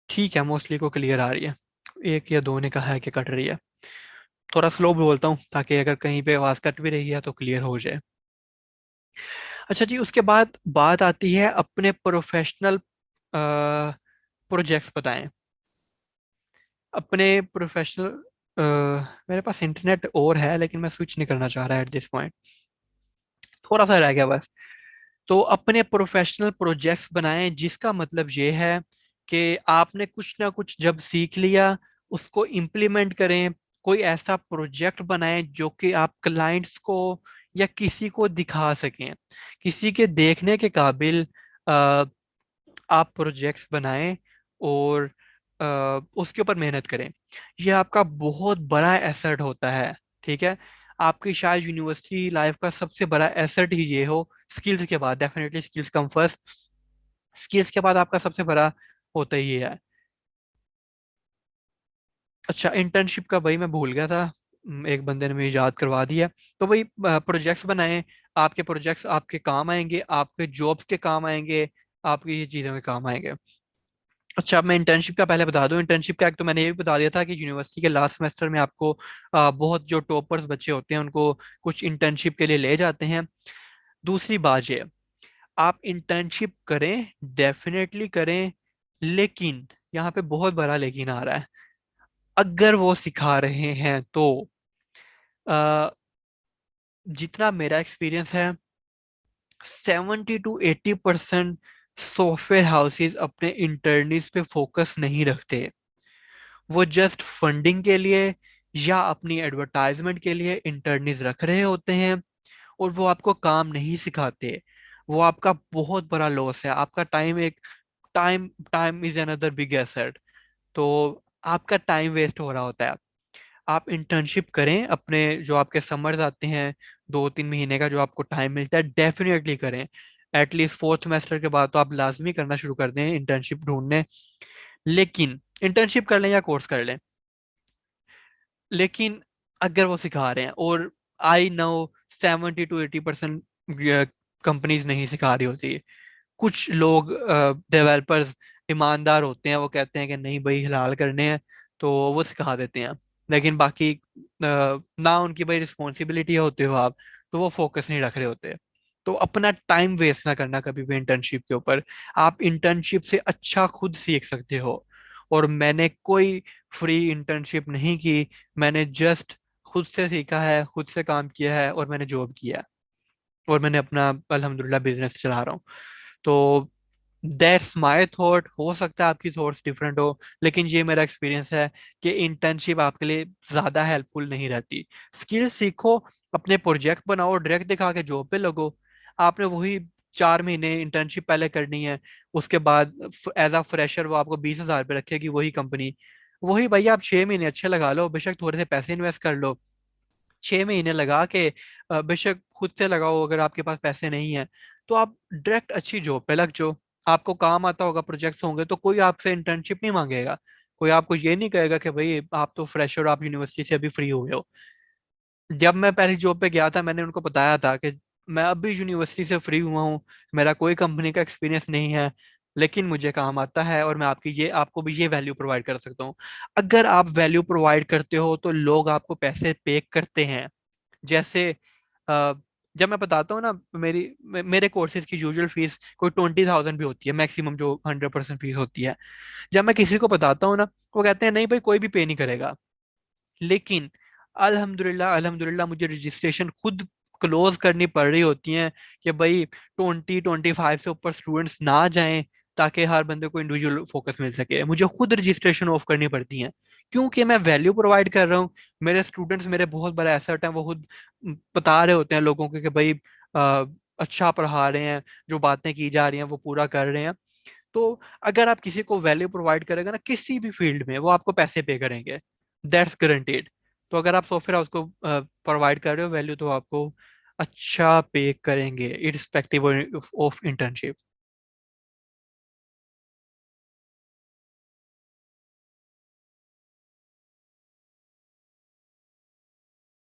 ठीक है, मोस्टली को क्लियर आ रही है। एक या दो ने कहा है कि कट रही है। थोड़ा स्लो बोलता हूँ ताकि अगर कहीं पे आवाज़ कट भी रही है तो क्लियर हो जाए। अच्छा जी, उसके बाद बात आती है अपने प्रोफेशनल प्रोजेक्ट्स बताएं। अपने प्रोफेशनल, मेरे पास इंटरनेट और है, लेकिन मैं स्विच नहीं करना चाह रहा एट दिस पॉइंट। थोड़ा सा रह गया बस। तो अपने प्रोफेशनल प्रोजेक्ट्स बनाएं, जिसका मतलब ये है कि आपने कुछ ना कुछ जब सीख लिया, उसको इम्प्लीमेंट करें। कोई ऐसा प्रोजेक्ट बनाएं जो कि आप क्लाइंट्स को या किसी को दिखा सकें, किसी के देखने के काबिल। आप प्रोजेक्ट्स बनाएं, और उसके ऊपर मेहनत करें। ये आपका बहुत बड़ा एसेट होता है। ठीक है। आपकी शायद यूनिवर्सिटी लाइफ का सबसे बड़ा एसेट ही ये हो। स्किल्स के बाद definitely skills come first. Skills के बाद आपका सबसे बड़ा होता ही ये है। अच्छा, इंटर्नशिप का भाई मैं भूल गया था। एक बंदे ने मुझे याद करवा दिया। तो भाई प्रोजेक्ट्स बनाएं। आपके प्रोजेक्ट्स आपके काम आएंगे, आपके जॉब्स के काम आएंगे, आपकी ये चीज़ों में काम आएंगे। अच्छा, अब मैं इंटर्नशिप का पहले बता दूं। इंटर्नशिप का एक तो मैंने ये भी बता दिया था कि यूनिवर्सिटी के लास्ट सेमेस्टर में आपको बहुत जो टॉपर्स बच्चे होते हैं उनको कुछ इंटर्नशिप के लिए ले जाते हैं। दूसरी बात ये, आप इंटर्नशिप करें, डेफिनेटली करें, लेकिन यहाँ पे बहुत बड़ा लेकिन आ रहा है। अगर वो सिखा रहे हैं तो जितना मेरा एक्सपीरियंस है, 70 to 80% सॉफ्टवेयर हाउसेज अपने इंटर्निस पे फोकस नहीं रखते। वो जस्ट फंडिंग के लिए या अपनी एडवर्टाइजमेंट के लिए इंटर्निस रख रहे होते हैं, और वो आपको काम नहीं सिखाते। वो आपका बहुत बड़ा लॉस है। आपका टाइम एक time time is another big asset. तो आपका टाइम वेस्ट हो रहा होता है। आप इंटर्नशिप करें, अपने जो आपके समर्स आते हैं 2-3 महीने का जो आपको टाइम मिलता है, डेफिनेटली करें। एटलीस्ट फोर्थ सेमेस्टर के बाद तो आप लाजमी करना शुरू कर दें इंटर्नशिप ढूंढने। लेकिन इंटर्नशिप कर लें या कोर्स कर लें, लेकिन अगर वो सिखा रहे हैं, और आई नो 70 to 80% कंपनीज नहीं सिखा रही होती। कुछ लोग डेवलपर्स ईमानदार होते हैं, वो कहते हैं कि नहीं भाई हलाल करने हैं, तो वो सिखा देते हैं। लेकिन बाकी ना उनकी भाई रिस्पॉन्सिबिलिटी होते हो आप, तो वो फोकस नहीं रख रहे होते। तो अपना टाइम वेस्ट ना करना कभी भी इंटर्नशिप के ऊपर। आप इंटर्नशिप से अच्छा खुद सीख सकते हो। और मैंने कोई फ्री इंटर्नशिप नहीं की। मैंने जस्ट खुद से सीखा है, खुद से काम किया है, और मैंने जॉब किया है, और मैंने अपना अल्हम्दुलिल्लाह बिजनेस चला रहा हूँ। तो दैट्स माय थॉट। हो सकता है आपकी थॉट्स डिफरेंट हो, लेकिन ये मेरा एक्सपीरियंस है कि इंटर्नशिप आपके लिए ज्यादा हेल्पफुल नहीं रहती। स्किल सीखो, अपने प्रोजेक्ट बनाओ, डायरेक्ट दिखा के जॉब पे लगो। आपने वही 4 महीने इंटर्नशिप पहले करनी है, उसके बाद एज अ फ्रेशर वो आपको 20,000 रुपये रखेगी वही कंपनी। वही भैया आप 6 महीने अच्छे लगा लो, बेशक थोड़े से पैसे इन्वेस्ट कर लो। 6 महीने लगा के बेशक खुद से लगाओ, अगर आपके पास पैसे नहीं है तो आप डायरेक्ट अच्छी जॉब पे लग जाओ। आपको काम आता होगा, प्रोजेक्ट्स होंगे, तो कोई आपसे इंटर्नशिप नहीं मांगेगा। कोई आपको ये नहीं कहेगा कि भाई आप तो फ्रेश हो, आप यूनिवर्सिटी से अभी फ्री हुए हो। जब मैं पहली जॉब पे गया था, मैंने उनको बताया था कि मैं अभी यूनिवर्सिटी से फ्री हुआ हूँ, मेरा कोई कंपनी का एक्सपीरियंस नहीं है, लेकिन मुझे काम आता है, और मैं आपको भी ये वैल्यू प्रोवाइड कर सकता हूँ। अगर आप वैल्यू प्रोवाइड करते हो तो लोग आपको पैसे पे करते हैं। जैसे अ, जब मैं बताता हूँ ना, मेरे कोर्सेज की यूजुअल फीस कोई 20,000 भी होती है, मैक्सिमम जो 100% फीस होती है। जब मैं किसी को बताता हूँ ना, वो कहते हैं नहीं भाई कोई भी पे नहीं करेगा। लेकिन अल्हम्दुलिल्लाह अल्हम्दुलिल्लाह मुझे रजिस्ट्रेशन खुद क्लोज करनी पड़ रही होती है कि भाई 20-25 से ऊपर स्टूडेंट्स ना जाएं, ताकि हर बंदे को इंडिविजुअल फोकस मिल सके। मुझे खुद रजिस्ट्रेशन ऑफ करनी पड़ती है, क्योंकि मैं वैल्यू प्रोवाइड कर रहा हूँ। मेरे स्टूडेंट्स मेरे बहुत बड़ा एसेट हैं। वो खुद बता रहे होते हैं लोगों को कि भाई अच्छा पढ़ा रहे हैं, जो बातें की जा रही हैं वो पूरा कर रहे हैं। तो अगर आप किसी को वैल्यू प्रोवाइड करेंगे ना किसी भी फील्ड में, वो आपको पैसे पे करेंगे। That's guaranteed. तो अगर आप सॉफ्टवेयर हाउस को प्रोवाइड कर रहे हो वैल्यू, तो आपको अच्छा पे करेंगे इरिस्पेक्टिव ऑफ इंटर्नशिप।